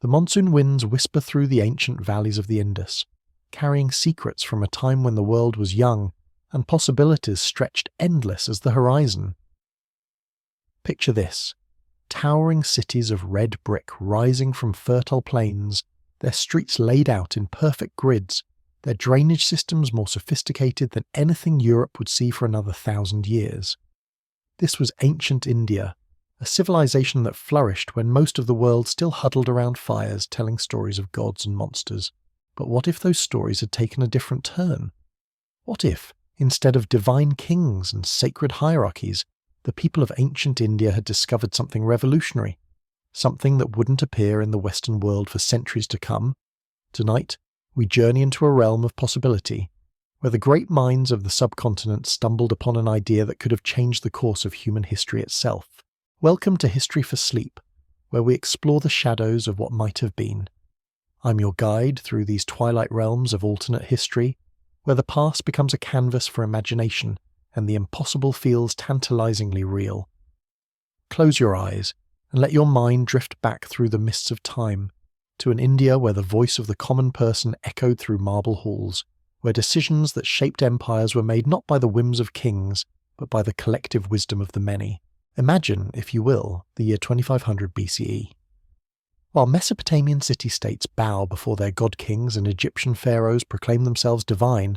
The monsoon winds whisper through the ancient valleys of the Indus, carrying secrets from a time when the world was young and possibilities stretched endless as the horizon. Picture this: towering cities of red brick rising from fertile plains, their streets laid out in perfect grids, their drainage systems more sophisticated than anything Europe would see for another 1,000 years. This was ancient India, a civilization that flourished when most of the world still huddled around fires telling stories of gods and monsters. But what if those stories had taken a different turn? What if, instead of divine kings and sacred hierarchies, the people of ancient India had discovered something revolutionary, something that wouldn't appear in the Western world for centuries to come? Tonight, we journey into a realm of possibility, where the great minds of the subcontinent stumbled upon an idea that could have changed the course of human history itself. Welcome to History for Sleep, where we explore the shadows of what might have been. I'm your guide through these twilight realms of alternate history, where the past becomes a canvas for imagination and the impossible feels tantalizingly real. Close your eyes and let your mind drift back through the mists of time, to an India where the voice of the common person echoed through marble halls, where decisions that shaped empires were made not by the whims of kings, but by the collective wisdom of the many. Imagine, if you will, the year 2500 BCE. While Mesopotamian city-states bow before their god-kings and Egyptian pharaohs proclaim themselves divine,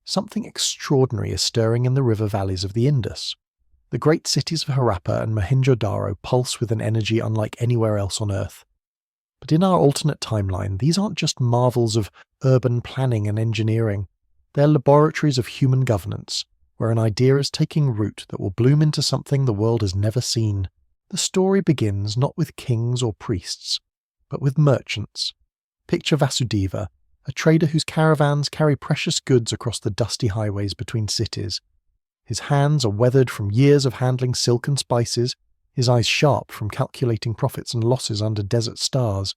something extraordinary is stirring in the river valleys of the Indus. The great cities of Harappa and Mohenjo-daro pulse with an energy unlike anywhere else on Earth. But in our alternate timeline, these aren't just marvels of urban planning and engineering. They're laboratories of human governance, where an idea is taking root that will bloom into something the world has never seen. The story begins not with kings or priests, but with merchants. Picture Vasudeva, a trader whose caravans carry precious goods across the dusty highways between cities. His hands are weathered from years of handling silk and spices, his eyes sharp from calculating profits and losses under desert stars.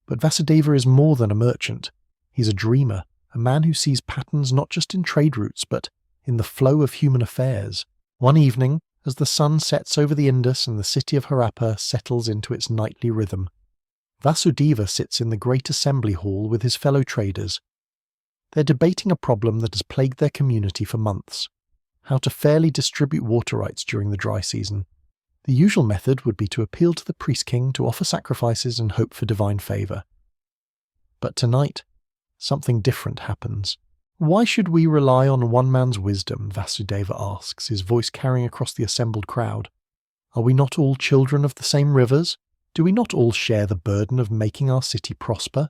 But Vasudeva is more than a merchant. He's a dreamer, a man who sees patterns not just in trade routes, but in the flow of human affairs. One evening, as the sun sets over the Indus and the city of Harappa settles into its nightly rhythm, Vasudeva sits in the great assembly hall with his fellow traders. They're debating a problem that has plagued their community for months: how to fairly distribute water rights during the dry season. The usual method would be to appeal to the priest-king to offer sacrifices and hope for divine favour. But tonight, something different happens. Why should we rely on one man's wisdom? Vasudeva asks, his voice carrying across the assembled crowd. Are we not all children of the same rivers? Do we not all share the burden of making our city prosper?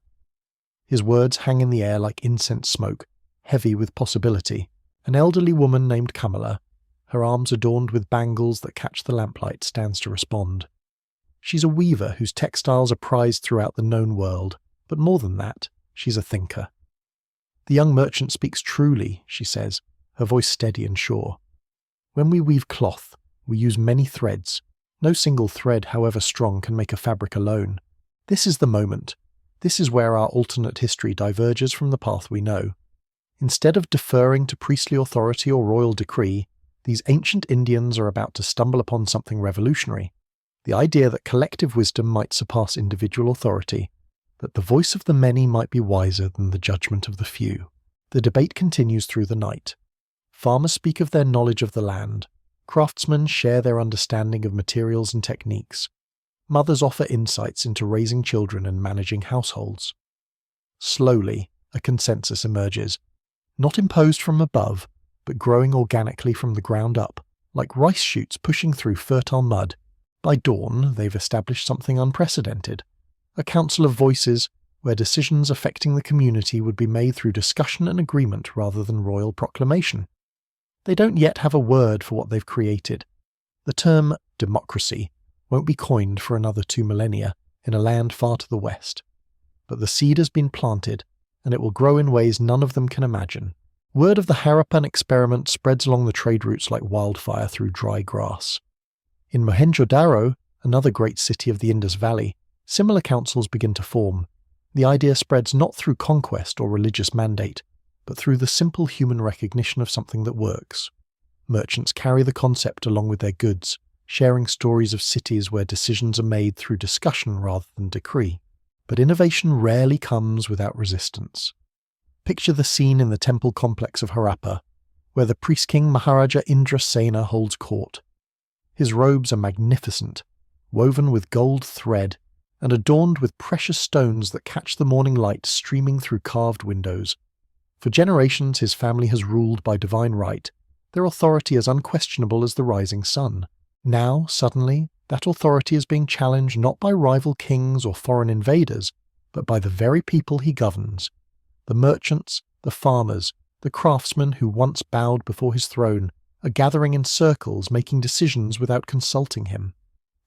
His words hang in the air like incense smoke, heavy with possibility. An elderly woman named Kamala, her arms adorned with bangles that catch the lamplight, stands to respond. She's a weaver whose textiles are prized throughout the known world, but more than that, she's a thinker. The young merchant speaks truly, she says, her voice steady and sure. When we weave cloth, we use many threads. No single thread, however strong, can make a fabric alone. This is the moment. This is where our alternate history diverges from the path we know. Instead of deferring to priestly authority or royal decree, these ancient Indians are about to stumble upon something revolutionary. The idea that collective wisdom might surpass individual authority, that the voice of the many might be wiser than the judgment of the few. The debate continues through the night. Farmers speak of their knowledge of the land. Craftsmen share their understanding of materials and techniques. Mothers offer insights into raising children and managing households. Slowly, a consensus emerges, not imposed from above, but growing organically from the ground up, like rice shoots pushing through fertile mud. By dawn, they've established something unprecedented. A council of voices, where decisions affecting the community would be made through discussion and agreement rather than royal proclamation. They don't yet have a word for what they've created. The term democracy won't be coined for another 2 millennia in a land far to the west. But the seed has been planted, and it will grow in ways none of them can imagine. Word of the Harappan experiment spreads along the trade routes like wildfire through dry grass. In Mohenjo-daro, another great city of the Indus Valley, similar councils begin to form. The idea spreads not through conquest or religious mandate, but through the simple human recognition of something that works. Merchants carry the concept along with their goods, sharing stories of cities where decisions are made through discussion rather than decree. But innovation rarely comes without resistance. Picture the scene in the temple complex of Harappa, where the priest-king Maharaja Indrasena holds court. His robes are magnificent, woven with gold thread, and adorned with precious stones that catch the morning light streaming through carved windows. For generations his family has ruled by divine right, their authority as unquestionable as the rising sun. Now, suddenly, that authority is being challenged not by rival kings or foreign invaders, but by the very people he governs. The merchants, the farmers, the craftsmen who once bowed before his throne are gathering in circles, making decisions without consulting him.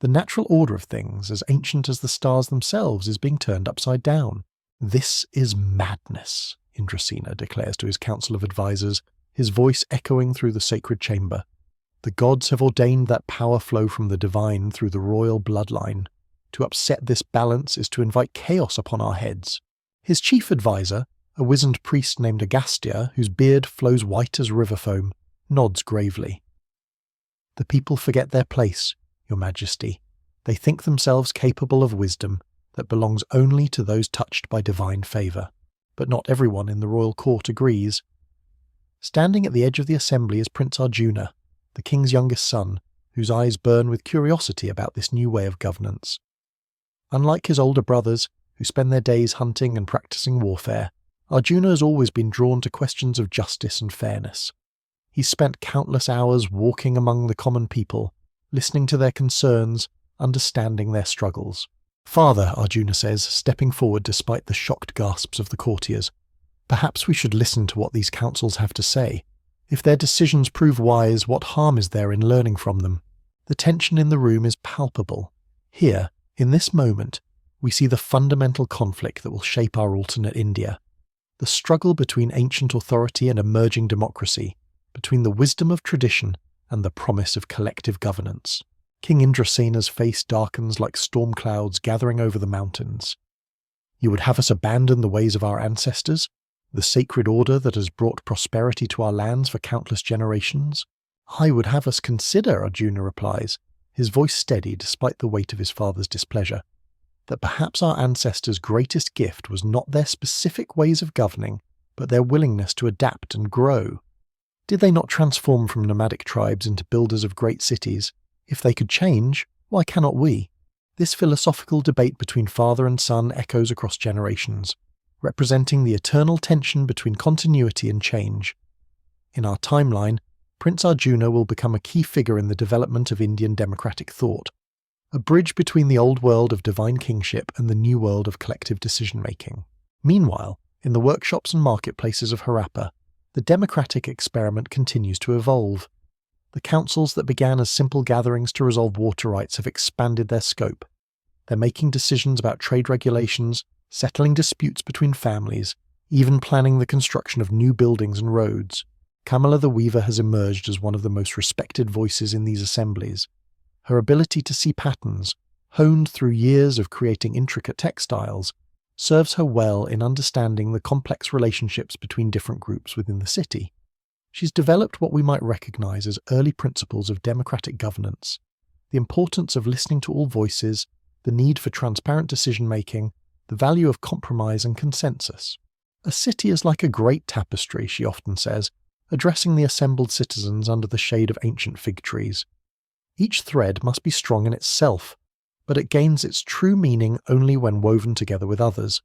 The natural order of things, as ancient as the stars themselves, is being turned upside down. "This is madness," Indrasena declares to his council of advisors, his voice echoing through the sacred chamber. "The gods have ordained that power flow from the divine through the royal bloodline. To upset this balance is to invite chaos upon our heads." His chief advisor, a wizened priest named Agastya, whose beard flows white as river foam, nods gravely. "The people forget their place, Your Majesty. They think themselves capable of wisdom that belongs only to those touched by divine favour. But not everyone in the royal court agrees." Standing at the edge of the assembly is Prince Arjuna, the king's youngest son, whose eyes burn with curiosity about this new way of governance. Unlike his older brothers, who spend their days hunting and practicing warfare, Arjuna has always been drawn to questions of justice and fairness. He's spent countless hours walking among the common people, listening to their concerns, understanding their struggles. "Father," Arjuna says, stepping forward despite the shocked gasps of the courtiers, "perhaps we should listen to what these councils have to say. If their decisions prove wise, what harm is there in learning from them?" The tension in the room is palpable. Here, in this moment, we see the fundamental conflict that will shape our alternate India. The struggle between ancient authority and emerging democracy, between the wisdom of tradition and the promise of collective governance. King Indrasena's face darkens like storm clouds gathering over the mountains. "You would have us abandon the ways of our ancestors, the sacred order that has brought prosperity to our lands for countless generations?" "I would have us consider," Arjuna replies, his voice steady despite the weight of his father's displeasure, "that perhaps our ancestors' greatest gift was not their specific ways of governing, but their willingness to adapt and grow. Did they not transform from nomadic tribes into builders of great cities? If they could change, why cannot we?" This philosophical debate between father and son echoes across generations, representing the eternal tension between continuity and change. In our timeline, Prince Arjuna will become a key figure in the development of Indian democratic thought, a bridge between the old world of divine kingship and the new world of collective decision-making. Meanwhile, in the workshops and marketplaces of Harappa, the democratic experiment continues to evolve. The councils that began as simple gatherings to resolve water rights have expanded their scope. They're making decisions about trade regulations, settling disputes between families, even planning the construction of new buildings and roads. Kamala the Weaver has emerged as one of the most respected voices in these assemblies. Her ability to see patterns, honed through years of creating intricate textiles, serves her well in understanding the complex relationships between different groups within the city. She's developed what we might recognize as early principles of democratic governance, the importance of listening to all voices, the need for transparent decision-making, the value of compromise and consensus. "A city is like a great tapestry," she often says, addressing the assembled citizens under the shade of ancient fig trees. "Each thread must be strong in itself, but it gains its true meaning only when woven together with others.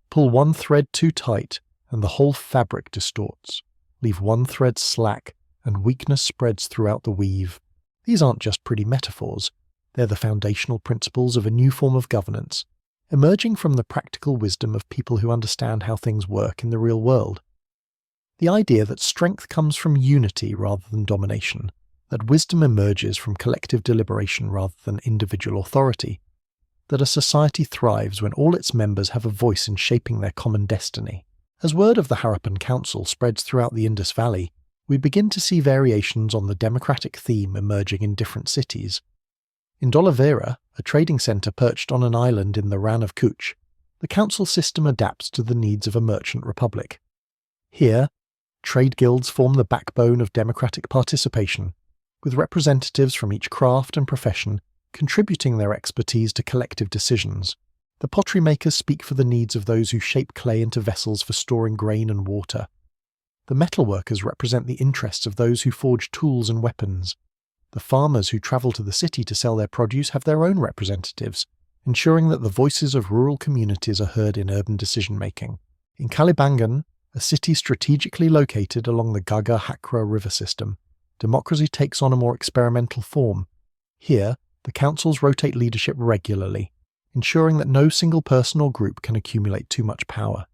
Pull one thread too tight, and the whole fabric distorts. Leave one thread slack, and weakness spreads throughout the weave." These aren't just pretty metaphors. They're the foundational principles of a new form of governance, emerging from the practical wisdom of people who understand how things work in the real world. The idea that strength comes from unity rather than domination, that wisdom emerges from collective deliberation rather than individual authority, that a society thrives when all its members have a voice in shaping their common destiny. As word of the Harappan Council spreads throughout the Indus Valley, we begin to see variations on the democratic theme emerging in different cities. In Dolavera, a trading centre perched on an island in the Rann of Kutch, the council system adapts to the needs of a merchant republic. Here, trade guilds form the backbone of democratic participation, with representatives from each craft and profession contributing their expertise to collective decisions. The pottery makers speak for the needs of those who shape clay into vessels for storing grain and water. The metalworkers represent the interests of those who forge tools and weapons. The farmers who travel to the city to sell their produce have their own representatives, ensuring that the voices of rural communities are heard in urban decision-making. In Kalibangan, a city strategically located along the Gagga-Hakra river system, democracy takes on a more experimental form. Here, the councils rotate leadership regularly, ensuring that no single person or group can accumulate too much power.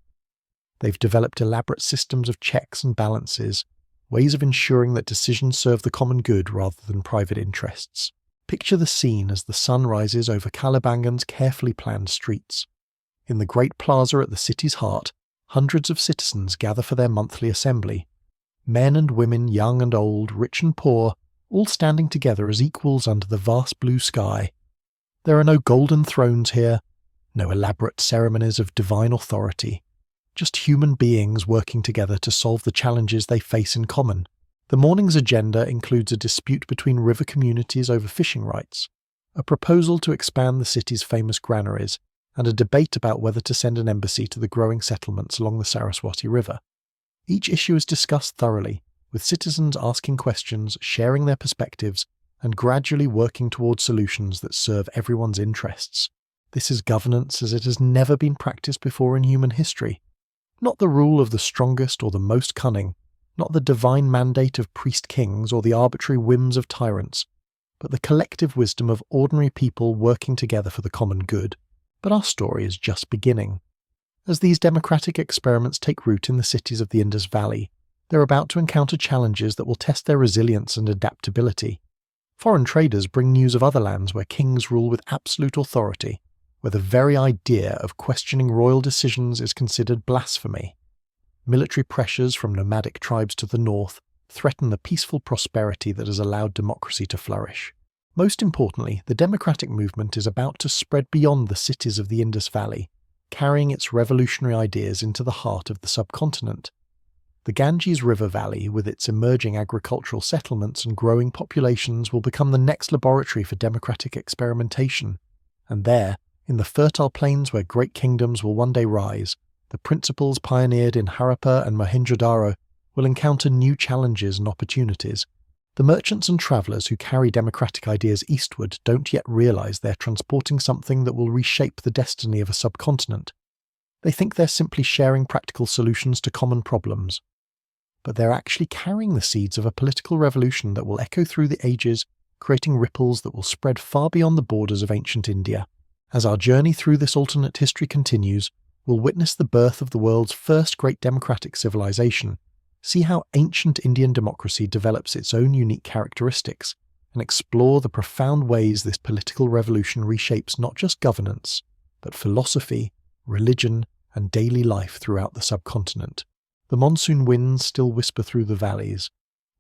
They've developed elaborate systems of checks and balances, ways of ensuring that decisions serve the common good rather than private interests. Picture the scene as the sun rises over Kalibangan's carefully planned streets. In the great plaza at the city's heart, hundreds of citizens gather for their monthly assembly. Men and women, young and old, rich and poor, all standing together as equals under the vast blue sky. There are no golden thrones here, no elaborate ceremonies of divine authority, just human beings working together to solve the challenges they face in common. The morning's agenda includes a dispute between river communities over fishing rights, a proposal to expand the city's famous granaries, and a debate about whether to send an embassy to the growing settlements along the Saraswati River. Each issue is discussed thoroughly, with citizens asking questions, sharing their perspectives, and gradually working towards solutions that serve everyone's interests. This is governance as it has never been practiced before in human history. Not the rule of the strongest or the most cunning, not the divine mandate of priest-kings or the arbitrary whims of tyrants, but the collective wisdom of ordinary people working together for the common good. But our story is just beginning. As these democratic experiments take root in the cities of the Indus Valley, they're about to encounter challenges that will test their resilience and adaptability. Foreign traders bring news of other lands where kings rule with absolute authority, where the very idea of questioning royal decisions is considered blasphemy. Military pressures from nomadic tribes to the north threaten the peaceful prosperity that has allowed democracy to flourish. Most importantly, the democratic movement is about to spread beyond the cities of the Indus Valley, carrying its revolutionary ideas into the heart of the subcontinent. The Ganges River Valley, with its emerging agricultural settlements and growing populations, will become the next laboratory for democratic experimentation. And there, in the fertile plains where great kingdoms will one day rise, the principles pioneered in Harappa and Mohenjo-daro will encounter new challenges and opportunities. The merchants and travellers who carry democratic ideas eastward don't yet realise they're transporting something that will reshape the destiny of a subcontinent. They think they're simply sharing practical solutions to common problems. But they're actually carrying the seeds of a political revolution that will echo through the ages, creating ripples that will spread far beyond the borders of ancient India. As our journey through this alternate history continues, we'll witness the birth of the world's first great democratic civilization, see how ancient Indian democracy develops its own unique characteristics, and explore the profound ways this political revolution reshapes not just governance, but philosophy, religion, and daily life throughout the subcontinent. The monsoon winds still whisper through the valleys,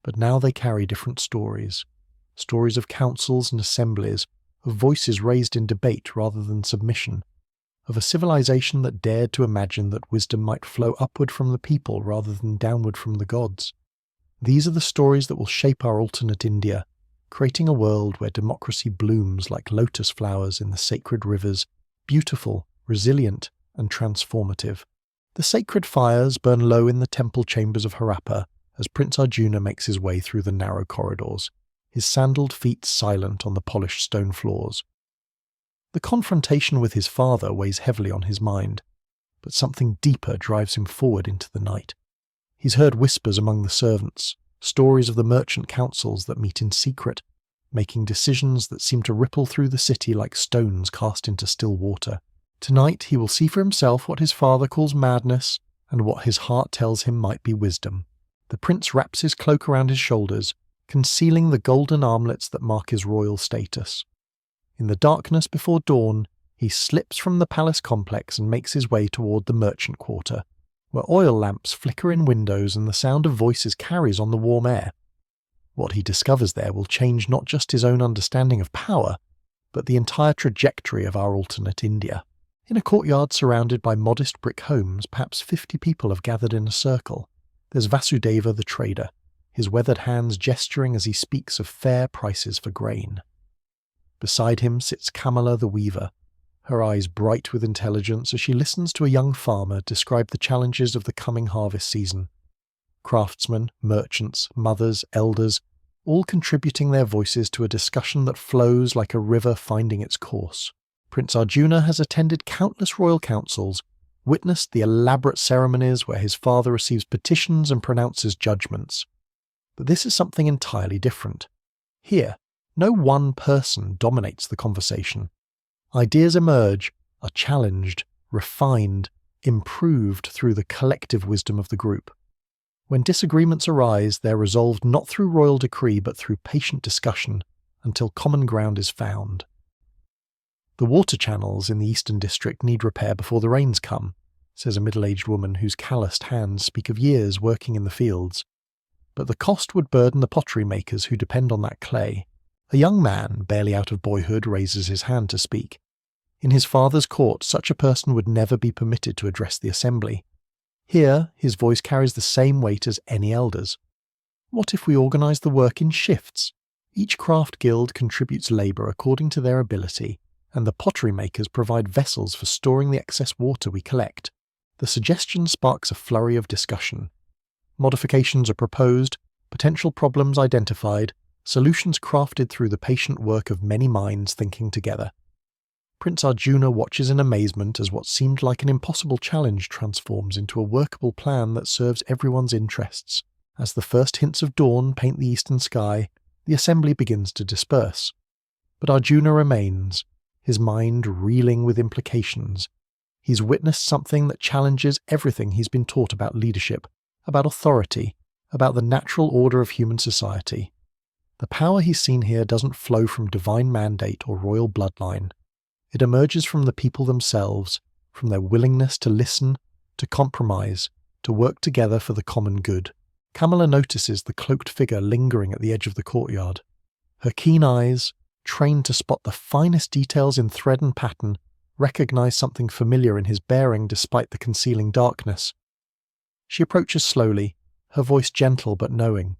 but now they carry different stories. Stories of councils and assemblies, of voices raised in debate rather than submission, of a civilization that dared to imagine that wisdom might flow upward from the people rather than downward from the gods. These are the stories that will shape our alternate India, creating a world where democracy blooms like lotus flowers in the sacred rivers, beautiful, resilient, and transformative. The sacred fires burn low in the temple chambers of Harappa as Prince Arjuna makes his way through the narrow corridors, his sandaled feet silent on the polished stone floors. The confrontation with his father weighs heavily on his mind, but something deeper drives him forward into the night. He's heard whispers among the servants, stories of the merchant councils that meet in secret, making decisions that seem to ripple through the city like stones cast into still water. Tonight he will see for himself what his father calls madness and what his heart tells him might be wisdom. The prince wraps his cloak around his shoulders, concealing the golden armlets that mark his royal status. In the darkness before dawn, he slips from the palace complex and makes his way toward the merchant quarter, where oil lamps flicker in windows and the sound of voices carries on the warm air. What he discovers there will change not just his own understanding of power, but the entire trajectory of our alternate India. In a courtyard surrounded by modest brick homes, perhaps 50 people have gathered in a circle. There's Vasudeva the trader, his weathered hands gesturing as he speaks of fair prices for grain. Beside him sits Kamala the weaver, her eyes bright with intelligence as she listens to a young farmer describe the challenges of the coming harvest season. Craftsmen, merchants, mothers, elders, all contributing their voices to a discussion that flows like a river finding its course. Prince Arjuna has attended countless royal councils, witnessed the elaborate ceremonies where his father receives petitions and pronounces judgments. But this is something entirely different. Here, no one person dominates the conversation. Ideas emerge, are challenged, refined, improved through the collective wisdom of the group. When disagreements arise, they are resolved not through royal decree but through patient discussion until common ground is found. The water channels in the Eastern District need repair before the rains come, says a middle-aged woman whose calloused hands speak of years working in the fields. But the cost would burden the pottery makers who depend on that clay. A young man, barely out of boyhood, raises his hand to speak. In his father's court, such a person would never be permitted to address the assembly. Here, his voice carries the same weight as any elder's. What if we organise the work in shifts? Each craft guild contributes labour according to their ability, and the pottery makers provide vessels for storing the excess water we collect. The suggestion sparks a flurry of discussion. Modifications are proposed, potential problems identified, solutions crafted through the patient work of many minds thinking together. Prince Arjuna watches in amazement as what seemed like an impossible challenge transforms into a workable plan that serves everyone's interests. As the first hints of dawn paint the eastern sky, the assembly begins to disperse. But Arjuna remains, his mind reeling with implications. He's witnessed something that challenges everything he's been taught about leadership, about authority, about the natural order of human society. The power he's seen here doesn't flow from divine mandate or royal bloodline. It emerges from the people themselves, from their willingness to listen, to compromise, to work together for the common good. Kamala notices the cloaked figure lingering at the edge of the courtyard. Her keen eyes, trained to spot the finest details in thread and pattern, recognize something familiar in his bearing despite the concealing darkness. She approaches slowly, her voice gentle but knowing.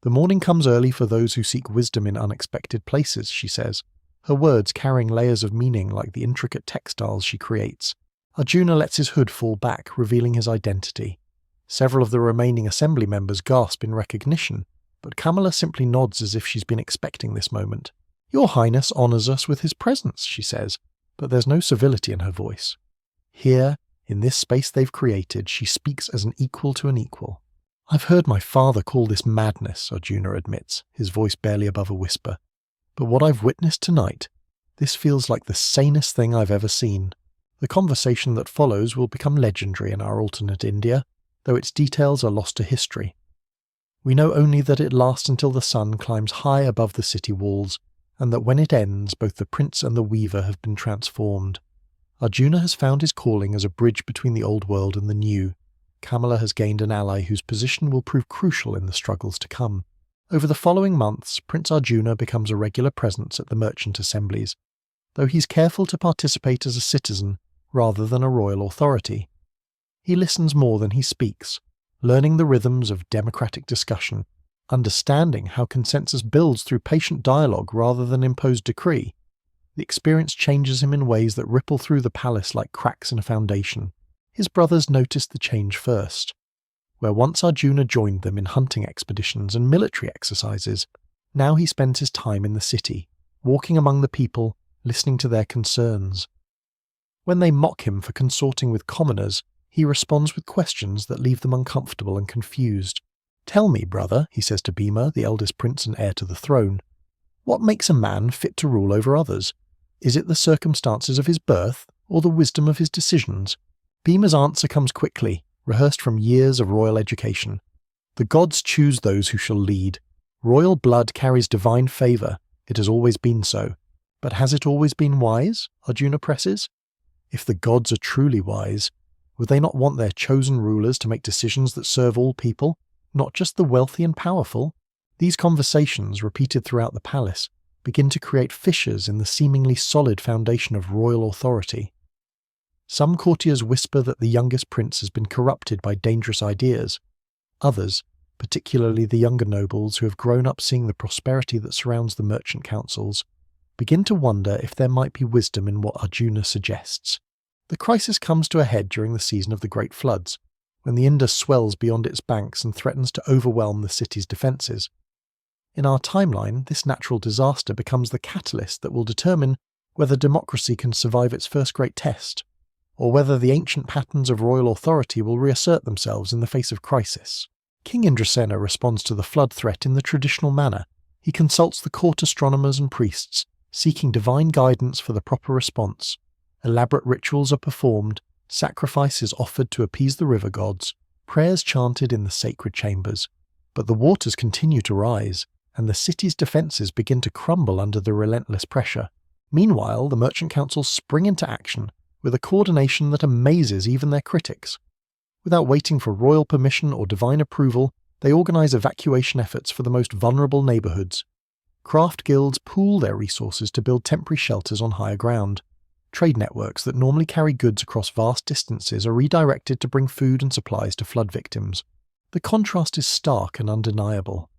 The morning comes early for those who seek wisdom in unexpected places, she says, her words carrying layers of meaning like the intricate textiles she creates. Arjuna lets his hood fall back, revealing his identity. Several of the remaining assembly members gasp in recognition, but Kamala simply nods as if she's been expecting this moment. Your Highness honours us with his presence, she says, but there's no civility in her voice. Here, in this space they've created, she speaks as an equal to an equal. I've heard my father call this madness, Arjuna admits, his voice barely above a whisper. But what I've witnessed tonight, this feels like the sanest thing I've ever seen. The conversation that follows will become legendary in our alternate India, though its details are lost to history. We know only that it lasts until the sun climbs high above the city walls, and that when it ends, both the prince and the weaver have been transformed. Arjuna has found his calling as a bridge between the old world and the new. Kamala has gained an ally whose position will prove crucial in the struggles to come. Over the following months, Prince Arjuna becomes a regular presence at the merchant assemblies, though he's careful to participate as a citizen rather than a royal authority. He listens more than he speaks, learning the rhythms of democratic discussion, understanding how consensus builds through patient dialogue rather than imposed decree. The experience changes him in ways that ripple through the palace like cracks in a foundation. His brothers noticed the change first. Where once Arjuna joined them in hunting expeditions and military exercises, now he spends his time in the city, walking among the people, listening to their concerns. When they mock him for consorting with commoners, he responds with questions that leave them uncomfortable and confused. Tell me, brother, he says to Bhima, the eldest prince and heir to the throne, what makes a man fit to rule over others? Is it the circumstances of his birth, or the wisdom of his decisions? Bhima's answer comes quickly, rehearsed from years of royal education. The gods choose those who shall lead. Royal blood carries divine favour. It has always been so. But has it always been wise? Arjuna presses. If the gods are truly wise, would they not want their chosen rulers to make decisions that serve all people, not just the wealthy and powerful? These conversations, repeated throughout the palace, begin to create fissures in the seemingly solid foundation of royal authority. Some courtiers whisper that the youngest prince has been corrupted by dangerous ideas. Others, particularly the younger nobles who have grown up seeing the prosperity that surrounds the merchant councils, begin to wonder if there might be wisdom in what Arjuna suggests. The crisis comes to a head during the season of the Great Floods, when the Indus swells beyond its banks and threatens to overwhelm the city's defences. In our timeline, this natural disaster becomes the catalyst that will determine whether democracy can survive its first great test, or whether the ancient patterns of royal authority will reassert themselves in the face of crisis. King Indrasena responds to the flood threat in the traditional manner. He consults the court astronomers and priests, seeking divine guidance for the proper response. Elaborate rituals are performed, sacrifice is offered to appease the river gods, prayers chanted in the sacred chambers. But the waters continue to rise, and the city's defences begin to crumble under the relentless pressure. Meanwhile, the merchant councils spring into action, with a coordination that amazes even their critics. Without waiting for royal permission or divine approval, they organise evacuation efforts for the most vulnerable neighbourhoods. Craft guilds pool their resources to build temporary shelters on higher ground. Trade networks that normally carry goods across vast distances are redirected to bring food and supplies to flood victims. The contrast is stark and undeniable.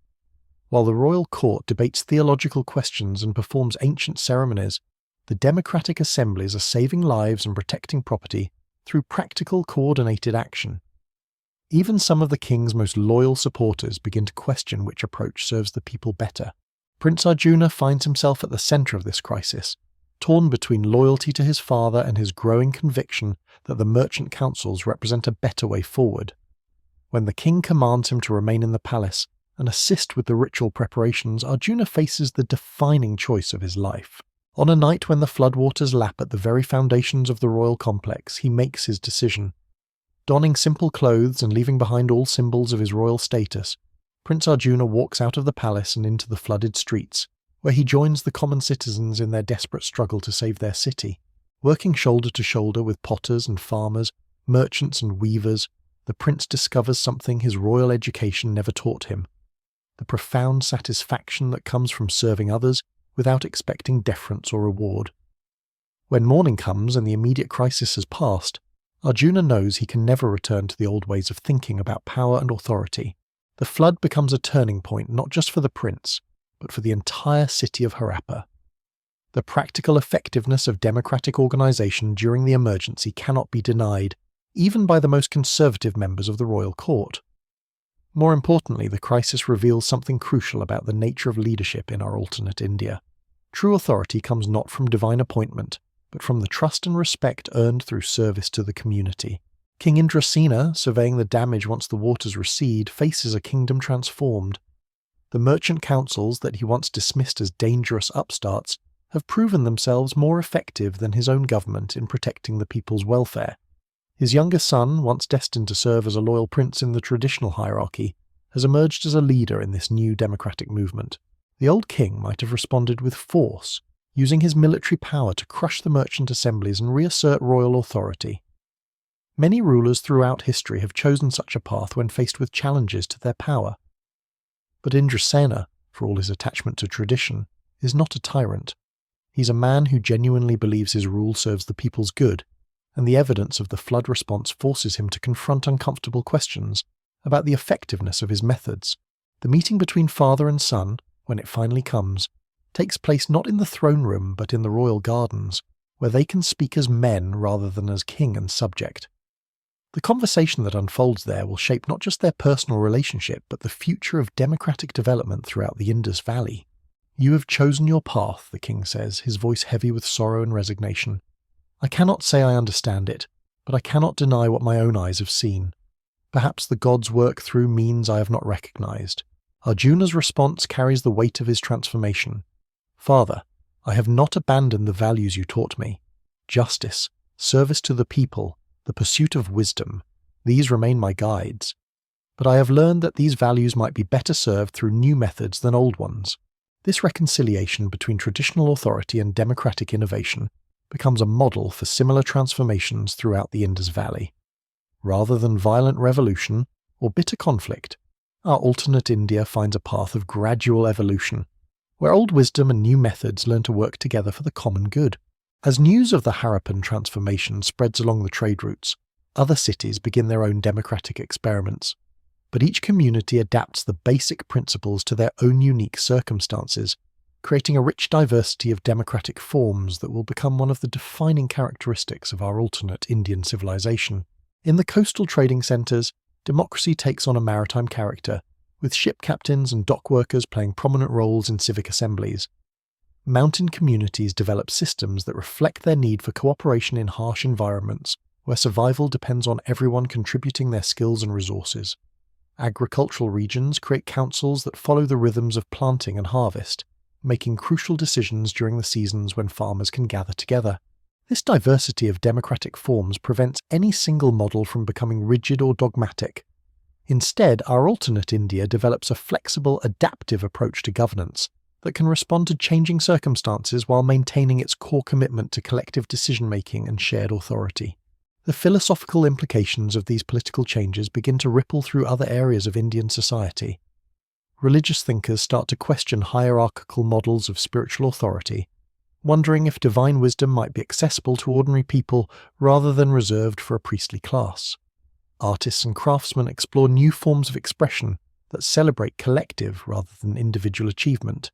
While the royal court debates theological questions and performs ancient ceremonies, the democratic assemblies are saving lives and protecting property through practical, coordinated action. Even some of the king's most loyal supporters begin to question which approach serves the people better. Prince Arjuna finds himself at the centre of this crisis, torn between loyalty to his father and his growing conviction that the merchant councils represent a better way forward. When the king commands him to remain in the palace and assist with the ritual preparations, Arjuna faces the defining choice of his life. On a night when the floodwaters lap at the very foundations of the royal complex, he makes his decision. Donning simple clothes and leaving behind all symbols of his royal status, Prince Arjuna walks out of the palace and into the flooded streets, where he joins the common citizens in their desperate struggle to save their city. Working shoulder to shoulder with potters and farmers, merchants and weavers, the prince discovers something his royal education never taught him: the profound satisfaction that comes from serving others without expecting deference or reward. When morning comes and the immediate crisis has passed, Arjuna knows he can never return to the old ways of thinking about power and authority. The flood becomes a turning point not just for the prince, but for the entire city of Harappa. The practical effectiveness of democratic organisation during the emergency cannot be denied, even by the most conservative members of the royal court. More importantly, the crisis reveals something crucial about the nature of leadership in our alternate India. True authority comes not from divine appointment, but from the trust and respect earned through service to the community. King Indrasena, surveying the damage once the waters recede, faces a kingdom transformed. The merchant councils that he once dismissed as dangerous upstarts have proven themselves more effective than his own government in protecting the people's welfare. His younger son, once destined to serve as a loyal prince in the traditional hierarchy, has emerged as a leader in this new democratic movement. The old king might have responded with force, using his military power to crush the merchant assemblies and reassert royal authority. Many rulers throughout history have chosen such a path when faced with challenges to their power. But Indrasena, for all his attachment to tradition, is not a tyrant. He's a man who genuinely believes his rule serves the people's good, and the evidence of the flood response forces him to confront uncomfortable questions about the effectiveness of his methods. The meeting between father and son, when it finally comes, takes place not in the throne room but in the royal gardens, where they can speak as men rather than as king and subject. The conversation that unfolds there will shape not just their personal relationship but the future of democratic development throughout the Indus Valley. "You have chosen your path," the king says, his voice heavy with sorrow and resignation. "I cannot say I understand it, but I cannot deny what my own eyes have seen. Perhaps the gods work through means I have not recognized." Arjuna's response carries the weight of his transformation. "Father, I have not abandoned the values you taught me. Justice, service to the people, the pursuit of wisdom, these remain my guides. But I have learned that these values might be better served through new methods than old ones." This reconciliation between traditional authority and democratic innovation becomes a model for similar transformations throughout the Indus Valley. Rather than violent revolution or bitter conflict, our alternate India finds a path of gradual evolution, where old wisdom and new methods learn to work together for the common good. As news of the Harappan transformation spreads along the trade routes, other cities begin their own democratic experiments. But each community adapts the basic principles to their own unique circumstances, creating a rich diversity of democratic forms that will become one of the defining characteristics of our alternate Indian civilization. In the coastal trading centres, democracy takes on a maritime character, with ship captains and dock workers playing prominent roles in civic assemblies. Mountain communities develop systems that reflect their need for cooperation in harsh environments, where survival depends on everyone contributing their skills and resources. Agricultural regions create councils that follow the rhythms of planting and harvest, making crucial decisions during the seasons when farmers can gather together. This diversity of democratic forms prevents any single model from becoming rigid or dogmatic. Instead, our alternate India develops a flexible, adaptive approach to governance that can respond to changing circumstances while maintaining its core commitment to collective decision-making and shared authority. The philosophical implications of these political changes begin to ripple through other areas of Indian society. Religious thinkers start to question hierarchical models of spiritual authority, wondering if divine wisdom might be accessible to ordinary people rather than reserved for a priestly class. Artists and craftsmen explore new forms of expression that celebrate collective rather than individual achievement.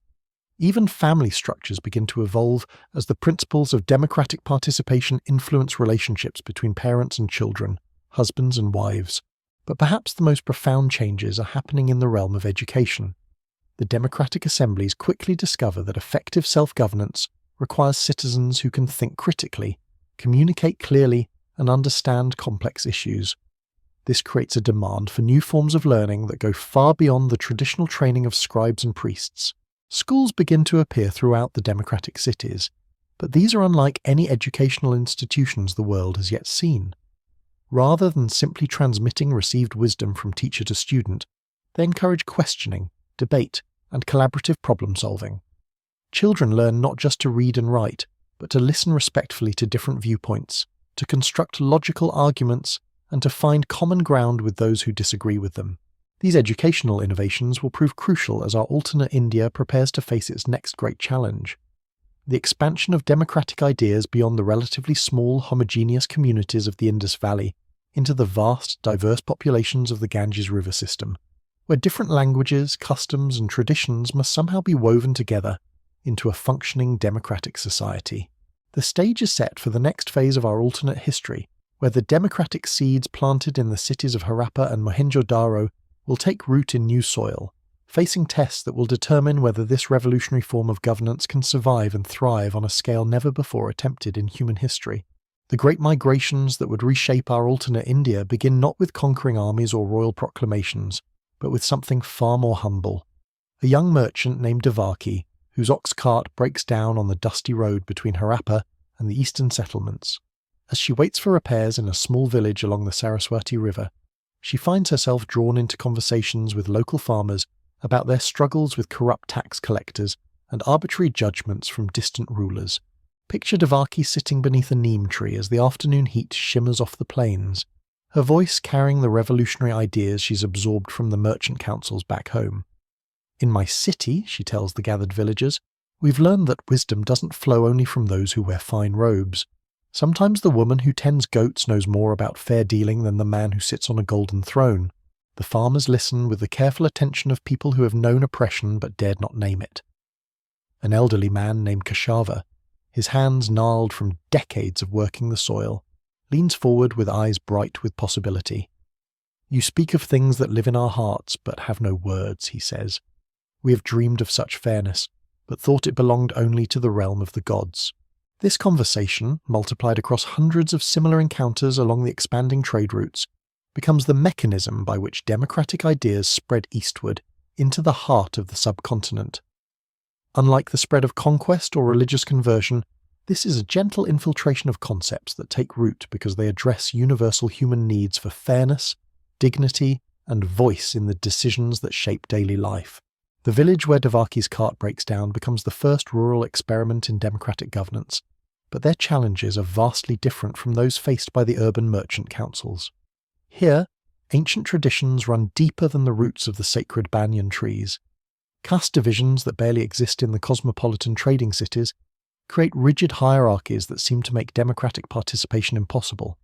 Even family structures begin to evolve as the principles of democratic participation influence relationships between parents and children, husbands and wives. But perhaps the most profound changes are happening in the realm of education. The democratic assemblies quickly discover that effective self-governance requires citizens who can think critically, communicate clearly, and understand complex issues. This creates a demand for new forms of learning that go far beyond the traditional training of scribes and priests. Schools begin to appear throughout the democratic cities, but these are unlike any educational institutions the world has yet seen. Rather than simply transmitting received wisdom from teacher to student, they encourage questioning, debate, and collaborative problem-solving. Children learn not just to read and write, but to listen respectfully to different viewpoints, to construct logical arguments, and to find common ground with those who disagree with them. These educational innovations will prove crucial as our alternate India prepares to face its next great challenge: the expansion of democratic ideas beyond the relatively small, homogeneous communities of the Indus Valley into the vast, diverse populations of the Ganges River system, where different languages, customs, and traditions must somehow be woven together into a functioning democratic society. The stage is set for the next phase of our alternate history, where the democratic seeds planted in the cities of Harappa and Mohenjo-daro will take root in new soil, facing tests that will determine whether this revolutionary form of governance can survive and thrive on a scale never before attempted in human history. The great migrations that would reshape our alternate India begin not with conquering armies or royal proclamations, but with something far more humble. A young merchant named Devaki, whose ox cart breaks down on the dusty road between Harappa and the eastern settlements. As she waits for repairs in a small village along the Saraswati River, she finds herself drawn into conversations with local farmers about their struggles with corrupt tax collectors and arbitrary judgments from distant rulers. Picture Devaki sitting beneath a neem tree as the afternoon heat shimmers off the plains, her voice carrying the revolutionary ideas she's absorbed from the merchant councils back home. "In my city," she tells the gathered villagers, "we've learned that wisdom doesn't flow only from those who wear fine robes. Sometimes the woman who tends goats knows more about fair dealing than the man who sits on a golden throne. The farmers listen with the careful attention of people who have known oppression but dared not name it." An elderly man named Kashava, his hands gnarled from decades of working the soil, leans forward with eyes bright with possibility. "You speak of things that live in our hearts but have no words," he says. "We have dreamed of such fairness, but thought it belonged only to the realm of the gods." This conversation, multiplied across hundreds of similar encounters along the expanding trade routes, becomes the mechanism by which democratic ideas spread eastward into the heart of the subcontinent. Unlike the spread of conquest or religious conversion, this is a gentle infiltration of concepts that take root because they address universal human needs for fairness, dignity, and voice in the decisions that shape daily life. The village where Devaki's cart breaks down becomes the first rural experiment in democratic governance, but their challenges are vastly different from those faced by the urban merchant councils. Here, ancient traditions run deeper than the roots of the sacred banyan trees. Caste divisions that barely exist in the cosmopolitan trading cities create rigid hierarchies that seem to make democratic participation impossible.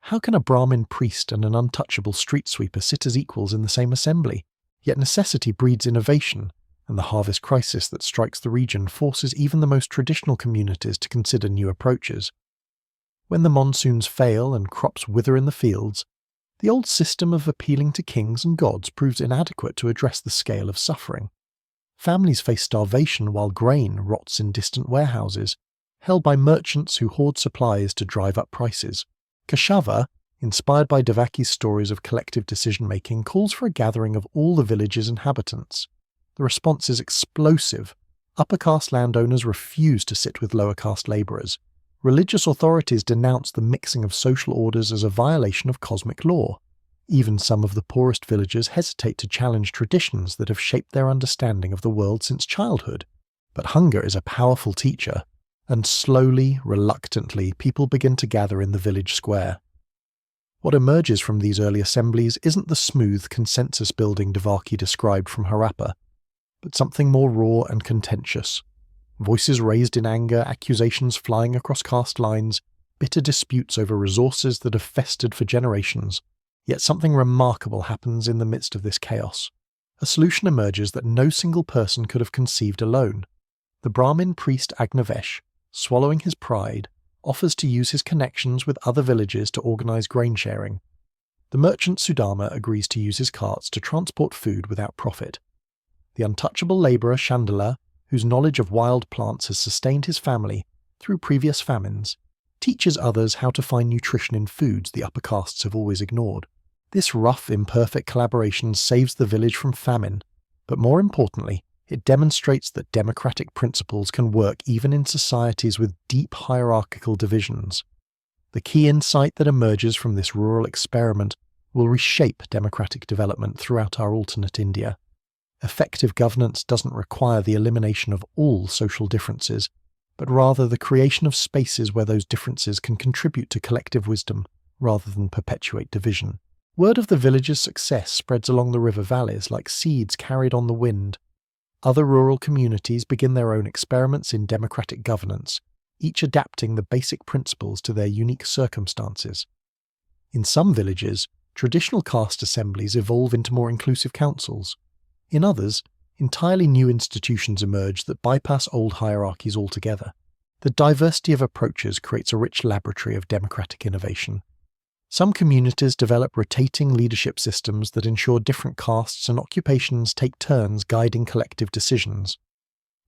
How can a Brahmin priest and an untouchable street sweeper sit as equals in the same assembly? Yet necessity breeds innovation, and the harvest crisis that strikes the region forces even the most traditional communities to consider new approaches. When the monsoons fail and crops wither in the fields, the old system of appealing to kings and gods proves inadequate to address the scale of suffering. Families face starvation while grain rots in distant warehouses, held by merchants who hoard supplies to drive up prices. Kashava, inspired by Devaki's stories of collective decision-making, calls for a gathering of all the village's inhabitants. The response is explosive. Upper-caste landowners refuse to sit with lower-caste labourers. Religious authorities denounce the mixing of social orders as a violation of cosmic law. Even some of the poorest villagers hesitate to challenge traditions that have shaped their understanding of the world since childhood. But hunger is a powerful teacher, and slowly, reluctantly, people begin to gather in the village square. What emerges from these early assemblies isn't the smooth consensus-building Devaki described from Harappa, but something more raw and contentious. Voices raised in anger, accusations flying across caste lines, bitter disputes over resources that have festered for generations. Yet something remarkable happens in the midst of this chaos. A solution emerges that no single person could have conceived alone. The Brahmin priest Agnavesh, swallowing his pride, offers to use his connections with other villages to organize grain sharing. The merchant Sudama agrees to use his carts to transport food without profit. The untouchable labourer Chandala, whose knowledge of wild plants has sustained his family through previous famines, teaches others how to find nutrition in foods the upper castes have always ignored. This rough, imperfect collaboration saves the village from famine, but more importantly, it demonstrates that democratic principles can work even in societies with deep hierarchical divisions. The key insight that emerges from this rural experiment will reshape democratic development throughout our alternate India. Effective governance doesn't require the elimination of all social differences, but rather the creation of spaces where those differences can contribute to collective wisdom rather than perpetuate division. Word of the village's success spreads along the river valleys like seeds carried on the wind. Other rural communities begin their own experiments in democratic governance, each adapting the basic principles to their unique circumstances. In some villages, traditional caste assemblies evolve into more inclusive councils. In others, entirely new institutions emerge that bypass old hierarchies altogether. The diversity of approaches creates a rich laboratory of democratic innovation. Some communities develop rotating leadership systems that ensure different castes and occupations take turns guiding collective decisions.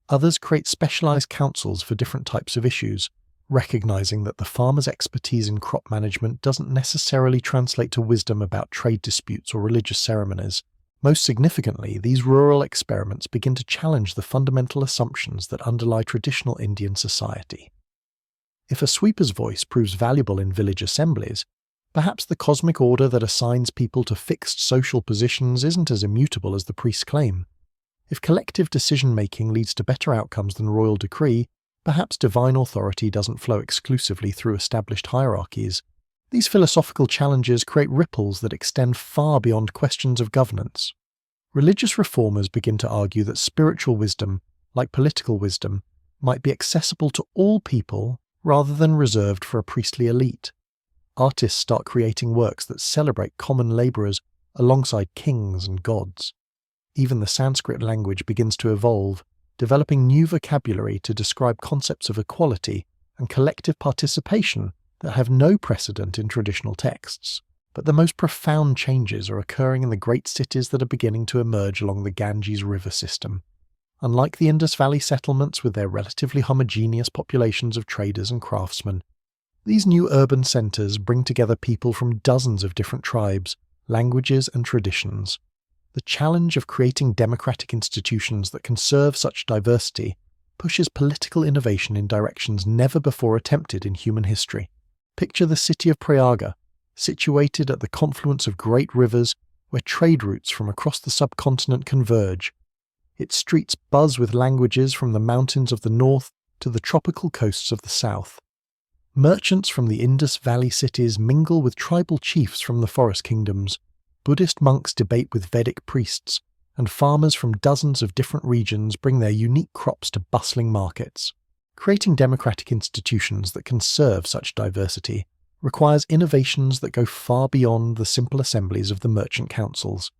Others create specialized councils for different types of issues, recognizing that the farmer's expertise in crop management doesn't necessarily translate to wisdom about trade disputes or religious ceremonies. Most significantly, these rural experiments begin to challenge the fundamental assumptions that underlie traditional Indian society. If a sweeper's voice proves valuable in village assemblies, perhaps the cosmic order that assigns people to fixed social positions isn't as immutable as the priests claim. If collective decision-making leads to better outcomes than royal decree, perhaps divine authority doesn't flow exclusively through established hierarchies. These philosophical challenges create ripples that extend far beyond questions of governance. Religious reformers begin to argue that spiritual wisdom, like political wisdom, might be accessible to all people rather than reserved for a priestly elite. Artists start creating works that celebrate common labourers alongside kings and gods. Even the Sanskrit language begins to evolve, developing new vocabulary to describe concepts of equality and collective participation that have no precedent in traditional texts. But the most profound changes are occurring in the great cities that are beginning to emerge along the Ganges river system. Unlike the Indus Valley settlements with their relatively homogeneous populations of traders and craftsmen, these new urban centres bring together people from dozens of different tribes, languages and traditions. The challenge of creating democratic institutions that can serve such diversity pushes political innovation in directions never before attempted in human history. Picture the city of Prayaga, situated at the confluence of great rivers where trade routes from across the subcontinent converge. Its streets buzz with languages from the mountains of the north to the tropical coasts of the south. Merchants from the Indus Valley cities mingle with tribal chiefs from the forest kingdoms. Buddhist monks debate with Vedic priests, and farmers from dozens of different regions bring their unique crops to bustling markets. Creating democratic institutions that can serve such diversity requires innovations that go far beyond the simple assemblies of the merchant councils.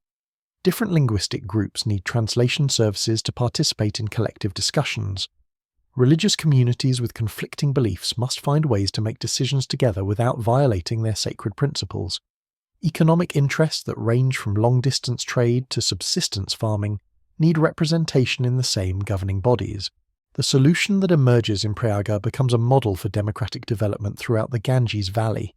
Different linguistic groups need translation services to participate in collective discussions. Religious communities with conflicting beliefs must find ways to make decisions together without violating their sacred principles. Economic interests that range from long-distance trade to subsistence farming need representation in the same governing bodies. The solution that emerges in Prayaga becomes a model for democratic development throughout the Ganges Valley,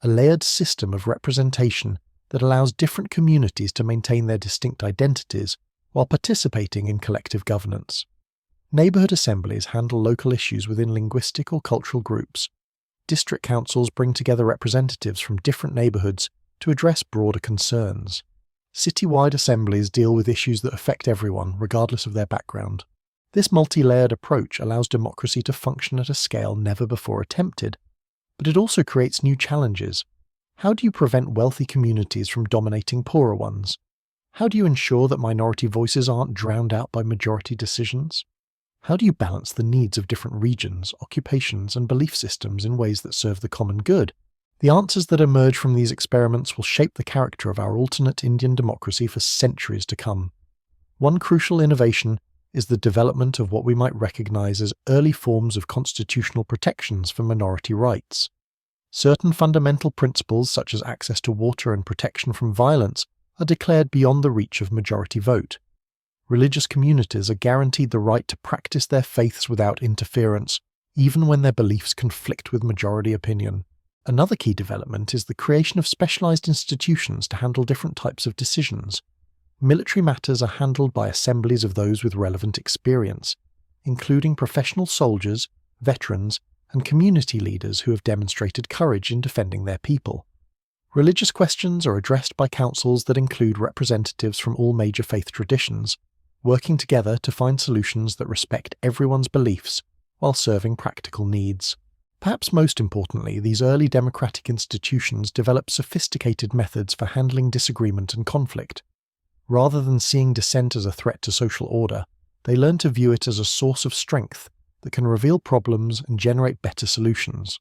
a layered system of representation that allows different communities to maintain their distinct identities while participating in collective governance. Neighbourhood assemblies handle local issues within linguistic or cultural groups. District councils bring together representatives from different neighbourhoods to address broader concerns. Citywide assemblies deal with issues that affect everyone, regardless of their background. This multi-layered approach allows democracy to function at a scale never before attempted, but it also creates new challenges. How do you prevent wealthy communities from dominating poorer ones? How do you ensure that minority voices aren't drowned out by majority decisions? How do you balance the needs of different regions, occupations, and belief systems in ways that serve the common good? The answers that emerge from these experiments will shape the character of our alternate Indian democracy for centuries to come. One crucial innovation is the development of what we might recognize as early forms of constitutional protections for minority rights. Certain fundamental principles such as access to water and protection from violence are declared beyond the reach of majority vote. Religious communities are guaranteed the right to practice their faiths without interference, even when their beliefs conflict with majority opinion. Another key development is the creation of specialized institutions to handle different types of decisions. Military matters are handled by assemblies of those with relevant experience, including professional soldiers, veterans, and community leaders who have demonstrated courage in defending their people. Religious questions are addressed by councils that include representatives from all major faith traditions, working together to find solutions that respect everyone's beliefs while serving practical needs. Perhaps most importantly, these early democratic institutions develop sophisticated methods for handling disagreement and conflict. Rather than seeing dissent as a threat to social order, they learn to view it as a source of strength that can reveal problems and generate better solutions.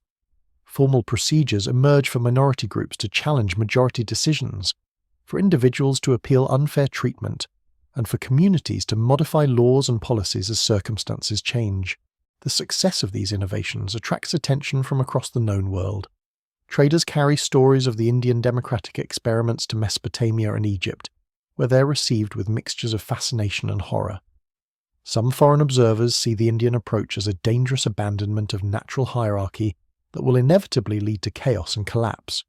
Formal procedures emerge for minority groups to challenge majority decisions, for individuals to appeal unfair treatment, and for communities to modify laws and policies as circumstances change. The success of these innovations attracts attention from across the known world. Traders carry stories of the Indian democratic experiments to Mesopotamia and Egypt, where they are received with mixtures of fascination and horror. Some foreign observers see the Indian approach as a dangerous abandonment of natural hierarchy that will inevitably lead to chaos and collapse.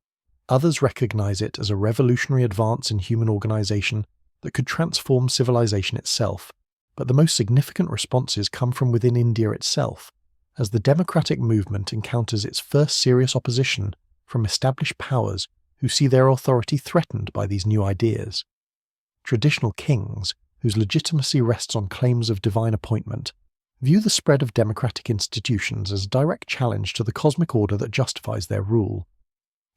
Others recognize it as a revolutionary advance in human organization that could transform civilization itself, but the most significant responses come from within India itself, as the democratic movement encounters its first serious opposition from established powers who see their authority threatened by these new ideas. Traditional kings, whose legitimacy rests on claims of divine appointment, view the spread of democratic institutions as a direct challenge to the cosmic order that justifies their rule.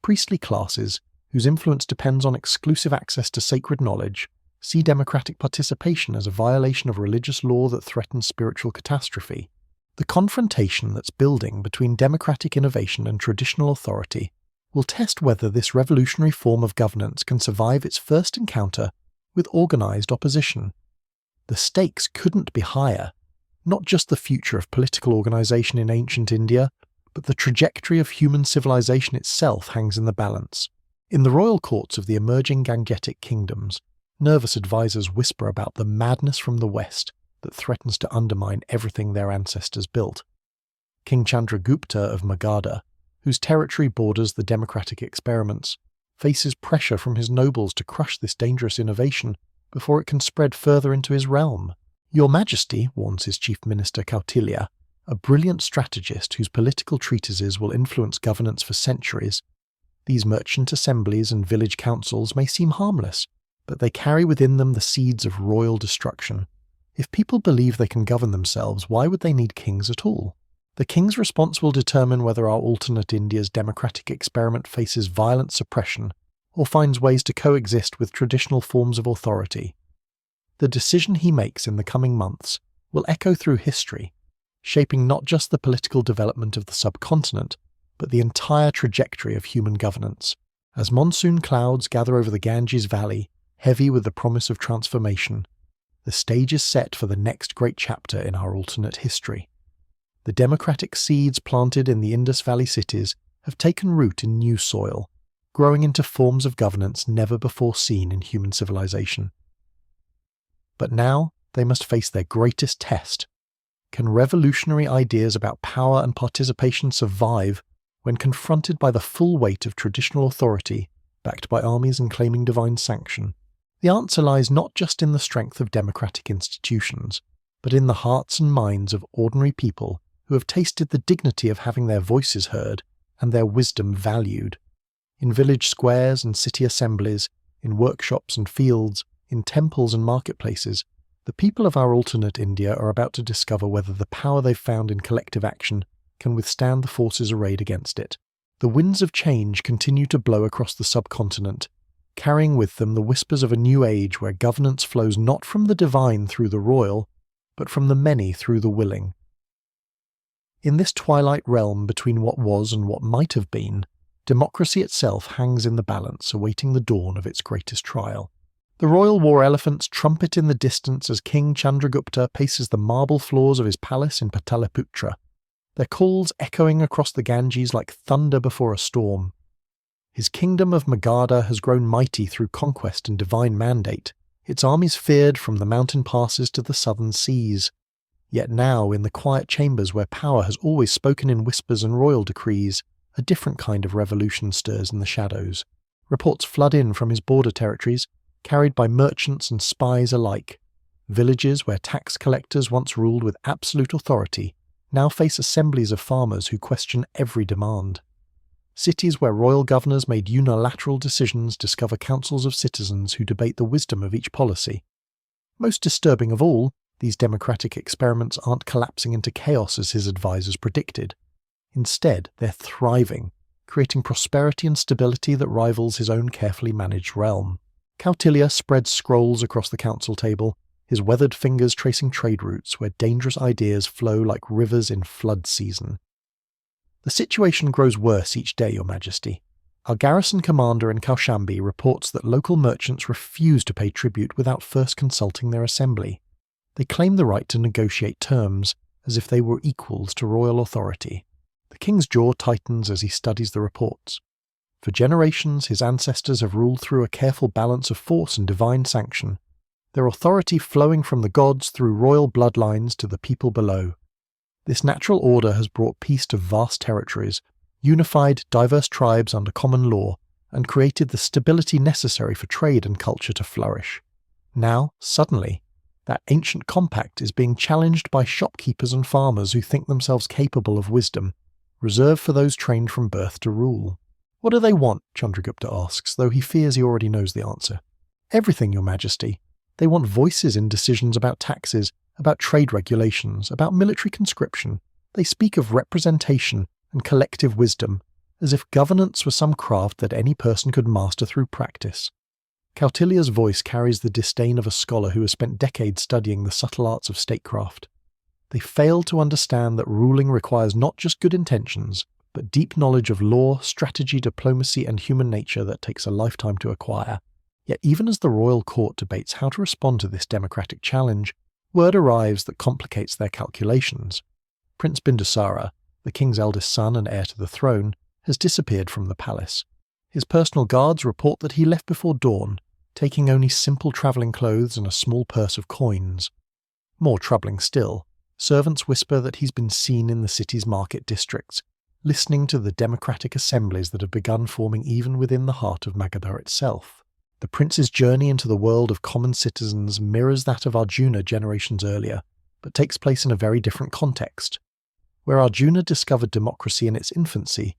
Priestly classes, whose influence depends on exclusive access to sacred knowledge, see democratic participation as a violation of religious law that threatens spiritual catastrophe. The confrontation that's building between democratic innovation and traditional authority will test whether this revolutionary form of governance can survive its first encounter with organized opposition. The stakes couldn't be higher. Not just the future of political organization in ancient India, but the trajectory of human civilization itself hangs in the balance. In the royal courts of the emerging Gangetic kingdoms, nervous advisors whisper about the madness from the west that threatens to undermine everything their ancestors built. King Chandragupta of Magadha, whose territory borders the democratic experiments, faces pressure from his nobles to crush this dangerous innovation before it can spread further into his realm. Your Majesty, warns his chief minister Kautilya, a brilliant strategist whose political treatises will influence governance for centuries. These merchant assemblies and village councils may seem harmless, but they carry within them the seeds of royal destruction. If people believe they can govern themselves, why would they need kings at all? The king's response will determine whether our alternate India's democratic experiment faces violent suppression or finds ways to coexist with traditional forms of authority. The decision he makes in the coming months will echo through history, shaping not just the political development of the subcontinent, but the entire trajectory of human governance. As monsoon clouds gather over the Ganges Valley, heavy with the promise of transformation. The stage is set for the next great chapter in our alternate history. The democratic seeds planted in the Indus Valley cities have taken root in new soil, growing into forms of governance never before seen in human civilization. But now they must face their greatest test. Can revolutionary ideas about power and participation survive when confronted by the full weight of traditional authority, backed by armies and claiming divine sanction? The answer lies not just in the strength of democratic institutions, but in the hearts and minds of ordinary people who have tasted the dignity of having their voices heard and their wisdom valued. In village squares and city assemblies, in workshops and fields, in temples and marketplaces, the people of our alternate India are about to discover whether the power they've found in collective action can withstand the forces arrayed against it. The winds of change continue to blow across the subcontinent, carrying with them the whispers of a new age where governance flows not from the divine through the royal, but from the many through the willing. In this twilight realm between what was and what might have been, democracy itself hangs in the balance, awaiting the dawn of its greatest trial. The royal war elephants trumpet in the distance as King Chandragupta paces the marble floors of his palace in Pataliputra, their calls echoing across the Ganges like thunder before a storm. His kingdom of Magadha has grown mighty through conquest and divine mandate, its armies feared from the mountain passes to the southern seas. Yet now, in the quiet chambers where power has always spoken in whispers and royal decrees, a different kind of revolution stirs in the shadows. Reports flood in from his border territories, carried by merchants and spies alike. Villages where tax collectors once ruled with absolute authority now face assemblies of farmers who question every demand. Cities where royal governors made unilateral decisions discover councils of citizens who debate the wisdom of each policy. Most disturbing of all, these democratic experiments aren't collapsing into chaos as his advisors predicted. Instead, they're thriving, creating prosperity and stability that rivals his own carefully managed realm. Kautilya spreads scrolls across the council table, his weathered fingers tracing trade routes where dangerous ideas flow like rivers in flood season. The situation grows worse each day, Your Majesty. Our garrison commander in Kaushambi reports that local merchants refuse to pay tribute without first consulting their assembly. They claim the right to negotiate terms, as if they were equals to royal authority. The king's jaw tightens as he studies the reports. For generations, his ancestors have ruled through a careful balance of force and divine sanction, their authority flowing from the gods through royal bloodlines to the people below. This natural order has brought peace to vast territories, unified diverse tribes under common law, and created the stability necessary for trade and culture to flourish. Now, suddenly, that ancient compact is being challenged by shopkeepers and farmers who think themselves capable of wisdom, reserved for those trained from birth to rule. What do they want? Chandragupta asks, though he fears he already knows the answer. Everything, Your Majesty. They want voices in decisions about taxes, about trade regulations, about military conscription. They speak of representation and collective wisdom, as if governance were some craft that any person could master through practice. Kautilya's voice carries the disdain of a scholar who has spent decades studying the subtle arts of statecraft. They fail to understand that ruling requires not just good intentions, but deep knowledge of law, strategy, diplomacy, and human nature that takes a lifetime to acquire. Yet even as the royal court debates how to respond to this democratic challenge, word arrives that complicates their calculations. Prince Bindusara, the king's eldest son and heir to the throne, has disappeared from the palace. His personal guards report that he left before dawn, taking only simple travelling clothes and a small purse of coins. More troubling still, servants whisper that he's been seen in the city's market districts, listening to the democratic assemblies that have begun forming even within the heart of Magadha itself. The prince's journey into the world of common citizens mirrors that of Arjuna generations earlier, but takes place in a very different context. Where Arjuna discovered democracy in its infancy,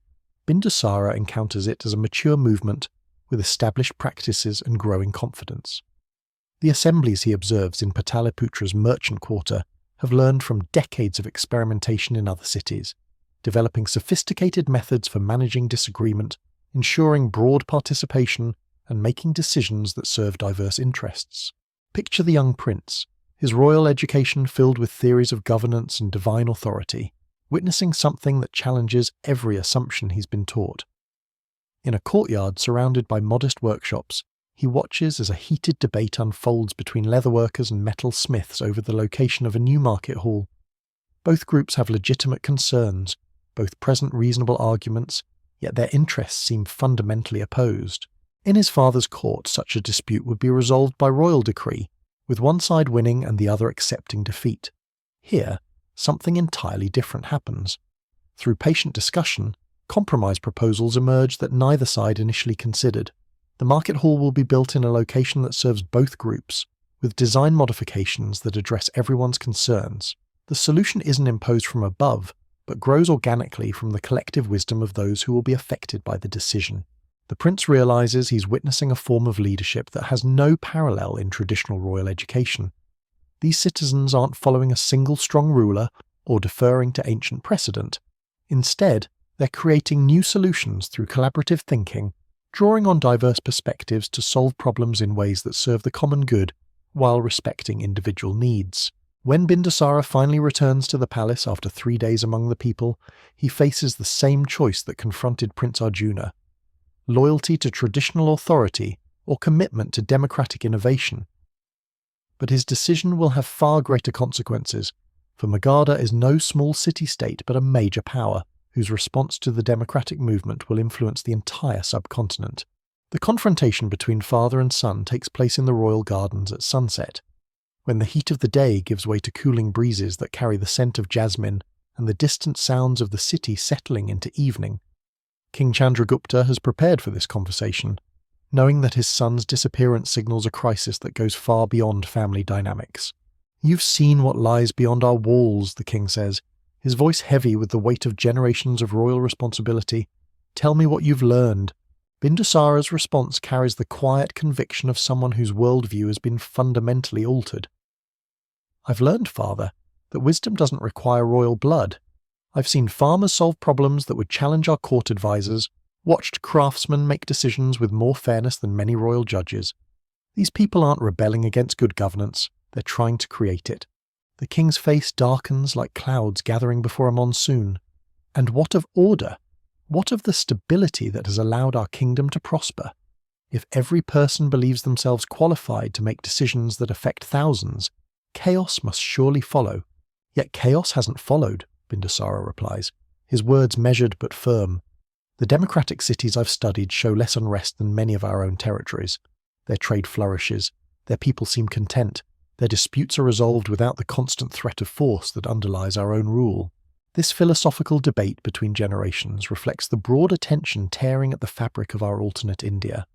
Bindusara encounters it as a mature movement with established practices and growing confidence. The assemblies he observes in Pataliputra's merchant quarter have learned from decades of experimentation in other cities, developing sophisticated methods for managing disagreement, ensuring broad participation, and making decisions that serve diverse interests. Picture the young prince, his royal education filled with theories of governance and divine authority, witnessing something that challenges every assumption he's been taught. In a courtyard surrounded by modest workshops, He watches as a heated debate unfolds between leatherworkers and metalsmiths over the location of a new market hall. Both groups have legitimate concerns, both present reasonable arguments, yet their interests seem fundamentally opposed. In his father's court, such a dispute would be resolved by royal decree, with one side winning and the other accepting defeat. Here, something entirely different happens. Through patient discussion, compromise proposals emerge that neither side initially considered. The market hall will be built in a location that serves both groups, with design modifications that address everyone's concerns. The solution isn't imposed from above, but grows organically from the collective wisdom of those who will be affected by the decision. The prince realizes he's witnessing a form of leadership that has no parallel in traditional royal education. These citizens aren't following a single strong ruler or deferring to ancient precedent. Instead, they're creating new solutions through collaborative thinking, drawing on diverse perspectives to solve problems in ways that serve the common good while respecting individual needs. When Bindusara finally returns to the palace after 3 days among the people, he faces the same choice that confronted Prince Arjuna: loyalty to traditional authority or commitment to democratic innovation. But his decision will have far greater consequences, for Magadha is no small city-state but a major power, whose response to the democratic movement will influence the entire subcontinent. The confrontation between father and son takes place in the royal gardens at sunset, when the heat of the day gives way to cooling breezes that carry the scent of jasmine and the distant sounds of the city settling into evening. King Chandragupta has prepared for this conversation, knowing that his son's disappearance signals a crisis that goes far beyond family dynamics. "You've seen what lies beyond our walls," the king says, his voice heavy with the weight of generations of royal responsibility. "Tell me what you've learned." Bindusara's response carries the quiet conviction of someone whose worldview has been fundamentally altered. "I've learned, father, that wisdom doesn't require royal blood. I've seen farmers solve problems that would challenge our court advisors, watched craftsmen make decisions with more fairness than many royal judges. These people aren't rebelling against good governance, they're trying to create it." The king's face darkens like clouds gathering before a monsoon. And what of order? What of the stability that has allowed our kingdom to prosper? If every person believes themselves qualified to make decisions that affect thousands, chaos must surely follow. Yet chaos hasn't followed, Bindusara replies, his words measured but firm. The democratic cities I've studied show less unrest than many of our own territories. Their trade flourishes, their people seem content, their disputes are resolved without the constant threat of force that underlies our own rule. This philosophical debate between generations reflects the broader tension tearing at the fabric of our alternate India.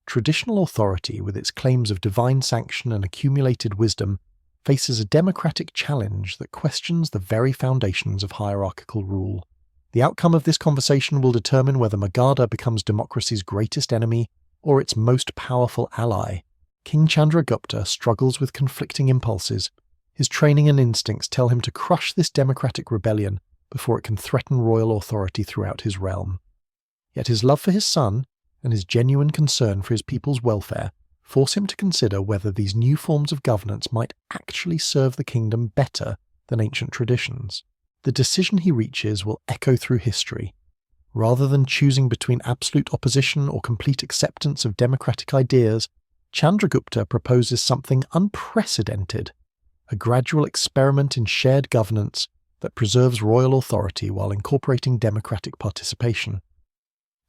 Traditional authority, with its claims of divine sanction and accumulated wisdom, faces a democratic challenge that questions the very foundations of hierarchical rule. The outcome of this conversation will determine whether Magadha becomes democracy's greatest enemy or its most powerful ally. King Chandragupta struggles with conflicting impulses. His training and instincts tell him to crush this democratic rebellion before it can threaten royal authority throughout his realm. Yet his love for his son, and his genuine concern for his people's welfare, force him to consider whether these new forms of governance might actually serve the kingdom better than ancient traditions. The decision he reaches will echo through history. Rather than choosing between absolute opposition or complete acceptance of democratic ideas, Chandragupta proposes something unprecedented, a gradual experiment in shared governance that preserves royal authority while incorporating democratic participation.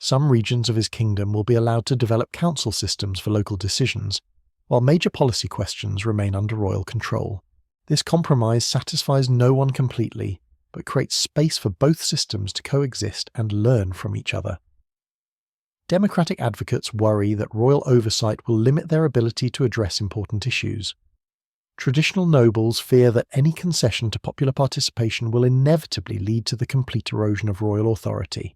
Some regions of his kingdom will be allowed to develop council systems for local decisions, while major policy questions remain under royal control. This compromise satisfies no one completely, but creates space for both systems to coexist and learn from each other. Democratic advocates worry that royal oversight will limit their ability to address important issues. Traditional nobles fear that any concession to popular participation will inevitably lead to the complete erosion of royal authority.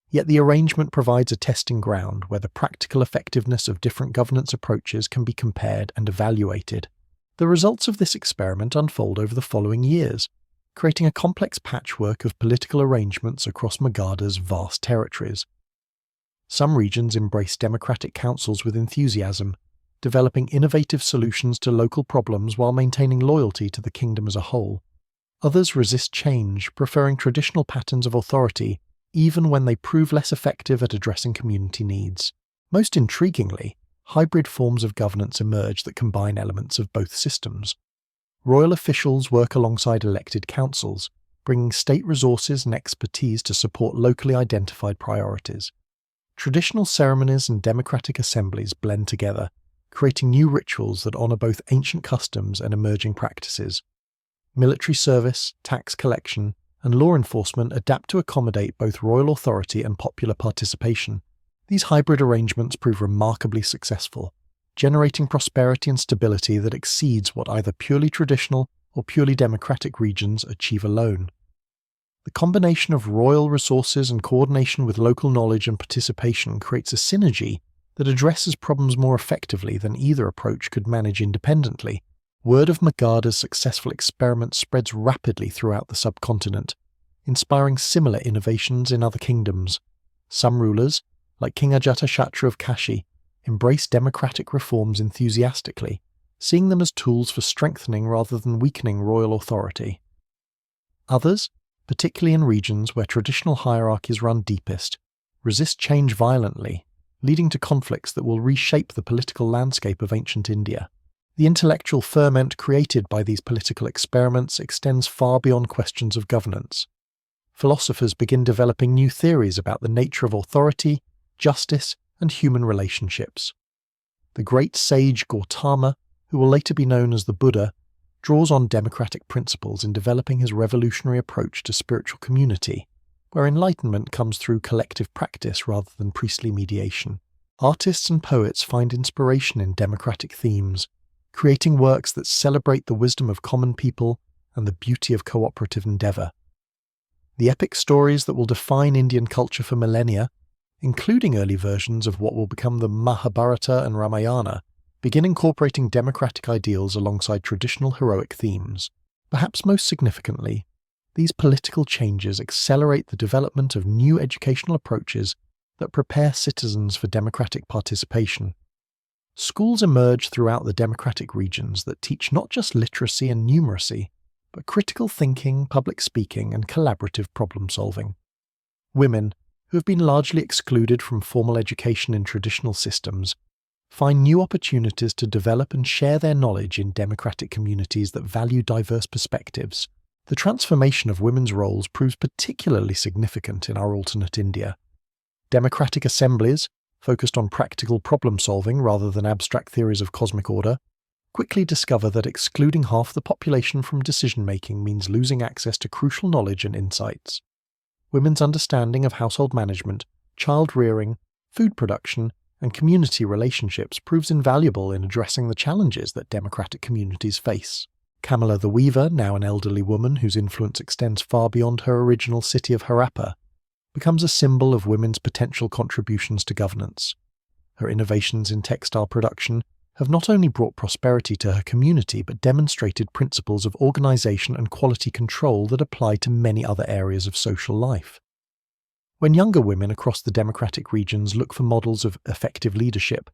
Yet the arrangement provides a testing ground where the practical effectiveness of different governance approaches can be compared and evaluated. The results of this experiment unfold over the following years, creating a complex patchwork of political arrangements across Magadha's vast territories. Some regions embrace democratic councils with enthusiasm, developing innovative solutions to local problems while maintaining loyalty to the kingdom as a whole. Others resist change, preferring traditional patterns of authority, even when they prove less effective at addressing community needs. Most intriguingly, hybrid forms of governance emerge that combine elements of both systems. Royal officials work alongside elected councils, bringing state resources and expertise to support locally identified priorities. Traditional ceremonies and democratic assemblies blend together, creating new rituals that honour both ancient customs and emerging practices. Military service, tax collection, and law enforcement adapt to accommodate both royal authority and popular participation. These hybrid arrangements prove remarkably successful, generating prosperity and stability that exceeds what either purely traditional or purely democratic regions achieve alone. The combination of royal resources and coordination with local knowledge and participation creates a synergy that addresses problems more effectively than either approach could manage independently. Word of Magadha's successful experiment spreads rapidly throughout the subcontinent, inspiring similar innovations in other kingdoms. Some rulers, like King Ajatashatru of Kashi, embrace democratic reforms enthusiastically, seeing them as tools for strengthening rather than weakening royal authority. Others, particularly in regions where traditional hierarchies run deepest, resist change violently, leading to conflicts that will reshape the political landscape of ancient India. The intellectual ferment created by these political experiments extends far beyond questions of governance. Philosophers begin developing new theories about the nature of authority, justice, and human relationships. The great sage Gautama, who will later be known as the Buddha, draws on democratic principles in developing his revolutionary approach to spiritual community, where enlightenment comes through collective practice rather than priestly mediation. Artists and poets find inspiration in democratic themes, creating works that celebrate the wisdom of common people and the beauty of cooperative endeavour. The epic stories that will define Indian culture for millennia, including early versions of what will become the Mahabharata and Ramayana, begin incorporating democratic ideals alongside traditional heroic themes. Perhaps most significantly, these political changes accelerate the development of new educational approaches that prepare citizens for democratic participation. Schools emerge throughout the democratic regions that teach not just literacy and numeracy, but critical thinking, public speaking, and collaborative problem-solving. Women, who have been largely excluded from formal education in traditional systems, find new opportunities to develop and share their knowledge in democratic communities that value diverse perspectives. The transformation of women's roles proves particularly significant in our alternate India. Democratic assemblies, focused on practical problem-solving rather than abstract theories of cosmic order, quickly discover that excluding half the population from decision-making means losing access to crucial knowledge and insights. Women's understanding of household management, child-rearing, food production, and community relationships proves invaluable in addressing the challenges that democratic communities face. Kamala the Weaver, now an elderly woman whose influence extends far beyond her original city of Harappa, becomes a symbol of women's potential contributions to governance. Her innovations in textile production have not only brought prosperity to her community but demonstrated principles of organisation and quality control that apply to many other areas of social life. When younger women across the democratic regions look for models of effective leadership,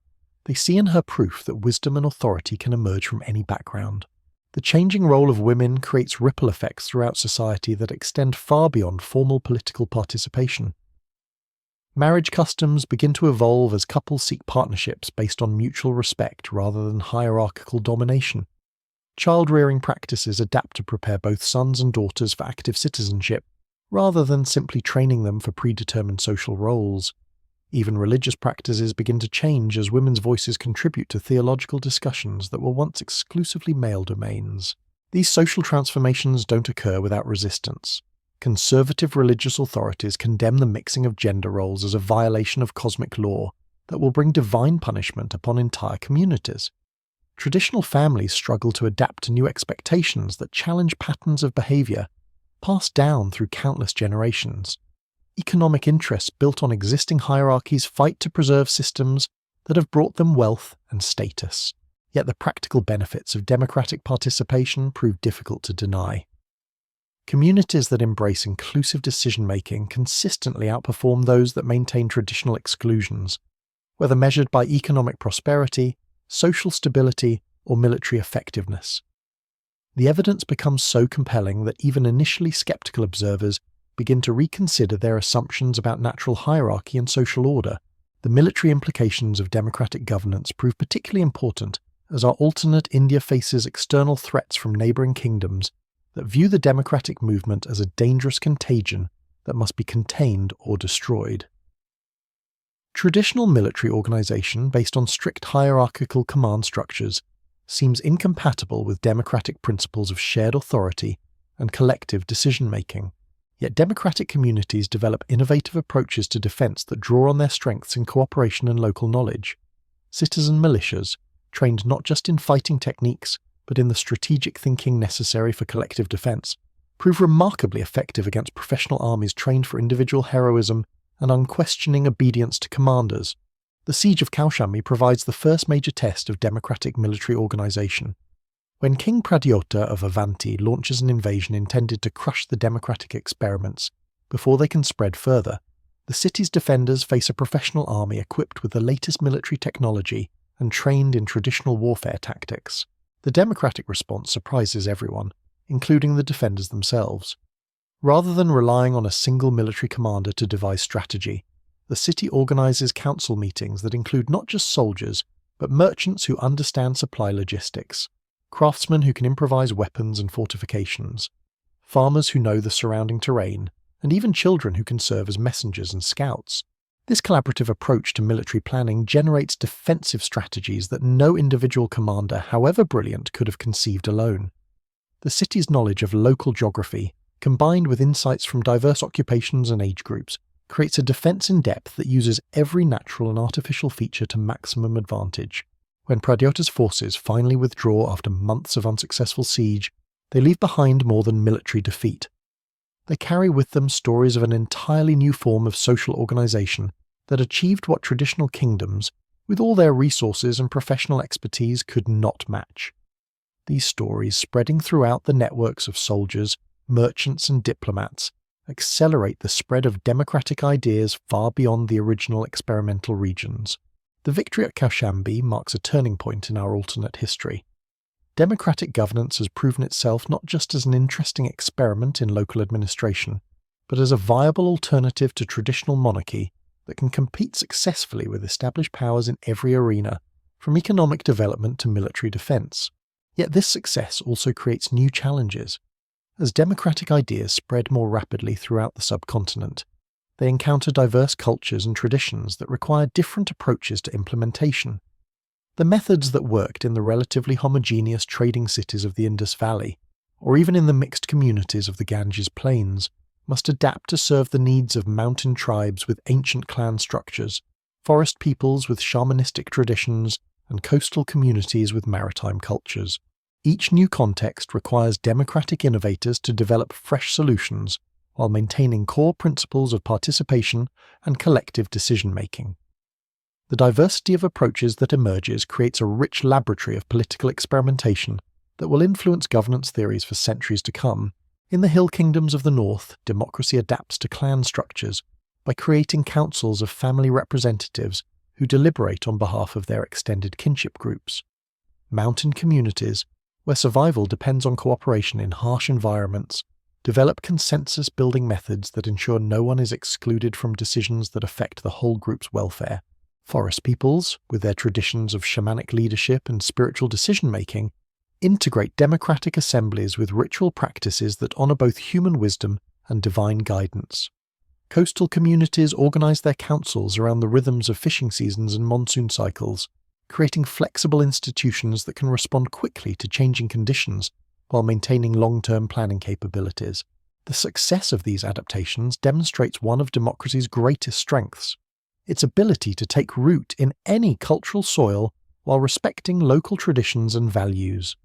they see in her proof that wisdom and authority can emerge from any background. The changing role of women creates ripple effects throughout society that extend far beyond formal political participation. Marriage customs begin to evolve as couples seek partnerships based on mutual respect rather than hierarchical domination. Child-rearing practices adapt to prepare both sons and daughters for active citizenship, rather than simply training them for predetermined social roles. Even religious practices begin to change as women's voices contribute to theological discussions that were once exclusively male domains. These social transformations don't occur without resistance. Conservative religious authorities condemn the mixing of gender roles as a violation of cosmic law that will bring divine punishment upon entire communities. Traditional families struggle to adapt to new expectations that challenge patterns of behaviour passed down through countless generations. Economic interests built on existing hierarchies fight to preserve systems that have brought them wealth and status, yet the practical benefits of democratic participation prove difficult to deny. Communities that embrace inclusive decision-making consistently outperform those that maintain traditional exclusions, whether measured by economic prosperity, social stability, or military effectiveness. The evidence becomes so compelling that even initially skeptical observers begin to reconsider their assumptions about natural hierarchy and social order. The military implications of democratic governance prove particularly important as our alternate India faces external threats from neighbouring kingdoms that view the democratic movement as a dangerous contagion that must be contained or destroyed. Traditional military organisation based on strict hierarchical command structures seems incompatible with democratic principles of shared authority and collective decision-making. Yet democratic communities develop innovative approaches to defence that draw on their strengths in cooperation and local knowledge. Citizen militias, trained not just in fighting techniques, but in the strategic thinking necessary for collective defence, prove remarkably effective against professional armies trained for individual heroism and unquestioning obedience to commanders. The siege of Kaushambi provides the first major test of democratic military organisation. When King Pradyota of Avanti launches an invasion intended to crush the democratic experiments before they can spread further, the city's defenders face a professional army equipped with the latest military technology and trained in traditional warfare tactics. The democratic response surprises everyone, including the defenders themselves. Rather than relying on a single military commander to devise strategy, the city organises council meetings that include not just soldiers, but merchants who understand supply logistics, craftsmen who can improvise weapons and fortifications, farmers who know the surrounding terrain, and even children who can serve as messengers and scouts. This collaborative approach to military planning generates defensive strategies that no individual commander, however brilliant, could have conceived alone. The city's knowledge of local geography, combined with insights from diverse occupations and age groups, creates a defence in depth that uses every natural and artificial feature to maximum advantage. When Pradyota's forces finally withdraw after months of unsuccessful siege, they leave behind more than military defeat. They carry with them stories of an entirely new form of social organisation that achieved what traditional kingdoms, with all their resources and professional expertise, could not match. These stories, spreading throughout the networks of soldiers, merchants and diplomats, accelerate the spread of democratic ideas far beyond the original experimental regions. The victory at Kaushambi marks a turning point in our alternate history. Democratic governance has proven itself not just as an interesting experiment in local administration, but as a viable alternative to traditional monarchy that can compete successfully with established powers in every arena, from economic development to military defence. Yet this success also creates new challenges. As democratic ideas spread more rapidly throughout the subcontinent, they encounter diverse cultures and traditions that require different approaches to implementation. The methods that worked in the relatively homogeneous trading cities of the Indus Valley, or even in the mixed communities of the Ganges Plains, must adapt to serve the needs of mountain tribes with ancient clan structures, forest peoples with shamanistic traditions, and coastal communities with maritime cultures. Each new context requires democratic innovators to develop fresh solutions while maintaining core principles of participation and collective decision-making. The diversity of approaches that emerges creates a rich laboratory of political experimentation that will influence governance theories for centuries to come. In the hill kingdoms of the north, democracy adapts to clan structures by creating councils of family representatives who deliberate on behalf of their extended kinship groups. Mountain communities, where survival depends on cooperation in harsh environments, develop consensus-building methods that ensure no one is excluded from decisions that affect the whole group's welfare. Forest peoples, with their traditions of shamanic leadership and spiritual decision-making, integrate democratic assemblies with ritual practices that honour both human wisdom and divine guidance. Coastal communities organise their councils around the rhythms of fishing seasons and monsoon cycles, creating flexible institutions that can respond quickly to changing conditions while maintaining long-term planning capabilities. The success of these adaptations demonstrates one of democracy's greatest strengths: its ability to take root in any cultural soil while respecting local traditions and values.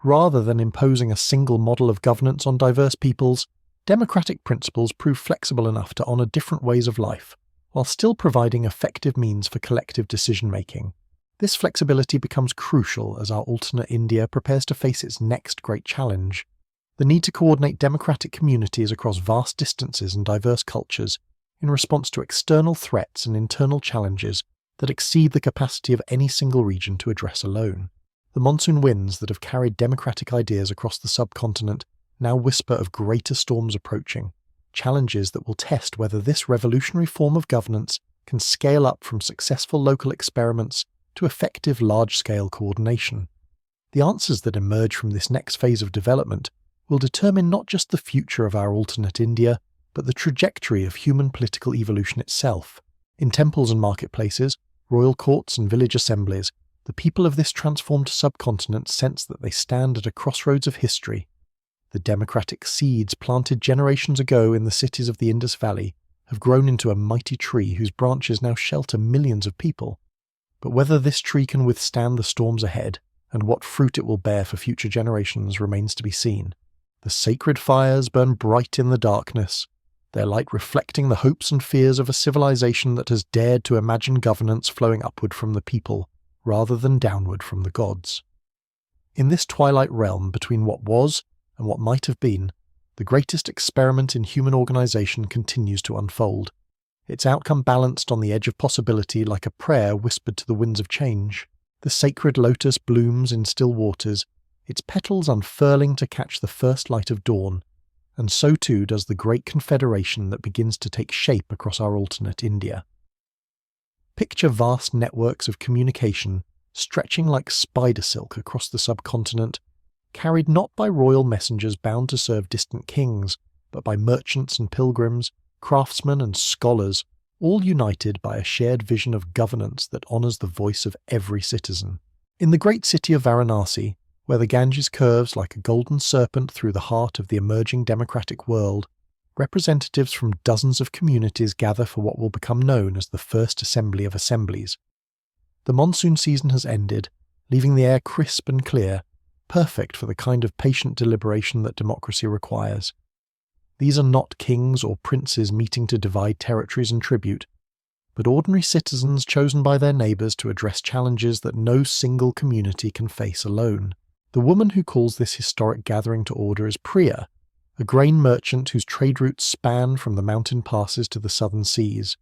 Rather than imposing a single model of governance on diverse peoples, democratic principles prove flexible enough to honour different ways of life, while still providing effective means for collective decision-making. This flexibility becomes crucial as our alternate India prepares to face its next great challenge: the need to coordinate democratic communities across vast distances and diverse cultures in response to external threats and internal challenges that exceed the capacity of any single region to address alone. The monsoon winds that have carried democratic ideas across the subcontinent now whisper of greater storms approaching, challenges that will test whether this revolutionary form of governance can scale up from successful local experiments to effective large-scale coordination. The answers that emerge from this next phase of development will determine not just the future of our alternate India, but the trajectory of human political evolution itself. In temples and marketplaces, royal courts and village assemblies, the people of this transformed subcontinent sense that they stand at a crossroads of history. The democratic seeds planted generations ago in the cities of the Indus Valley have grown into a mighty tree whose branches now shelter millions of people. But whether this tree can withstand the storms ahead, and what fruit it will bear for future generations, remains to be seen. The sacred fires burn bright in the darkness, their light reflecting the hopes and fears of a civilization that has dared to imagine governance flowing upward from the people, rather than downward from the gods. In this twilight realm between what was and what might have been, the greatest experiment in human organization continues to unfold, its outcome balanced on the edge of possibility like a prayer whispered to the winds of change. The sacred lotus blooms in still waters, its petals unfurling to catch the first light of dawn, and so too does the great confederation that begins to take shape across our alternate India. Picture vast networks of communication stretching like spider silk across the subcontinent, carried not by royal messengers bound to serve distant kings, but by merchants and pilgrims, craftsmen and scholars, all united by a shared vision of governance that honours the voice of every citizen. In the great city of Varanasi, where the Ganges curves like a golden serpent through the heart of the emerging democratic world, representatives from dozens of communities gather for what will become known as the First Assembly of Assemblies. The monsoon season has ended, leaving the air crisp and clear, perfect for the kind of patient deliberation that democracy requires. These are not kings or princes meeting to divide territories and tribute, but ordinary citizens chosen by their neighbours to address challenges that no single community can face alone. The woman who calls this historic gathering to order is Priya, a grain merchant whose trade routes span from the mountain passes to the southern seas.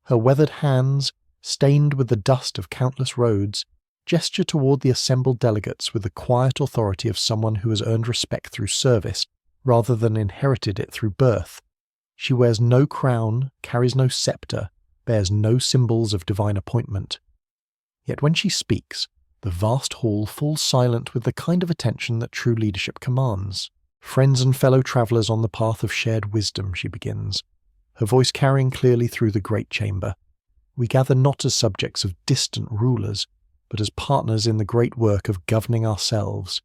Her weathered hands, stained with the dust of countless roads, gesture toward the assembled delegates with the quiet authority of someone who has earned respect through service, rather than inherited it through birth. She wears no crown, carries no sceptre, bears no symbols of divine appointment. Yet when she speaks, the vast hall falls silent with the kind of attention that true leadership commands. "Friends and fellow travellers on the path of shared wisdom," she begins, her voice carrying clearly through the great chamber. "We gather not as subjects of distant rulers, but as partners in the great work of governing ourselves.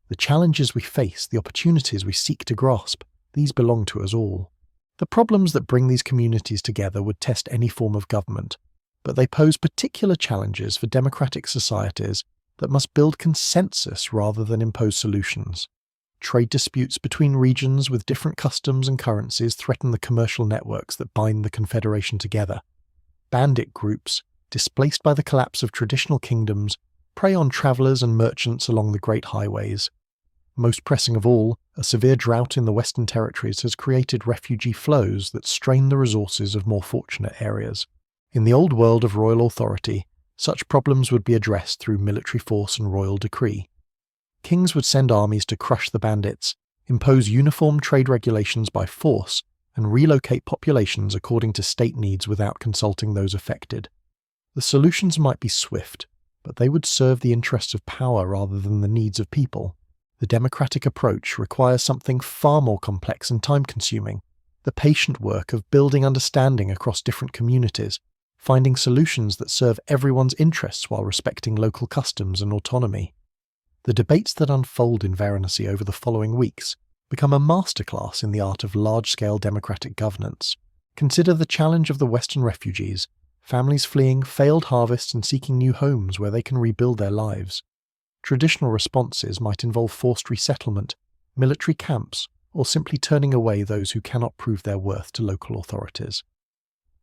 The challenges we face, the opportunities we seek to grasp, these belong to us all. The problems that bring these communities together would test any form of government, but they pose particular challenges for democratic societies that must build consensus rather than impose solutions. Trade disputes between regions with different customs and currencies threaten the commercial networks that bind the confederation together. Bandit groups, displaced by the collapse of traditional kingdoms, prey on travellers and merchants along the great highways. Most pressing of all, a severe drought in the Western Territories has created refugee flows that strain the resources of more fortunate areas. In the old world of royal authority, such problems would be addressed through military force and royal decree. Kings would send armies to crush the bandits, impose uniform trade regulations by force, and relocate populations according to state needs without consulting those affected. The solutions might be swift, but they would serve the interests of power rather than the needs of people. The democratic approach requires something far more complex and time-consuming, the patient work of building understanding across different communities, finding solutions that serve everyone's interests while respecting local customs and autonomy. The debates that unfold in Varanasi over the following weeks become a masterclass in the art of large-scale democratic governance. Consider the challenge of the Western refugees, families fleeing failed harvests and seeking new homes where they can rebuild their lives. Traditional responses might involve forced resettlement, military camps, or simply turning away those who cannot prove their worth to local authorities.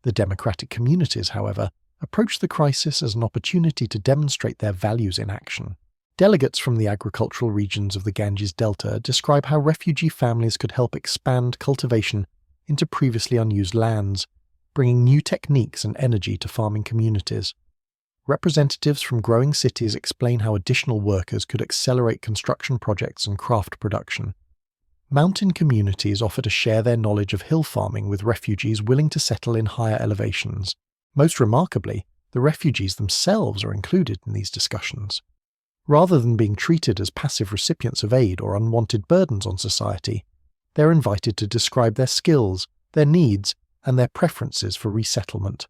The democratic communities, however, approach the crisis as an opportunity to demonstrate their values in action. Delegates from the agricultural regions of the Ganges Delta describe how refugee families could help expand cultivation into previously unused lands, bringing new techniques and energy to farming communities. Representatives from growing cities explain how additional workers could accelerate construction projects and craft production. Mountain communities offer to share their knowledge of hill farming with refugees willing to settle in higher elevations, Most remarkably, the refugees themselves are included in these discussions. Rather than being treated as passive recipients of aid or unwanted burdens on society, they're invited to describe their skills, their needs, and their preferences for resettlement.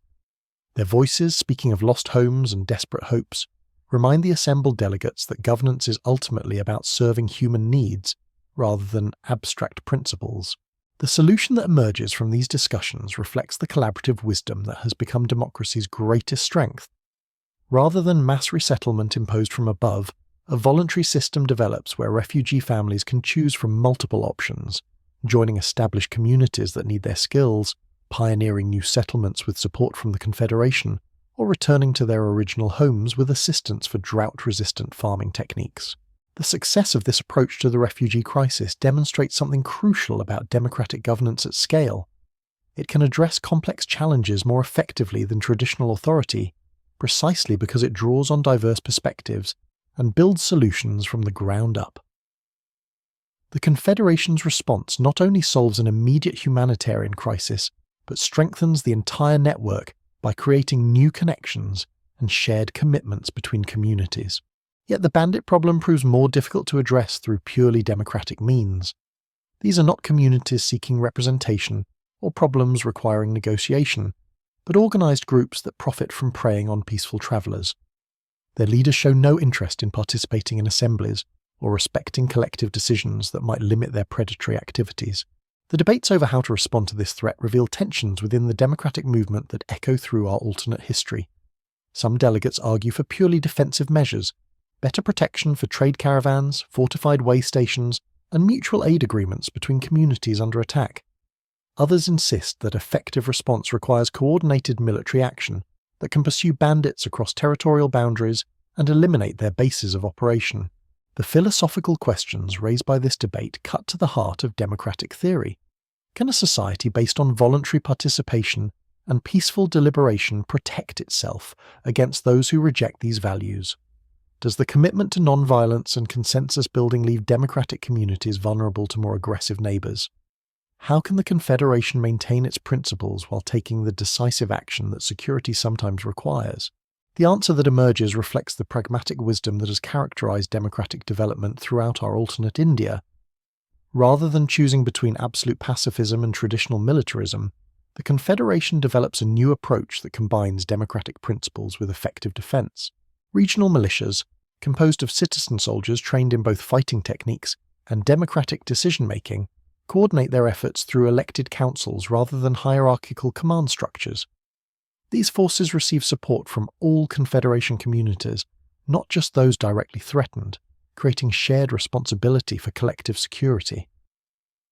Their voices, speaking of lost homes and desperate hopes, remind the assembled delegates that governance is ultimately about serving human needs rather than abstract principles. The solution that emerges from these discussions reflects the collaborative wisdom that has become democracy's greatest strength. Rather than mass resettlement imposed from above, a voluntary system develops where refugee families can choose from multiple options, joining established communities that need their skills, pioneering new settlements with support from the Confederation, or returning to their original homes with assistance for drought-resistant farming techniques. The success of this approach to the refugee crisis demonstrates something crucial about democratic governance at scale. It can address complex challenges more effectively than traditional authority, precisely because it draws on diverse perspectives and builds solutions from the ground up. The Confederation's response not only solves an immediate humanitarian crisis, but strengthens the entire network by creating new connections and shared commitments between communities. Yet the bandit problem proves more difficult to address through purely democratic means. These are not communities seeking representation or problems requiring negotiation, but organized groups that profit from preying on peaceful travelers. Their leaders show no interest in participating in assemblies or respecting collective decisions that might limit their predatory activities. The debates over how to respond to this threat reveal tensions within the democratic movement that echo through our alternate history. Some delegates argue for purely defensive measures, better protection for trade caravans, fortified way stations, and mutual aid agreements between communities under attack. Others insist that effective response requires coordinated military action that can pursue bandits across territorial boundaries and eliminate their bases of operation. The philosophical questions raised by this debate cut to the heart of democratic theory. Can a society based on voluntary participation and peaceful deliberation protect itself against those who reject these values? Does the commitment to non-violence and consensus building leave democratic communities vulnerable to more aggressive neighbours? How can the Confederation maintain its principles while taking the decisive action that security sometimes requires? The answer that emerges reflects the pragmatic wisdom that has characterised democratic development throughout our alternate India. Rather than choosing between absolute pacifism and traditional militarism, the Confederation develops a new approach that combines democratic principles with effective defence. Regional militias, composed of citizen soldiers trained in both fighting techniques and democratic decision-making, coordinate their efforts through elected councils rather than hierarchical command structures. These forces receive support from all Confederation communities, not just those directly threatened, creating shared responsibility for collective security.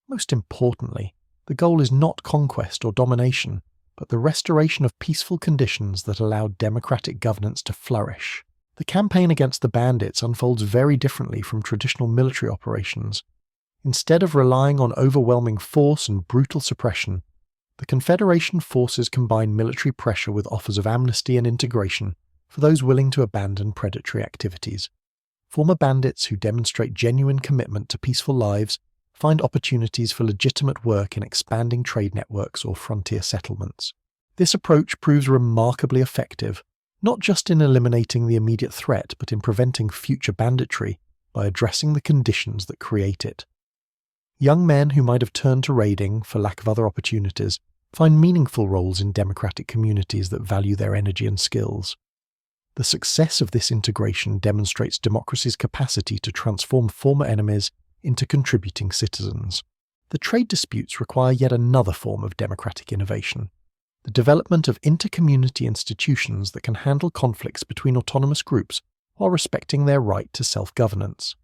Most importantly, the goal is not conquest or domination, but the restoration of peaceful conditions that allow democratic governance to flourish. The campaign against the bandits unfolds very differently from traditional military operations. Instead of relying on overwhelming force and brutal suppression, the Confederation forces combine military pressure with offers of amnesty and integration for those willing to abandon predatory activities. Former bandits who demonstrate genuine commitment to peaceful lives find opportunities for legitimate work in expanding trade networks or frontier settlements. This approach proves remarkably effective, not just in eliminating the immediate threat, but in preventing future banditry by addressing the conditions that create it. Young men who might have turned to raiding for lack of other opportunities find meaningful roles in democratic communities that value their energy and skills. The success of this integration demonstrates democracy's capacity to transform former enemies into contributing citizens. The trade disputes require yet another form of democratic innovation: the development of inter-community institutions that can handle conflicts between autonomous groups while respecting their right to self-governance.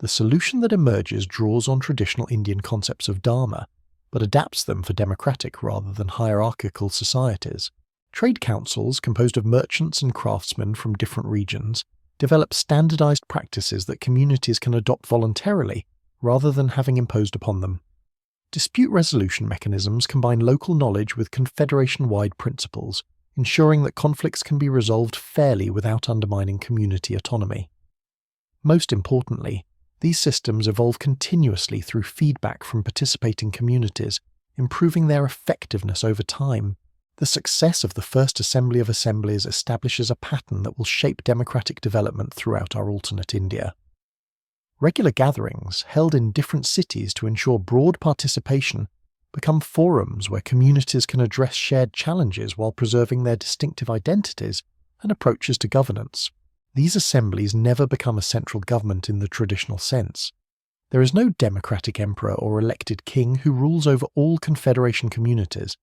The solution that emerges draws on traditional Indian concepts of dharma, but adapts them for democratic rather than hierarchical societies. Trade councils, composed of merchants and craftsmen from different regions, develop standardized practices that communities can adopt voluntarily rather than having imposed upon them. Dispute resolution mechanisms combine local knowledge with confederation-wide principles, ensuring that conflicts can be resolved fairly without undermining community autonomy. Most importantly, these systems evolve continuously through feedback from participating communities, improving their effectiveness over time. The success of the First Assembly of Assemblies establishes a pattern that will shape democratic development throughout our alternate India. Regular gatherings, held in different cities to ensure broad participation, become forums where communities can address shared challenges while preserving their distinctive identities and approaches to governance. These assemblies never become a central government in the traditional sense. There is no democratic emperor or elected king who rules over all confederation communities.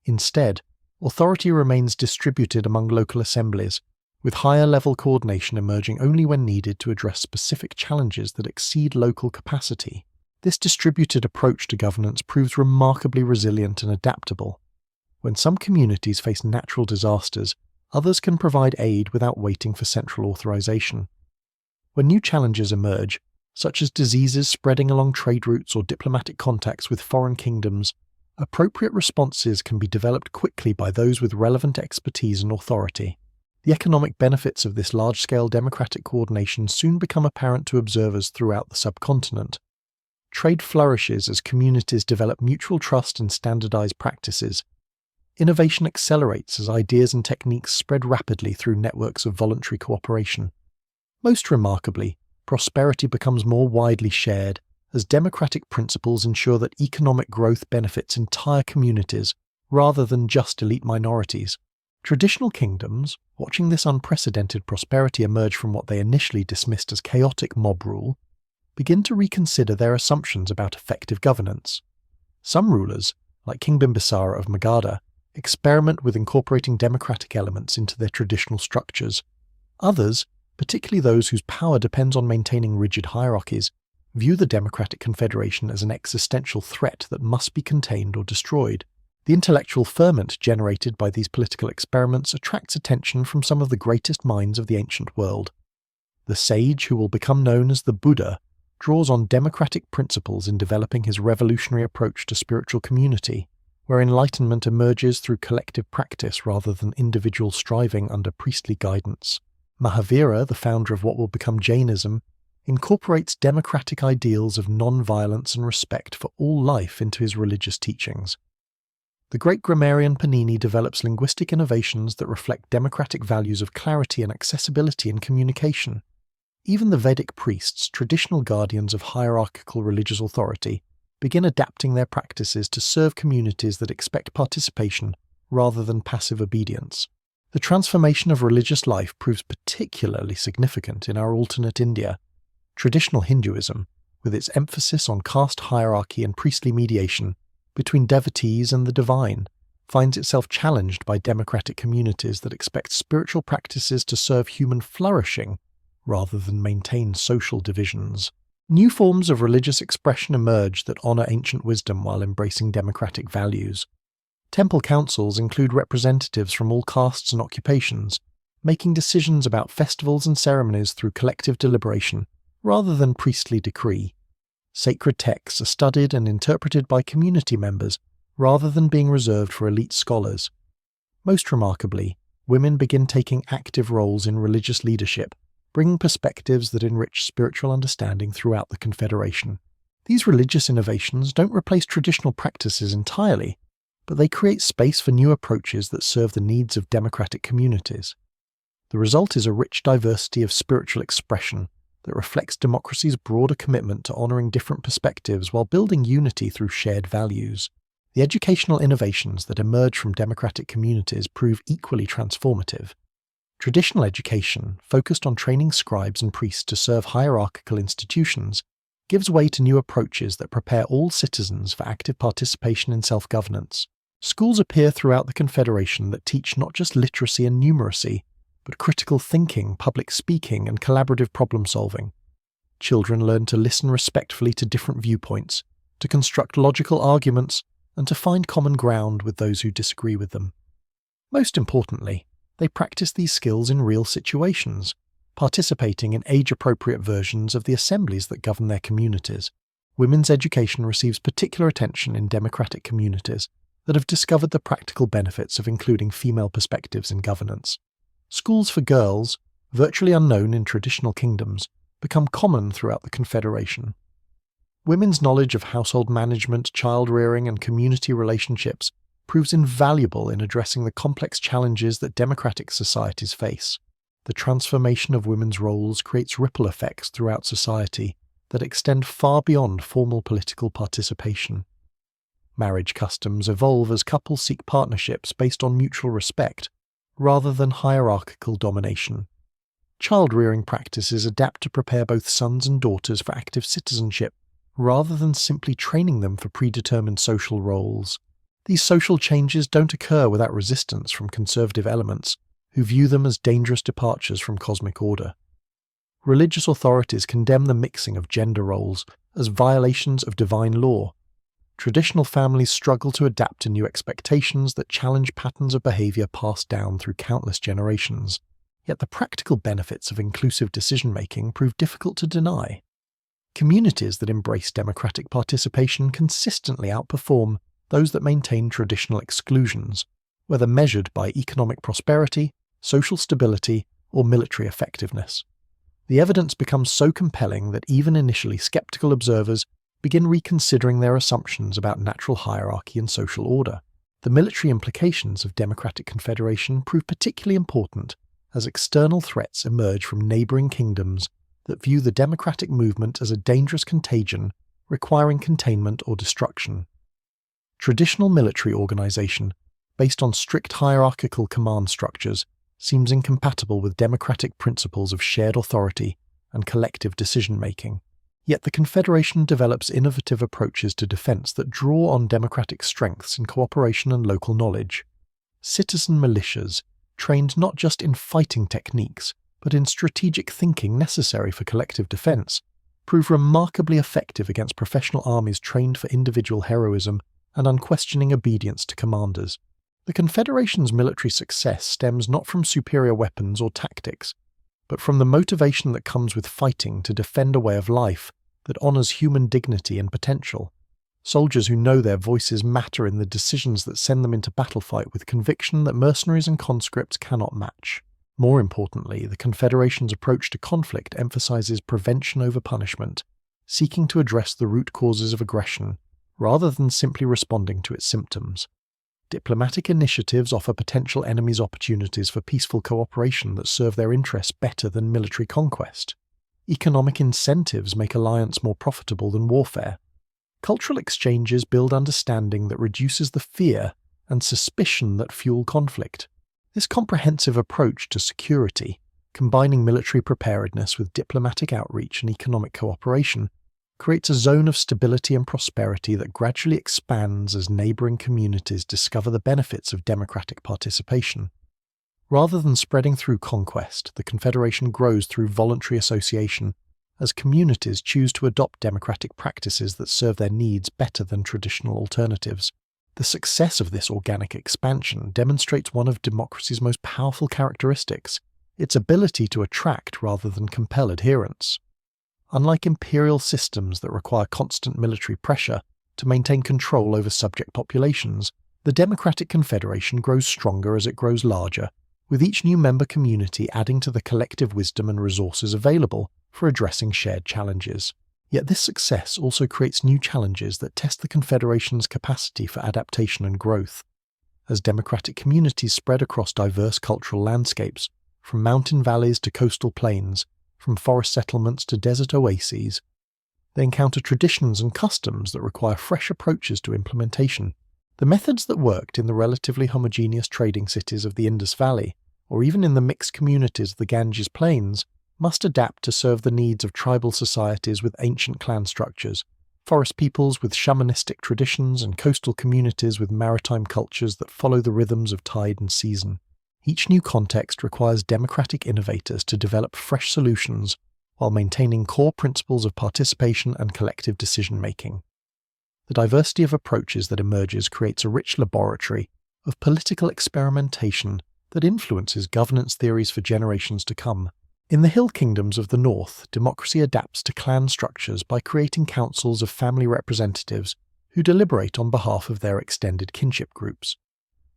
Instead, authority remains distributed among local assemblies, with higher-level coordination emerging only when needed to address specific challenges that exceed local capacity. This distributed approach to governance proves remarkably resilient and adaptable. When some communities face natural disasters, others can provide aid without waiting for central authorization. When new challenges emerge, such as diseases spreading along trade routes or diplomatic contacts with foreign kingdoms, appropriate responses can be developed quickly by those with relevant expertise and authority. The economic benefits of this large-scale democratic coordination soon become apparent to observers throughout the subcontinent. Trade flourishes as communities develop mutual trust and standardized practices. Innovation accelerates as ideas and techniques spread rapidly through networks of voluntary cooperation. Most remarkably, prosperity becomes more widely shared as democratic principles ensure that economic growth benefits entire communities rather than just elite minorities. Traditional kingdoms, watching this unprecedented prosperity emerge from what they initially dismissed as chaotic mob rule, begin to reconsider their assumptions about effective governance. Some rulers, like King Bimbisara of Magadha, experiment with incorporating democratic elements into their traditional structures. Others, particularly those whose power depends on maintaining rigid hierarchies, view the democratic confederation as an existential threat that must be contained or destroyed. The intellectual ferment generated by these political experiments attracts attention from some of the greatest minds of the ancient world. The sage who will become known as the Buddha draws on democratic principles in developing his revolutionary approach to spiritual community, where enlightenment emerges through collective practice rather than individual striving under priestly guidance. Mahavira, the founder of what will become Jainism, incorporates democratic ideals of non-violence and respect for all life into his religious teachings. The great grammarian Panini develops linguistic innovations that reflect democratic values of clarity and accessibility in communication. Even the Vedic priests, traditional guardians of hierarchical religious authority, begin adapting their practices to serve communities that expect participation rather than passive obedience. The transformation of religious life proves particularly significant in our alternate India. Traditional Hinduism, with its emphasis on caste hierarchy and priestly mediation between devotees and the divine, finds itself challenged by democratic communities that expect spiritual practices to serve human flourishing rather than maintain social divisions. New forms of religious expression emerge that honor ancient wisdom while embracing democratic values. Temple councils include representatives from all castes and occupations, making decisions about festivals and ceremonies through collective deliberation rather than priestly decree. Sacred texts are studied and interpreted by community members rather than being reserved for elite scholars. Most remarkably, women begin taking active roles in religious leadership, bringing perspectives that enrich spiritual understanding throughout the Confederation. These religious innovations don't replace traditional practices entirely, but they create space for new approaches that serve the needs of democratic communities. The result is a rich diversity of spiritual expression that reflects democracy's broader commitment to honoring different perspectives while building unity through shared values. The educational innovations that emerge from democratic communities prove equally transformative. Traditional education, focused on training scribes and priests to serve hierarchical institutions, gives way to new approaches that prepare all citizens for active participation in self-governance. Schools appear throughout the Confederation that teach not just literacy and numeracy, but critical thinking, public speaking, and collaborative problem-solving. Children learn to listen respectfully to different viewpoints, to construct logical arguments, and to find common ground with those who disagree with them. Most importantly, they practice these skills in real situations, participating in age-appropriate versions of the assemblies that govern their communities. Women's education receives particular attention in democratic communities that have discovered the practical benefits of including female perspectives in governance. Schools for girls, virtually unknown in traditional kingdoms, become common throughout the Confederation. Women's knowledge of household management, child-rearing, and community relationships proves invaluable in addressing the complex challenges that democratic societies face. The transformation of women's roles creates ripple effects throughout society that extend far beyond formal political participation. Marriage customs evolve as couples seek partnerships based on mutual respect, rather than hierarchical domination. Child-rearing practices adapt to prepare both sons and daughters for active citizenship, rather than simply training them for predetermined social roles. These social changes don't occur without resistance from conservative elements, who view them as dangerous departures from cosmic order. Religious authorities condemn the mixing of gender roles as violations of divine law. Traditional families struggle to adapt to new expectations that challenge patterns of behavior passed down through countless generations. Yet the practical benefits of inclusive decision-making prove difficult to deny. Communities that embrace democratic participation consistently outperform those that maintain traditional exclusions, whether measured by economic prosperity, social stability, or military effectiveness. The evidence becomes so compelling that even initially skeptical observers begin reconsidering their assumptions about natural hierarchy and social order. The military implications of democratic confederation prove particularly important as external threats emerge from neighbouring kingdoms that view the democratic movement as a dangerous contagion requiring containment or destruction. Traditional military organisation, based on strict hierarchical command structures, seems incompatible with democratic principles of shared authority and collective decision-making. Yet the Confederation develops innovative approaches to defence that draw on democratic strengths in cooperation and local knowledge. Citizen militias, trained not just in fighting techniques, but in strategic thinking necessary for collective defence, prove remarkably effective against professional armies trained for individual heroism and unquestioning obedience to commanders. The Confederation's military success stems not from superior weapons or tactics, but from the motivation that comes with fighting to defend a way of life that honours human dignity and potential. Soldiers who know their voices matter in the decisions that send them into battle fight with conviction that mercenaries and conscripts cannot match. More importantly, the Confederation's approach to conflict emphasises prevention over punishment, seeking to address the root causes of aggression, rather than simply responding to its symptoms. Diplomatic initiatives offer potential enemies opportunities for peaceful cooperation that serve their interests better than military conquest. Economic incentives make alliance more profitable than warfare. Cultural exchanges build understanding that reduces the fear and suspicion that fuel conflict. This comprehensive approach to security, combining military preparedness with diplomatic outreach and economic cooperation, creates a zone of stability and prosperity that gradually expands as neighbouring communities discover the benefits of democratic participation. Rather than spreading through conquest, the Confederation grows through voluntary association, as communities choose to adopt democratic practices that serve their needs better than traditional alternatives. The success of this organic expansion demonstrates one of democracy's most powerful characteristics, its ability to attract rather than compel adherence. Unlike imperial systems that require constant military pressure to maintain control over subject populations, the Democratic Confederation grows stronger as it grows larger, with each new member community adding to the collective wisdom and resources available for addressing shared challenges. Yet this success also creates new challenges that test the Confederation's capacity for adaptation and growth. As democratic communities spread across diverse cultural landscapes, from mountain valleys to coastal plains, from forest settlements to desert oases, they encounter traditions and customs that require fresh approaches to implementation. The methods that worked in the relatively homogeneous trading cities of the Indus Valley, or even in the mixed communities of the Ganges Plains, must adapt to serve the needs of tribal societies with ancient clan structures, forest peoples with shamanistic traditions, and coastal communities with maritime cultures that follow the rhythms of tide and season. Each new context requires democratic innovators to develop fresh solutions while maintaining core principles of participation and collective decision-making. The diversity of approaches that emerges creates a rich laboratory of political experimentation that influences governance theories for generations to come. In the hill kingdoms of the north, democracy adapts to clan structures by creating councils of family representatives who deliberate on behalf of their extended kinship groups.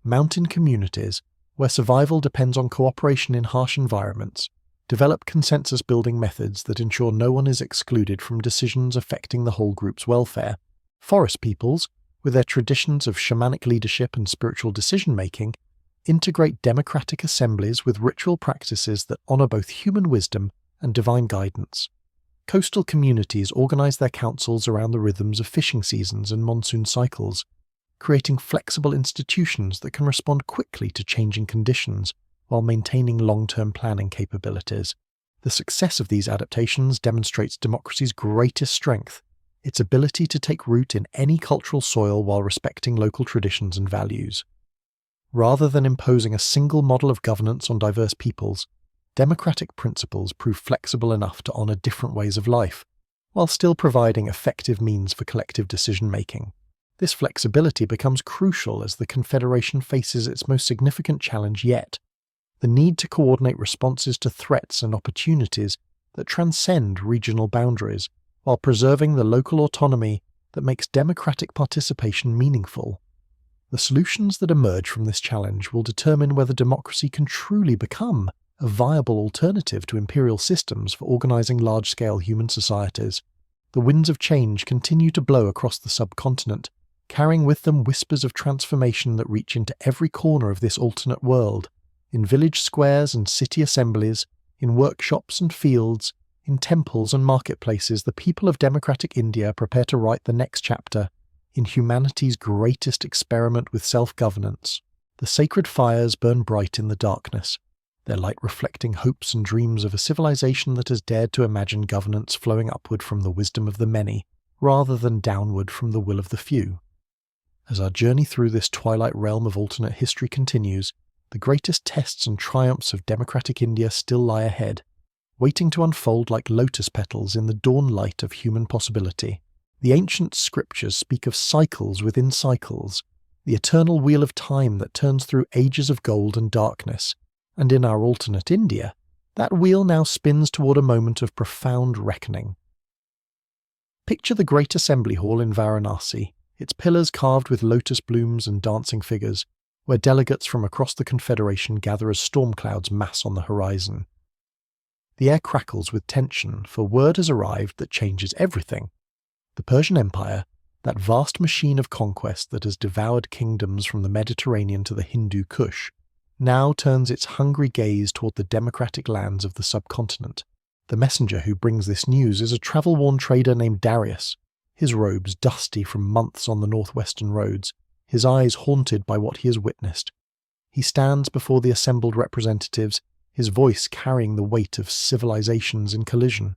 Mountain communities, where survival depends on cooperation in harsh environments, develop consensus-building methods that ensure no one is excluded from decisions affecting the whole group's welfare. Forest peoples, with their traditions of shamanic leadership and spiritual decision-making, integrate democratic assemblies with ritual practices that honor both human wisdom and divine guidance. Coastal communities organize their councils around the rhythms of fishing seasons and monsoon cycles, creating flexible institutions that can respond quickly to changing conditions while maintaining long-term planning capabilities. The success of these adaptations demonstrates democracy's greatest strength, its ability to take root in any cultural soil while respecting local traditions and values. Rather than imposing a single model of governance on diverse peoples, democratic principles prove flexible enough to honor different ways of life, while still providing effective means for collective decision-making. This flexibility becomes crucial as the Confederation faces its most significant challenge yet: the need to coordinate responses to threats and opportunities that transcend regional boundaries, while preserving the local autonomy that makes democratic participation meaningful. The solutions that emerge from this challenge will determine whether democracy can truly become a viable alternative to imperial systems for organizing large-scale human societies. The winds of change continue to blow across the subcontinent, carrying with them whispers of transformation that reach into every corner of this alternate world. In village squares and city assemblies, in workshops and fields, in temples and marketplaces, the people of democratic India prepare to write the next chapter in humanity's greatest experiment with self-governance. The sacred fires burn bright in the darkness, their light reflecting hopes and dreams of a civilization that has dared to imagine governance flowing upward from the wisdom of the many, rather than downward from the will of the few. As our journey through this twilight realm of alternate history continues, the greatest tests and triumphs of democratic India still lie ahead, waiting to unfold like lotus petals in the dawn light of human possibility. The ancient scriptures speak of cycles within cycles, the eternal wheel of time that turns through ages of gold and darkness, and in our alternate India, that wheel now spins toward a moment of profound reckoning. Picture the great assembly hall in Varanasi, its pillars carved with lotus blooms and dancing figures, where delegates from across the Confederation gather as storm clouds mass on the horizon. The air crackles with tension, for word has arrived that changes everything. The Persian Empire, that vast machine of conquest that has devoured kingdoms from the Mediterranean to the Hindu Kush, now turns its hungry gaze toward the democratic lands of the subcontinent. The messenger who brings this news is a travel-worn trader named Darius, his robes dusty from months on the northwestern roads, his eyes haunted by what he has witnessed. He stands before the assembled representatives, his voice carrying the weight of civilizations in collision.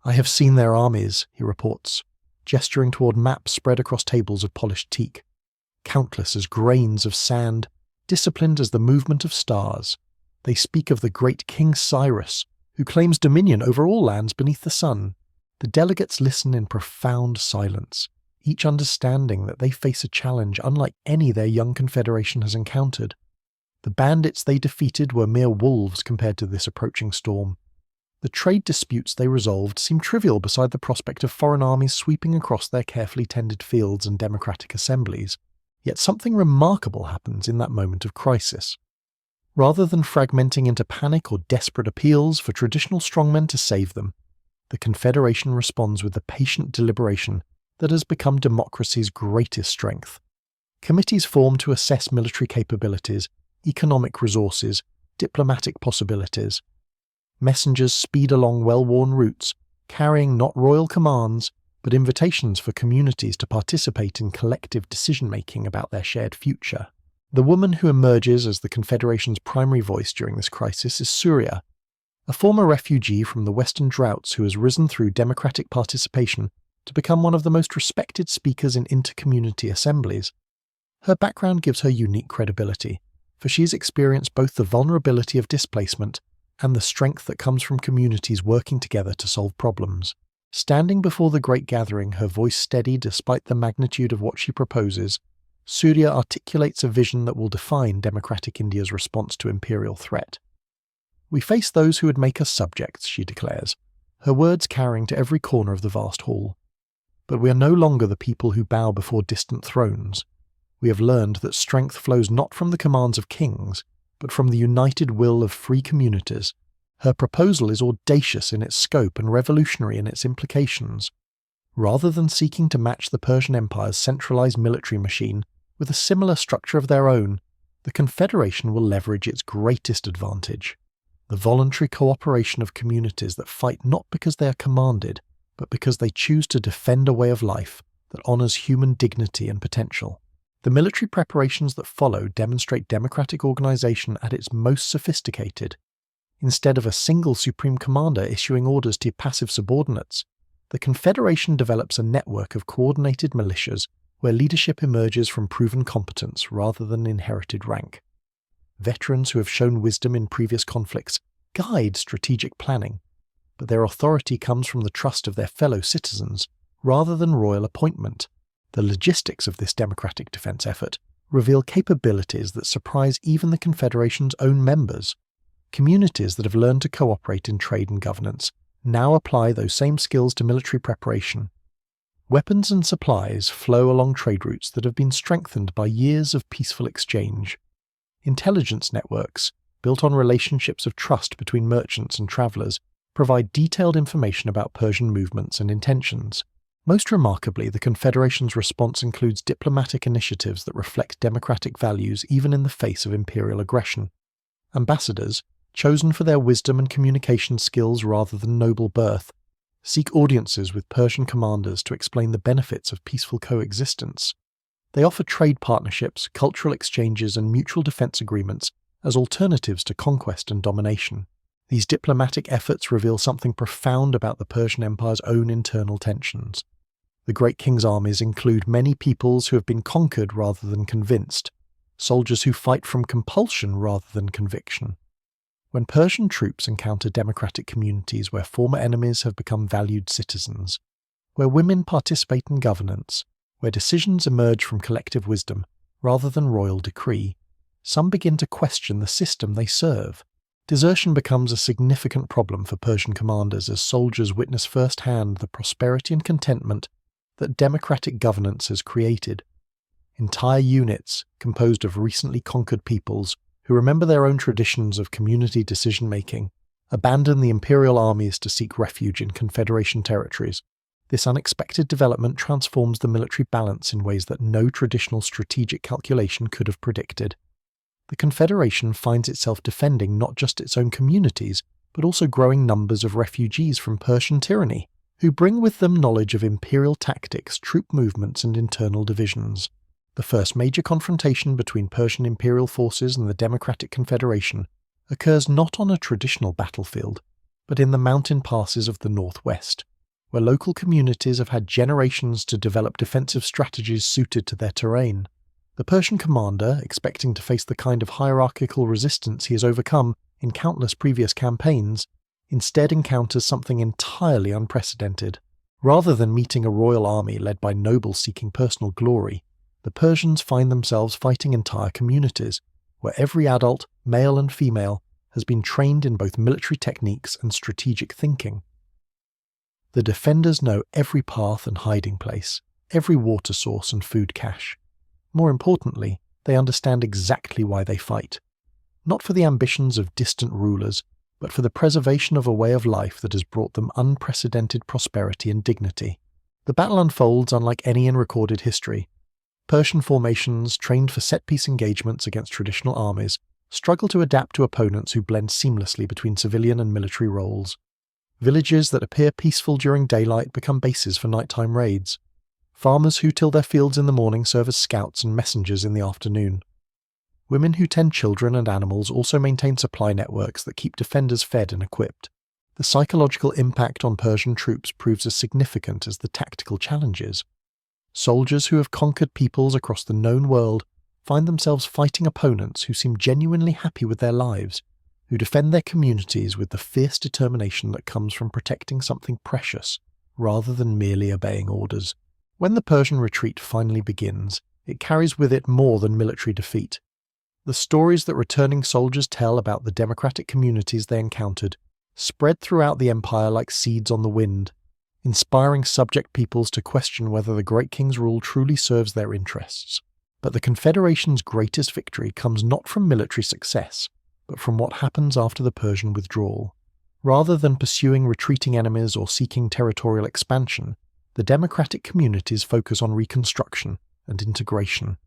"I have seen their armies," he reports, gesturing toward maps spread across tables of polished teak, countless as grains of sand, disciplined as the movement of stars. They speak of the great King Cyrus, who claims dominion over all lands beneath the sun. The delegates listen in profound silence, each understanding that they face a challenge unlike any their young confederation has encountered. The bandits they defeated were mere wolves compared to this approaching storm. The trade disputes they resolved seem trivial beside the prospect of foreign armies sweeping across their carefully tended fields and democratic assemblies. Yet something remarkable happens in that moment of crisis. Rather than fragmenting into panic or desperate appeals for traditional strongmen to save them, the Confederation responds with the patient deliberation that has become democracy's greatest strength. Committees form to assess military capabilities, economic resources, diplomatic possibilities. Messengers speed along well-worn routes, carrying not royal commands, but invitations for communities to participate in collective decision-making about their shared future. The woman who emerges as the Confederation's primary voice during this crisis is Surya, a former refugee from the Western droughts who has risen through democratic participation to become one of the most respected speakers in inter-community assemblies. Her background gives her unique credibility, for she has experienced both the vulnerability of displacement and the strength that comes from communities working together to solve problems. Standing before the great gathering, her voice steady despite the magnitude of what she proposes, Surya articulates a vision that will define democratic India's response to imperial threat. "We face those who would make us subjects," she declares, her words carrying to every corner of the vast hall. "But we are no longer the people who bow before distant thrones. We have learned that strength flows not from the commands of kings, but from the united will of free communities." Her proposal is audacious in its scope and revolutionary in its implications. Rather than seeking to match the Persian Empire's centralized military machine with a similar structure of their own, the Confederation will leverage its greatest advantage: the voluntary cooperation of communities that fight not because they are commanded, but because they choose to defend a way of life that honors human dignity and potential. The military preparations that follow demonstrate democratic organization at its most sophisticated. Instead of a single supreme commander issuing orders to passive subordinates, the Confederation develops a network of coordinated militias where leadership emerges from proven competence rather than inherited rank. Veterans who have shown wisdom in previous conflicts guide strategic planning, but their authority comes from the trust of their fellow citizens rather than royal appointment. The logistics of this democratic defense effort reveal capabilities that surprise even the Confederation's own members. Communities that have learned to cooperate in trade and governance now apply those same skills to military preparation. Weapons and supplies flow along trade routes that have been strengthened by years of peaceful exchange. Intelligence networks, built on relationships of trust between merchants and travelers, provide detailed information about Persian movements and intentions. Most remarkably, the Confederation's response includes diplomatic initiatives that reflect democratic values even in the face of imperial aggression. Ambassadors, chosen for their wisdom and communication skills rather than noble birth, seek audiences with Persian commanders to explain the benefits of peaceful coexistence. They offer trade partnerships, cultural exchanges, and mutual defense agreements as alternatives to conquest and domination. These diplomatic efforts reveal something profound about the Persian Empire's own internal tensions. The Great King's armies include many peoples who have been conquered rather than convinced, soldiers who fight from compulsion rather than conviction. When Persian troops encounter democratic communities where former enemies have become valued citizens, where women participate in governance, where decisions emerge from collective wisdom rather than royal decree, some begin to question the system they serve. Desertion becomes a significant problem for Persian commanders as soldiers witness firsthand the prosperity and contentment that democratic governance has created. Entire units, composed of recently conquered peoples who remember their own traditions of community decision-making, abandon the imperial armies to seek refuge in Confederation territories. This unexpected development transforms the military balance in ways that no traditional strategic calculation could have predicted. The Confederation finds itself defending not just its own communities, but also growing numbers of refugees from Persian tyranny, who bring with them knowledge of imperial tactics, troop movements, and internal divisions. The first major confrontation between Persian imperial forces and the Democratic Confederation occurs not on a traditional battlefield, but in the mountain passes of the northwest, where local communities have had generations to develop defensive strategies suited to their terrain. The Persian commander, expecting to face the kind of hierarchical resistance he has overcome in countless previous campaigns, instead encounters something entirely unprecedented. Rather than meeting a royal army led by nobles seeking personal glory, the Persians find themselves fighting entire communities, where every adult, male and female, has been trained in both military techniques and strategic thinking. The defenders know every path and hiding place, every water source and food cache. More importantly, they understand exactly why they fight. Not for the ambitions of distant rulers, but for the preservation of a way of life that has brought them unprecedented prosperity and dignity. The battle unfolds unlike any in recorded history. Persian formations, trained for set-piece engagements against traditional armies, struggle to adapt to opponents who blend seamlessly between civilian and military roles. Villages that appear peaceful during daylight become bases for nighttime raids. Farmers who till their fields in the morning serve as scouts and messengers in the afternoon. Women who tend children and animals also maintain supply networks that keep defenders fed and equipped. The psychological impact on Persian troops proves as significant as the tactical challenges. Soldiers who have conquered peoples across the known world find themselves fighting opponents who seem genuinely happy with their lives, who defend their communities with the fierce determination that comes from protecting something precious, rather than merely obeying orders. When the Persian retreat finally begins, it carries with it more than military defeat. The stories that returning soldiers tell about the democratic communities they encountered spread throughout the empire like seeds on the wind, inspiring subject peoples to question whether the Great King's rule truly serves their interests. But the Confederation's greatest victory comes not from military success, but from what happens after the Persian withdrawal. Rather than pursuing retreating enemies or seeking territorial expansion, the democratic communities focus on reconstruction and integration.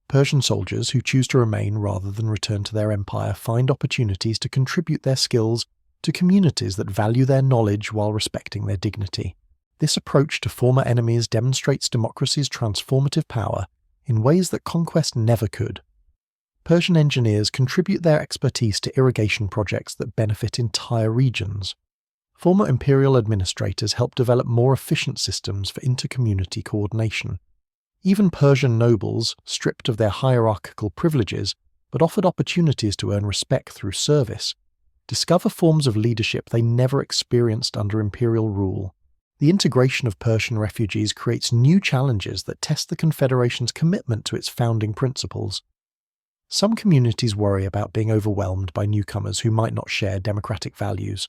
Persian soldiers who choose to remain rather than return to their empire find opportunities to contribute their skills to communities that value their knowledge while respecting their dignity. This approach to former enemies demonstrates democracy's transformative power in ways that conquest never could. Persian engineers contribute their expertise to irrigation projects that benefit entire regions. Former imperial administrators help develop more efficient systems for inter-community coordination. Even Persian nobles, stripped of their hierarchical privileges, but offered opportunities to earn respect through service, discover forms of leadership they never experienced under imperial rule. The integration of Persian refugees creates new challenges that test the Confederation's commitment to its founding principles. Some communities worry about being overwhelmed by newcomers who might not share democratic values.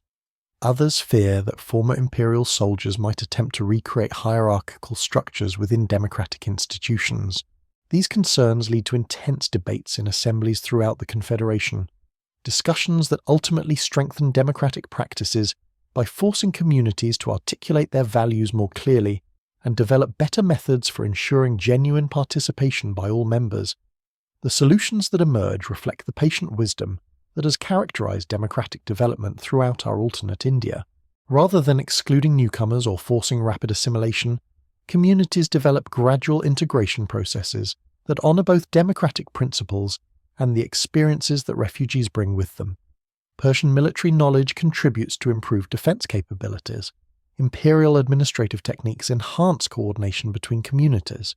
Others fear that former imperial soldiers might attempt to recreate hierarchical structures within democratic institutions. These concerns lead to intense debates in assemblies throughout the Confederation, discussions that ultimately strengthen democratic practices by forcing communities to articulate their values more clearly and develop better methods for ensuring genuine participation by all members. The solutions that emerge reflect the patient wisdom that has characterized democratic development throughout our alternate India. Rather than excluding newcomers or forcing rapid assimilation, communities develop gradual integration processes that honor both democratic principles and the experiences that refugees bring with them. Persian military knowledge contributes to improved defense capabilities. Imperial administrative techniques enhance coordination between communities.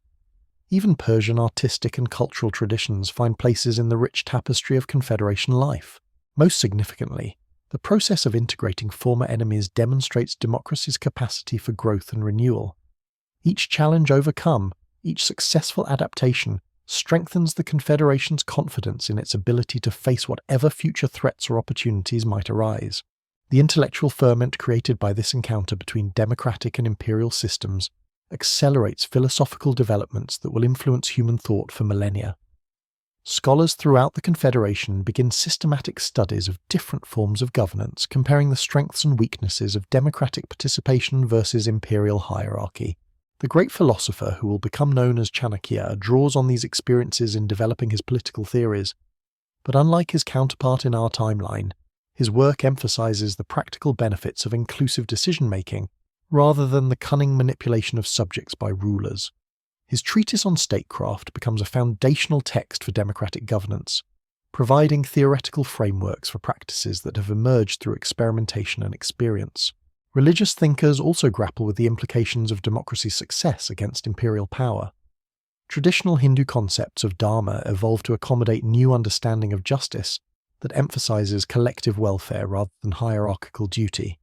Even Persian artistic and cultural traditions find places in the rich tapestry of Confederation life. Most significantly, the process of integrating former enemies demonstrates democracy's capacity for growth and renewal. Each challenge overcome, each successful adaptation, strengthens the Confederation's confidence in its ability to face whatever future threats or opportunities might arise. The intellectual ferment created by this encounter between democratic and imperial systems accelerates philosophical developments that will influence human thought for millennia. Scholars throughout the Confederation begin systematic studies of different forms of governance, comparing the strengths and weaknesses of democratic participation versus imperial hierarchy. The great philosopher who will become known as Chanakya draws on these experiences in developing his political theories, but unlike his counterpart in our timeline, his work emphasizes the practical benefits of inclusive decision-making rather than the cunning manipulation of subjects by rulers. His treatise on statecraft becomes a foundational text for democratic governance, providing theoretical frameworks for practices that have emerged through experimentation and experience. Religious thinkers also grapple with the implications of democracy's success against imperial power. Traditional Hindu concepts of dharma evolve to accommodate new understanding of justice that emphasizes collective welfare rather than hierarchical duty.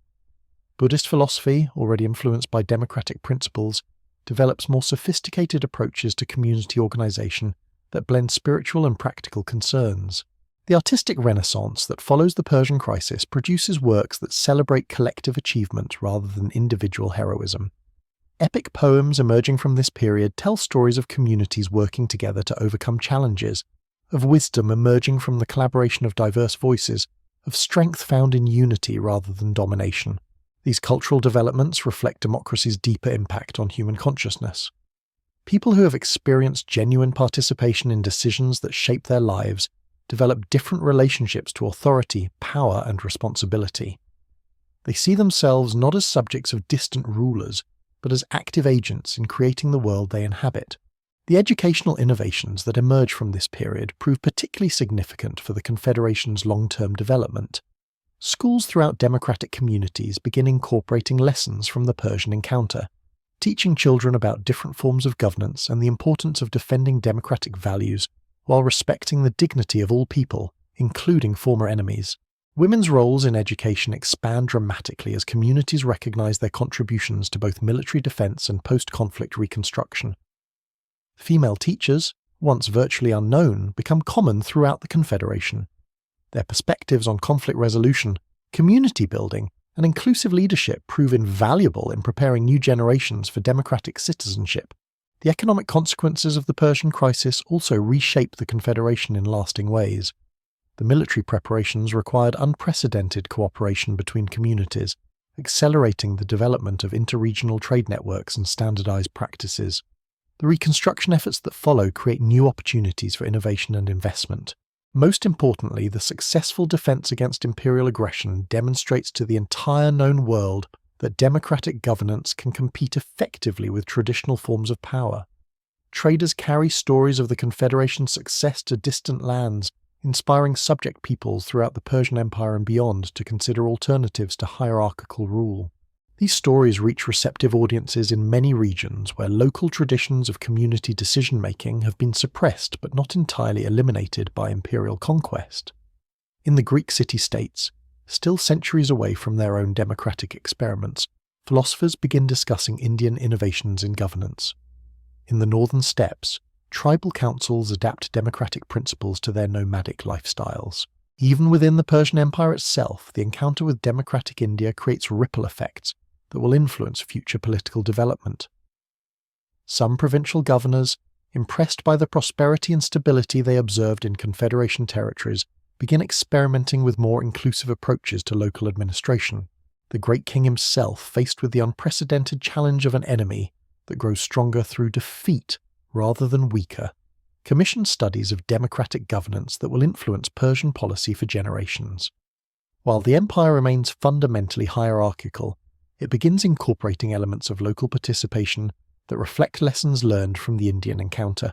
Buddhist philosophy, already influenced by democratic principles, develops more sophisticated approaches to community organization that blend spiritual and practical concerns. The artistic renaissance that follows the Persian crisis produces works that celebrate collective achievement rather than individual heroism. Epic poems emerging from this period tell stories of communities working together to overcome challenges, of wisdom emerging from the collaboration of diverse voices, of strength found in unity rather than domination. These cultural developments reflect democracy's deeper impact on human consciousness. People who have experienced genuine participation in decisions that shape their lives develop different relationships to authority, power, and responsibility. They see themselves not as subjects of distant rulers, but as active agents in creating the world they inhabit. The educational innovations that emerge from this period prove particularly significant for the Confederation's long-term development. Schools throughout democratic communities begin incorporating lessons from the Persian encounter, teaching children about different forms of governance and the importance of defending democratic values while respecting the dignity of all people, including former enemies. Women's roles in education expand dramatically as communities recognize their contributions to both military defense and post-conflict reconstruction. Female teachers, once virtually unknown, become common throughout the Confederation. Their perspectives on conflict resolution, community building, and inclusive leadership prove invaluable in preparing new generations for democratic citizenship. The economic consequences of the Persian crisis also reshape the Confederation in lasting ways. The military preparations required unprecedented cooperation between communities, accelerating the development of interregional trade networks and standardized practices. The reconstruction efforts that follow create new opportunities for innovation and investment. Most importantly, the successful defense against imperial aggression demonstrates to the entire known world that democratic governance can compete effectively with traditional forms of power. Traders carry stories of the Confederation's success to distant lands, inspiring subject peoples throughout the Persian Empire and beyond to consider alternatives to hierarchical rule. These stories reach receptive audiences in many regions where local traditions of community decision-making have been suppressed but not entirely eliminated by imperial conquest. In the Greek city-states, still centuries away from their own democratic experiments, philosophers begin discussing Indian innovations in governance. In the northern steppes, tribal councils adapt democratic principles to their nomadic lifestyles. Even within the Persian Empire itself, the encounter with democratic India creates ripple effects that will influence future political development. Some provincial governors, impressed by the prosperity and stability they observed in Confederation territories, begin experimenting with more inclusive approaches to local administration. The great king himself, faced with the unprecedented challenge of an enemy that grows stronger through defeat rather than weaker, commissioned studies of democratic governance that will influence Persian policy for generations. While the empire remains fundamentally hierarchical, it begins incorporating elements of local participation that reflect lessons learned from the Indian encounter.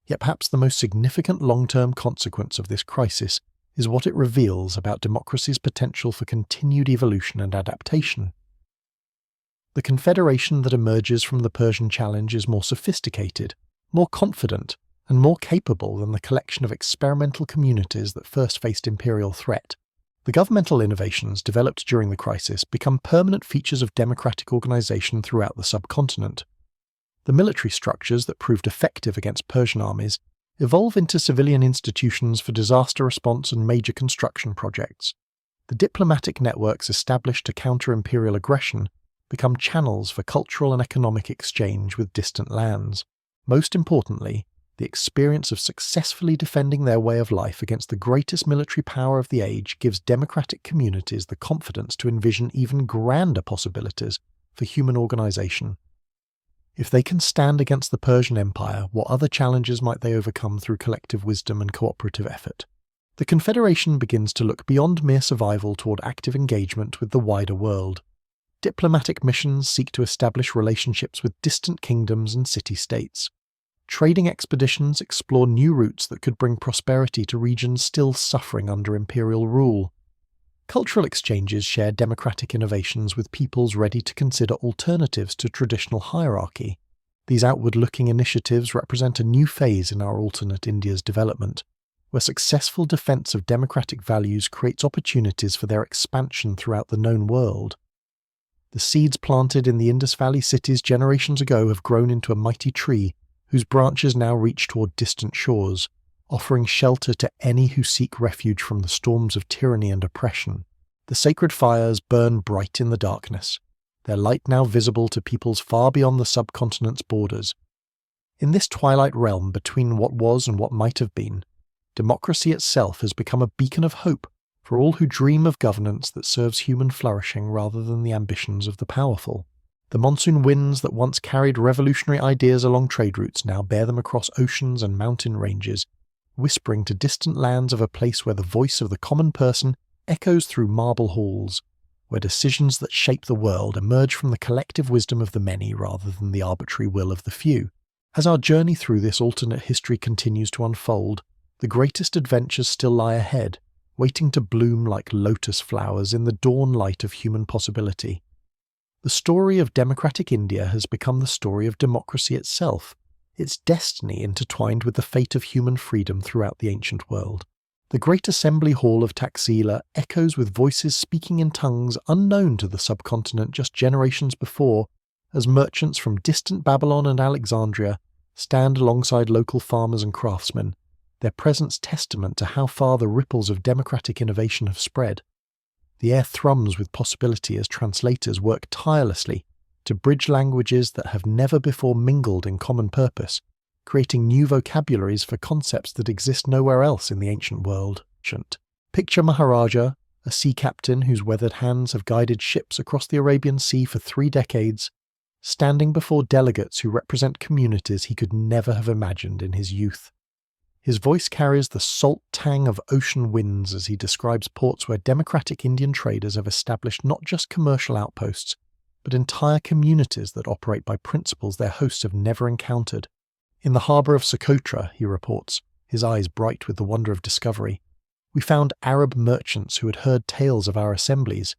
Yet perhaps the most significant long-term consequence of this crisis is what it reveals about democracy's potential for continued evolution and adaptation. The confederation that emerges from the Persian challenge is more sophisticated, more confident, and more capable than the collection of experimental communities that first faced imperial threat. The governmental innovations developed during the crisis become permanent features of democratic organization throughout the subcontinent. The military structures that proved effective against Persian armies evolve into civilian institutions for disaster response and major construction projects. The diplomatic networks established to counter imperial aggression become channels for cultural and economic exchange with distant lands. Most importantly, the experience of successfully defending their way of life against the greatest military power of the age gives democratic communities the confidence to envision even grander possibilities for human organization. If they can stand against the Persian Empire, what other challenges might they overcome through collective wisdom and cooperative effort? The Confederation begins to look beyond mere survival toward active engagement with the wider world. Diplomatic missions seek to establish relationships with distant kingdoms and city-states. Trading expeditions explore new routes that could bring prosperity to regions still suffering under imperial rule. Cultural exchanges share democratic innovations with peoples ready to consider alternatives to traditional hierarchy. These outward-looking initiatives represent a new phase in our alternate India's development, where successful defense of democratic values creates opportunities for their expansion throughout the known world. The seeds planted in the Indus Valley cities generations ago have grown into a mighty tree whose branches now reach toward distant shores, offering shelter to any who seek refuge from the storms of tyranny and oppression. The sacred fires burn bright in the darkness, their light now visible to peoples far beyond the subcontinent's borders. In this twilight realm between what was and what might have been, democracy itself has become a beacon of hope for all who dream of governance that serves human flourishing rather than the ambitions of the powerful. The monsoon winds that once carried revolutionary ideas along trade routes now bear them across oceans and mountain ranges, whispering to distant lands of a place where the voice of the common person echoes through marble halls, where decisions that shape the world emerge from the collective wisdom of the many rather than the arbitrary will of the few. As our journey through this alternate history continues to unfold, the greatest adventures still lie ahead, waiting to bloom like lotus flowers in the dawn light of human possibility. The story of democratic India has become the story of democracy itself, its destiny intertwined with the fate of human freedom throughout the ancient world. The great assembly hall of Taxila echoes with voices speaking in tongues unknown to the subcontinent just generations before, as merchants from distant Babylon and Alexandria stand alongside local farmers and craftsmen, their presence testament to how far the ripples of democratic innovation have spread. The air thrums with possibility as translators work tirelessly to bridge languages that have never before mingled in common purpose, creating new vocabularies for concepts that exist nowhere else in the ancient world. Picture Maharaja, a sea captain whose weathered hands have guided ships across the Arabian Sea for 3 decades, standing before delegates who represent communities he could never have imagined in his youth. His voice carries the salt tang of ocean winds as he describes ports where democratic Indian traders have established not just commercial outposts, but entire communities that operate by principles their hosts have never encountered. In the harbour of Socotra, he reports, his eyes bright with the wonder of discovery, we found Arab merchants who had heard tales of our assemblies.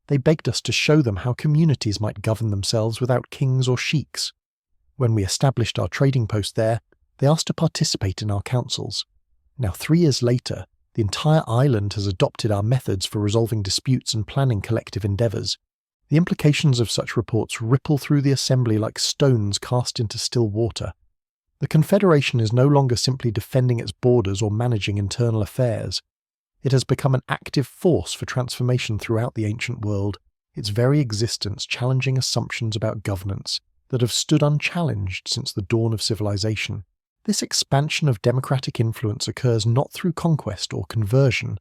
They begged us to show them how communities might govern themselves without kings or sheiks. When we established our trading post there, they asked to participate in our councils. Now 3 years later, the entire island has adopted our methods for resolving disputes and planning collective endeavours. The implications of such reports ripple through the assembly like stones cast into still water. The Confederation is no longer simply defending its borders or managing internal affairs. It has become an active force for transformation throughout the ancient world, its very existence challenging assumptions about governance that have stood unchallenged since the dawn of civilization. This expansion of democratic influence occurs not through conquest or conversion,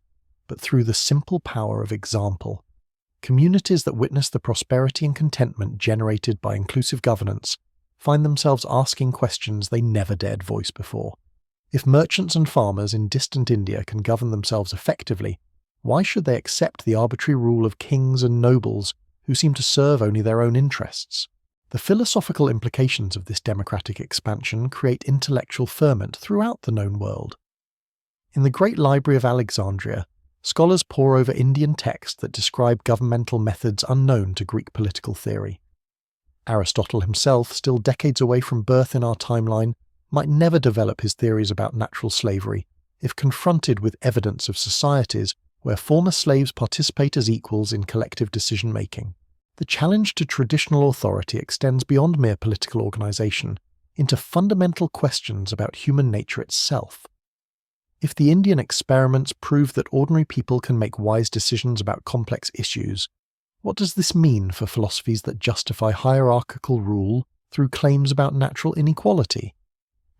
but through the simple power of example. Communities that witness the prosperity and contentment generated by inclusive governance find themselves asking questions they never dared voice before. If merchants and farmers in distant India can govern themselves effectively, why should they accept the arbitrary rule of kings and nobles who seem to serve only their own interests? The philosophical implications of this democratic expansion create intellectual ferment throughout the known world. In the Great Library of Alexandria, scholars pore over Indian texts that describe governmental methods unknown to Greek political theory. Aristotle himself, still decades away from birth in our timeline, might never develop his theories about natural slavery if confronted with evidence of societies where former slaves participate as equals in collective decision-making. The challenge to traditional authority extends beyond mere political organization into fundamental questions about human nature itself. If the Indian experiments prove that ordinary people can make wise decisions about complex issues, what does this mean for philosophies that justify hierarchical rule through claims about natural inequality?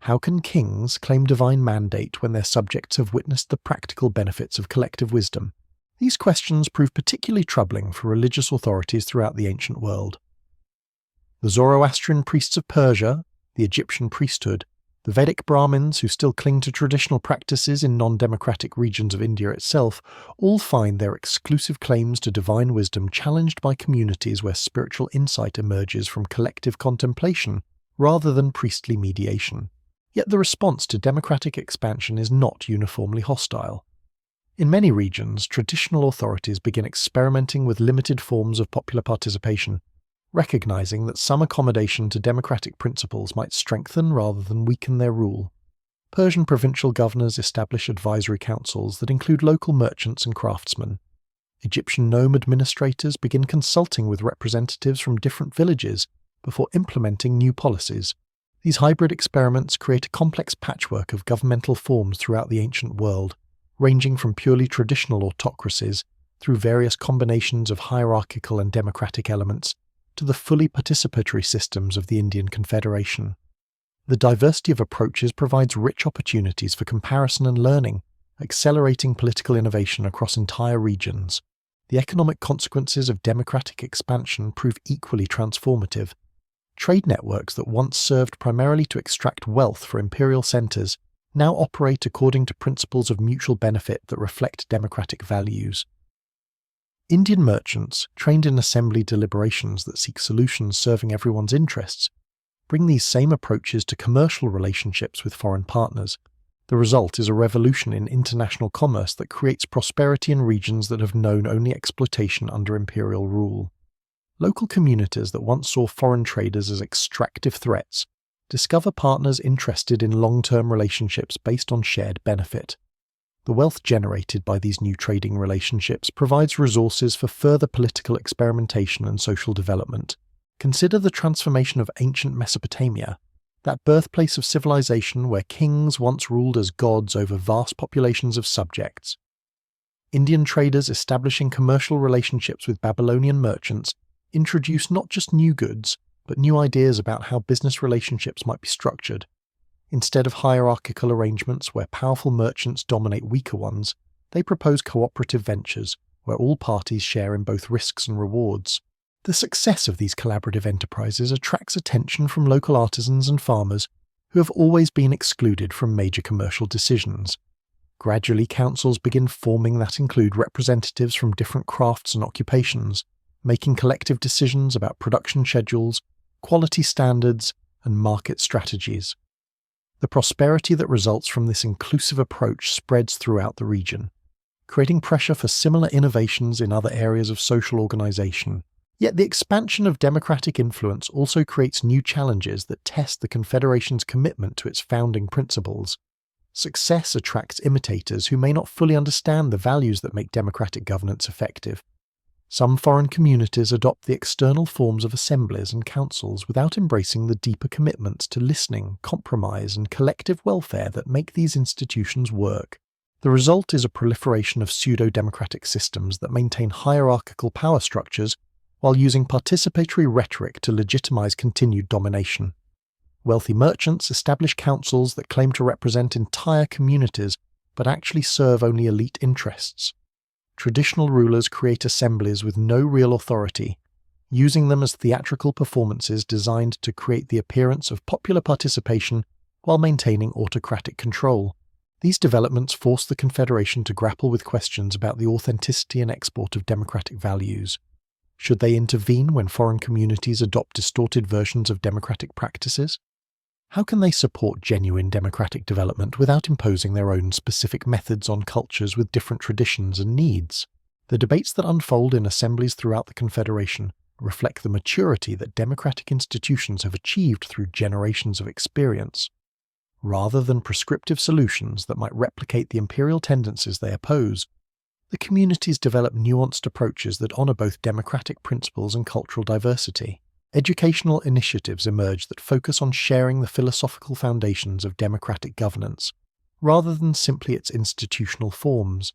How can kings claim divine mandate when their subjects have witnessed the practical benefits of collective wisdom? These questions prove particularly troubling for religious authorities throughout the ancient world. The Zoroastrian priests of Persia, the Egyptian priesthood, the Vedic Brahmins who still cling to traditional practices in non-democratic regions of India itself all find their exclusive claims to divine wisdom challenged by communities where spiritual insight emerges from collective contemplation rather than priestly mediation. Yet the response to democratic expansion is not uniformly hostile. In many regions, traditional authorities begin experimenting with limited forms of popular participation, recognizing that some accommodation to democratic principles might strengthen rather than weaken their rule. Persian provincial governors establish advisory councils that include local merchants and craftsmen. Egyptian nome administrators begin consulting with representatives from different villages before implementing new policies. These hybrid experiments create a complex patchwork of governmental forms throughout the ancient world, ranging from purely traditional autocracies through various combinations of hierarchical and democratic elements to the fully participatory systems of the Indian Confederation. The diversity of approaches provides rich opportunities for comparison and learning, accelerating political innovation across entire regions. The economic consequences of democratic expansion prove equally transformative. Trade networks that once served primarily to extract wealth for imperial centres now operate according to principles of mutual benefit that reflect democratic values. Indian merchants, trained in assembly deliberations that seek solutions serving everyone's interests, bring these same approaches to commercial relationships with foreign partners. The result is a revolution in international commerce that creates prosperity in regions that have known only exploitation under imperial rule. Local communities that once saw foreign traders as extractive threats discover partners interested in long-term relationships based on shared benefit. The wealth generated by these new trading relationships provides resources for further political experimentation and social development. Consider the transformation of ancient Mesopotamia, that birthplace of civilization where kings once ruled as gods over vast populations of subjects. Indian traders establishing commercial relationships with Babylonian merchants introduce not just new goods, but new ideas about how business relationships might be structured. Instead of hierarchical arrangements where powerful merchants dominate weaker ones, they propose cooperative ventures, where all parties share in both risks and rewards. The success of these collaborative enterprises attracts attention from local artisans and farmers who have always been excluded from major commercial decisions. Gradually, councils begin forming that include representatives from different crafts and occupations, making collective decisions about production schedules, quality standards, and market strategies. The prosperity that results from this inclusive approach spreads throughout the region, creating pressure for similar innovations in other areas of social organization. Yet the expansion of democratic influence also creates new challenges that test the Confederation's commitment to its founding principles. Success attracts imitators who may not fully understand the values that make democratic governance effective. Some foreign communities adopt the external forms of assemblies and councils without embracing the deeper commitments to listening, compromise, and collective welfare that make these institutions work. The result is a proliferation of pseudo-democratic systems that maintain hierarchical power structures while using participatory rhetoric to legitimize continued domination. Wealthy merchants establish councils that claim to represent entire communities but actually serve only elite interests. Traditional rulers create assemblies with no real authority, using them as theatrical performances designed to create the appearance of popular participation while maintaining autocratic control. These developments force the Confederation to grapple with questions about the authenticity and export of democratic values. Should they intervene when foreign communities adopt distorted versions of democratic practices? How can they support genuine democratic development without imposing their own specific methods on cultures with different traditions and needs? The debates that unfold in assemblies throughout the Confederation reflect the maturity that democratic institutions have achieved through generations of experience. Rather than prescriptive solutions that might replicate the imperial tendencies they oppose, the communities develop nuanced approaches that honor both democratic principles and cultural diversity. Educational initiatives emerge that focus on sharing the philosophical foundations of democratic governance, rather than simply its institutional forms.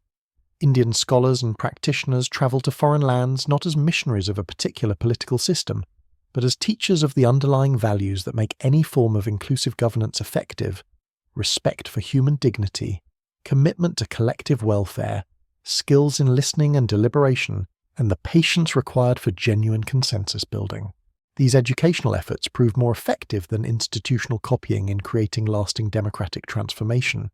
Indian scholars and practitioners travel to foreign lands not as missionaries of a particular political system, but as teachers of the underlying values that make any form of inclusive governance effective: respect for human dignity, commitment to collective welfare, skills in listening and deliberation, and the patience required for genuine consensus building. These educational efforts prove more effective than institutional copying in creating lasting democratic transformation.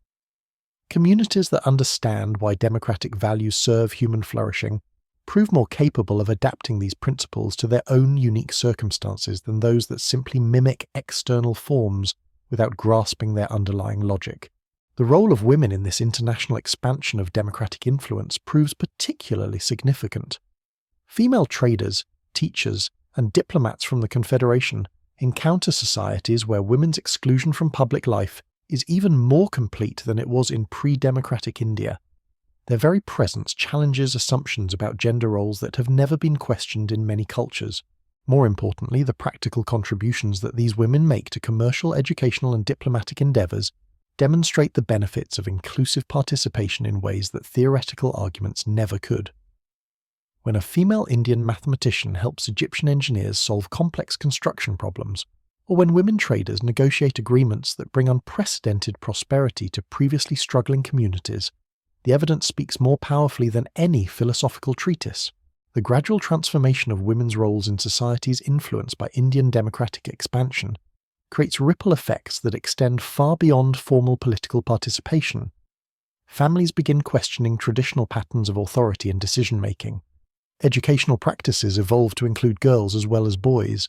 Communities that understand why democratic values serve human flourishing prove more capable of adapting these principles to their own unique circumstances than those that simply mimic external forms without grasping their underlying logic. The role of women in this international expansion of democratic influence proves particularly significant. Female traders, teachers, and diplomats from the Confederation encounter societies where women's exclusion from public life is even more complete than it was in pre-democratic India. Their very presence challenges assumptions about gender roles that have never been questioned in many cultures. More importantly, the practical contributions that these women make to commercial, educational, and diplomatic endeavors demonstrate the benefits of inclusive participation in ways that theoretical arguments never could. When a female Indian mathematician helps Egyptian engineers solve complex construction problems, or when women traders negotiate agreements that bring unprecedented prosperity to previously struggling communities, the evidence speaks more powerfully than any philosophical treatise. The gradual transformation of women's roles in societies influenced by Indian democratic expansion creates ripple effects that extend far beyond formal political participation. Families begin questioning traditional patterns of authority and decision-making. Educational practices evolve to include girls as well as boys.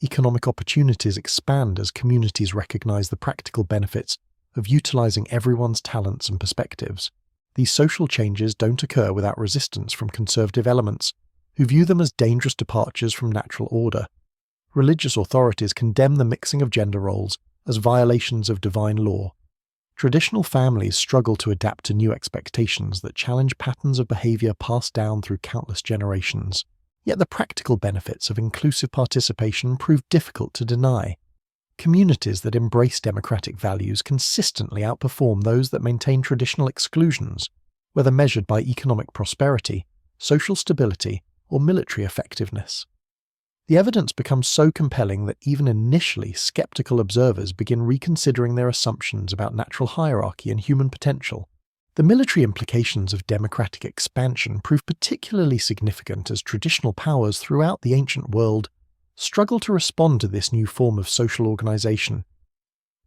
Economic opportunities expand as communities recognize the practical benefits of utilizing everyone's talents and perspectives. These social changes don't occur without resistance from conservative elements, who view them as dangerous departures from natural order. Religious authorities condemn the mixing of gender roles as violations of divine law. Traditional families struggle to adapt to new expectations that challenge patterns of behavior passed down through countless generations. Yet the practical benefits of inclusive participation prove difficult to deny. Communities that embrace democratic values consistently outperform those that maintain traditional exclusions, whether measured by economic prosperity, social stability, or military effectiveness. The evidence becomes so compelling that even initially skeptical observers begin reconsidering their assumptions about natural hierarchy and human potential. The military implications of democratic expansion prove particularly significant as traditional powers throughout the ancient world struggle to respond to this new form of social organization.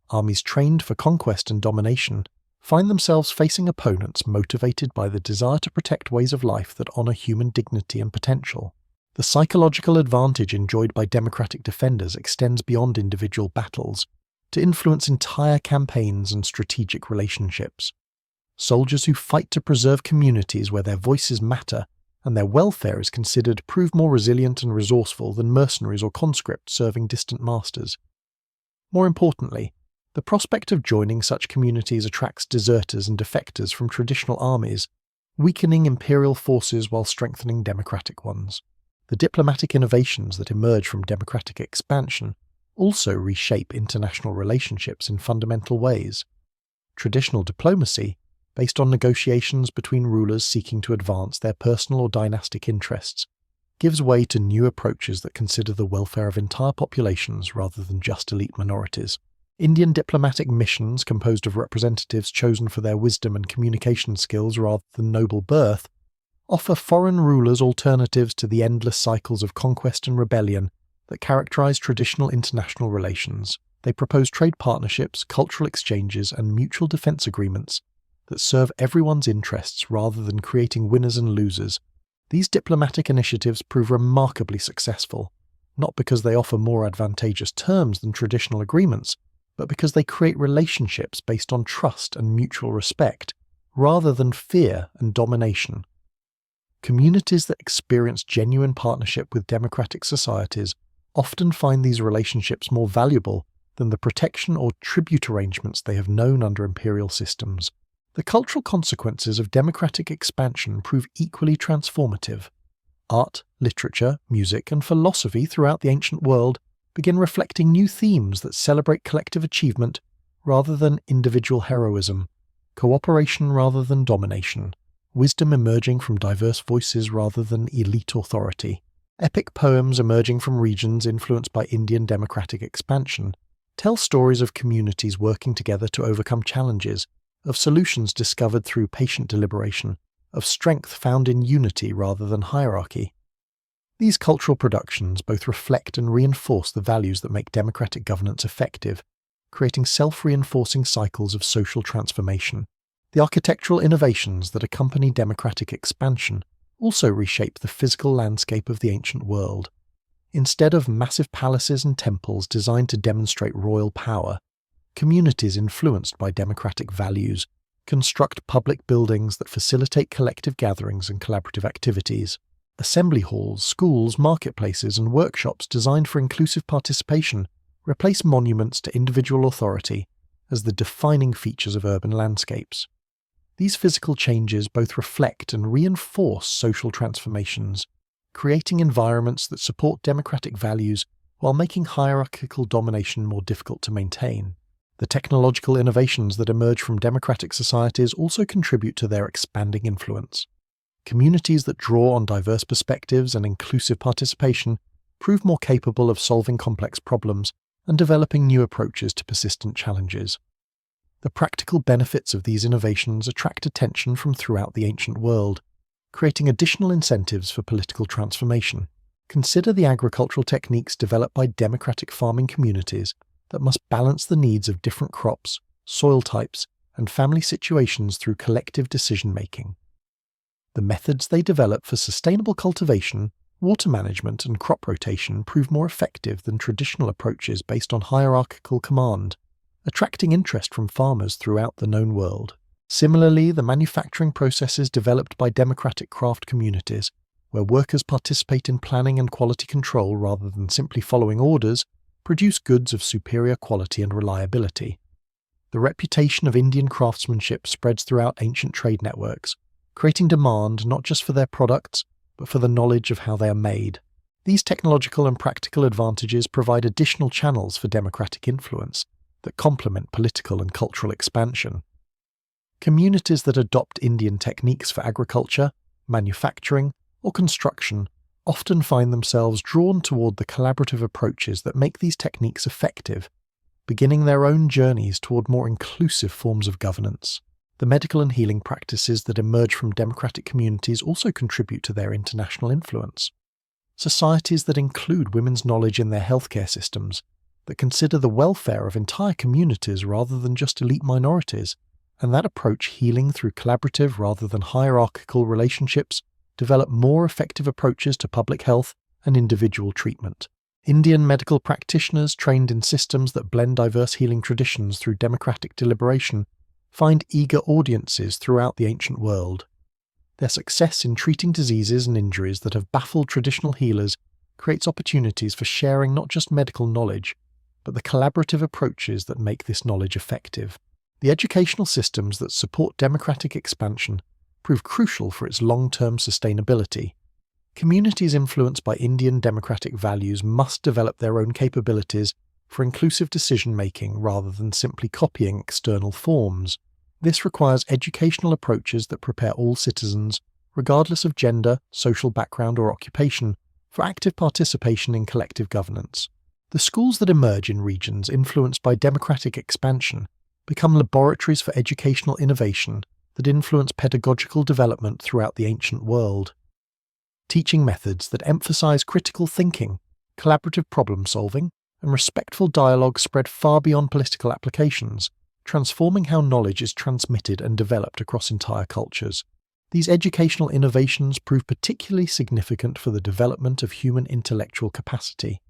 Armies trained for conquest and domination find themselves facing opponents motivated by the desire to protect ways of life that honor human dignity and potential. The psychological advantage enjoyed by democratic defenders extends beyond individual battles to influence entire campaigns and strategic relationships. Soldiers who fight to preserve communities where their voices matter and their welfare is considered prove more resilient and resourceful than mercenaries or conscripts serving distant masters. More importantly, the prospect of joining such communities attracts deserters and defectors from traditional armies, weakening imperial forces while strengthening democratic ones. The diplomatic innovations that emerge from democratic expansion also reshape international relationships in fundamental ways. Traditional diplomacy, based on negotiations between rulers seeking to advance their personal or dynastic interests, gives way to new approaches that consider the welfare of entire populations rather than just elite minorities. Indian diplomatic missions, composed of representatives chosen for their wisdom and communication skills rather than noble birth, offer foreign rulers alternatives to the endless cycles of conquest and rebellion that characterize traditional international relations. They propose trade partnerships, cultural exchanges, and mutual defense agreements that serve everyone's interests rather than creating winners and losers. These diplomatic initiatives prove remarkably successful, not because they offer more advantageous terms than traditional agreements, but because they create relationships based on trust and mutual respect, rather than fear and domination. Communities that experience genuine partnership with democratic societies often find these relationships more valuable than the protection or tribute arrangements they have known under imperial systems. The cultural consequences of democratic expansion prove equally transformative. Art, literature, music, and philosophy throughout the ancient world begin reflecting new themes that celebrate collective achievement rather than individual heroism, cooperation rather than domination, wisdom emerging from diverse voices rather than elite authority. Epic poems emerging from regions influenced by Indian democratic expansion tell stories of communities working together to overcome challenges, of solutions discovered through patient deliberation, of strength found in unity rather than hierarchy. These cultural productions both reflect and reinforce the values that make democratic governance effective, creating self-reinforcing cycles of social transformation. The architectural innovations that accompany democratic expansion also reshape the physical landscape of the ancient world. Instead of massive palaces and temples designed to demonstrate royal power, communities influenced by democratic values construct public buildings that facilitate collective gatherings and collaborative activities. Assembly halls, schools, marketplaces, and workshops designed for inclusive participation replace monuments to individual authority as the defining features of urban landscapes. These physical changes both reflect and reinforce social transformations, creating environments that support democratic values while making hierarchical domination more difficult to maintain. The technological innovations that emerge from democratic societies also contribute to their expanding influence. Communities that draw on diverse perspectives and inclusive participation prove more capable of solving complex problems and developing new approaches to persistent challenges. The practical benefits of these innovations attract attention from throughout the ancient world, creating additional incentives for political transformation. Consider the agricultural techniques developed by democratic farming communities that must balance the needs of different crops, soil types, and family situations through collective decision-making. The methods they develop for sustainable cultivation, water management, and crop rotation prove more effective than traditional approaches based on hierarchical command, attracting interest from farmers throughout the known world. Similarly, the manufacturing processes developed by democratic craft communities, where workers participate in planning and quality control rather than simply following orders, produce goods of superior quality and reliability. The reputation of Indian craftsmanship spreads throughout ancient trade networks, creating demand not just for their products, but for the knowledge of how they are made. These technological and practical advantages provide additional channels for democratic influence that complement political and cultural expansion. Communities that adopt Indian techniques for agriculture, manufacturing, or construction often find themselves drawn toward the collaborative approaches that make these techniques effective, beginning their own journeys toward more inclusive forms of governance. The medical and healing practices that emerge from democratic communities also contribute to their international influence. Societies that include women's knowledge in their healthcare systems, that consider the welfare of entire communities rather than just elite minorities, and that approach healing through collaborative rather than hierarchical relationships, develop more effective approaches to public health and individual treatment. Indian medical practitioners trained in systems that blend diverse healing traditions through democratic deliberation find eager audiences throughout the ancient world. Their success in treating diseases and injuries that have baffled traditional healers creates opportunities for sharing not just medical knowledge, but the collaborative approaches that make this knowledge effective. The educational systems that support democratic expansion prove crucial for its long-term sustainability. Communities influenced by Indian democratic values must develop their own capabilities for inclusive decision-making rather than simply copying external forms. This requires educational approaches that prepare all citizens, regardless of gender, social background or occupation, for active participation in collective governance. The schools that emerge in regions influenced by democratic expansion become laboratories for educational innovation that influence pedagogical development throughout the ancient world. Teaching methods that emphasize critical thinking, collaborative problem-solving, and respectful dialogue spread far beyond political applications, transforming how knowledge is transmitted and developed across entire cultures. These educational innovations prove particularly significant for the development of human intellectual capacity.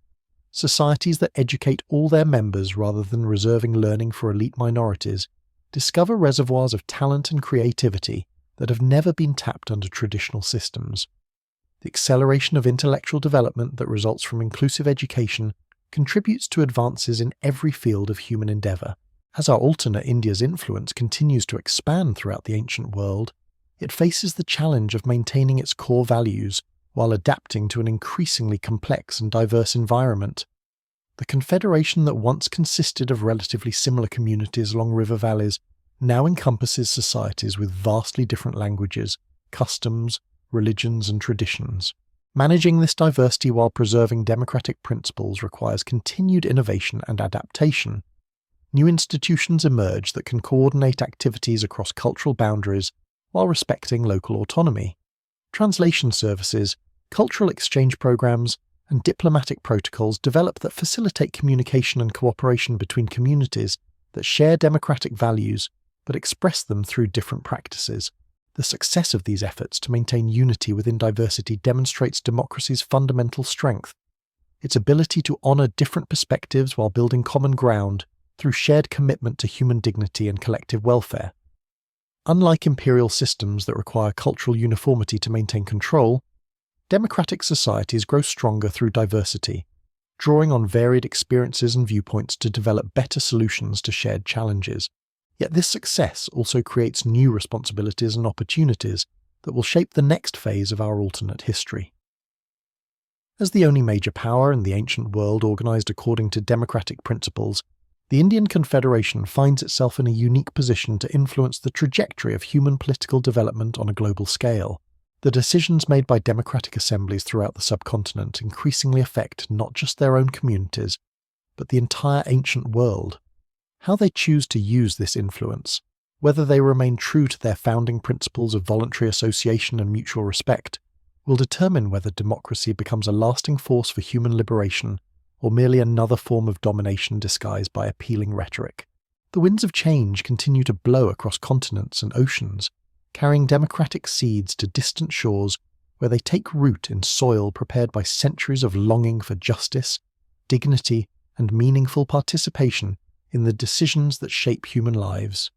Societies that educate all their members rather than reserving learning for elite minorities discover reservoirs of talent and creativity that have never been tapped under traditional systems. The acceleration of intellectual development that results from inclusive education contributes to advances in every field of human endeavour. As our alternate India's influence continues to expand throughout the ancient world, it faces the challenge of maintaining its core values while adapting to an increasingly complex and diverse environment. The confederation that once consisted of relatively similar communities along river valleys now encompasses societies with vastly different languages, customs, religions and traditions. Managing this diversity while preserving democratic principles requires continued innovation and adaptation. New institutions emerge that can coordinate activities across cultural boundaries while respecting local autonomy. Translation services, cultural exchange programs, and diplomatic protocols develop that facilitate communication and cooperation between communities that share democratic values but express them through different practices. The success of these efforts to maintain unity within diversity demonstrates democracy's fundamental strength, its ability to honour different perspectives while building common ground through shared commitment to human dignity and collective welfare. Unlike imperial systems that require cultural uniformity to maintain control, democratic societies grow stronger through diversity, drawing on varied experiences and viewpoints to develop better solutions to shared challenges. Yet this success also creates new responsibilities and opportunities that will shape the next phase of our alternate history. As the only major power in the ancient world organised according to democratic principles, the Indian Confederation finds itself in a unique position to influence the trajectory of human political development on a global scale. The decisions made by democratic assemblies throughout the subcontinent increasingly affect not just their own communities, but the entire ancient world. How they choose to use this influence, whether they remain true to their founding principles of voluntary association and mutual respect, will determine whether democracy becomes a lasting force for human liberation or merely another form of domination disguised by appealing rhetoric. The winds of change continue to blow across continents and oceans, carrying democratic seeds to distant shores where they take root in soil prepared by centuries of longing for justice, dignity, and meaningful participation in the decisions that shape human lives.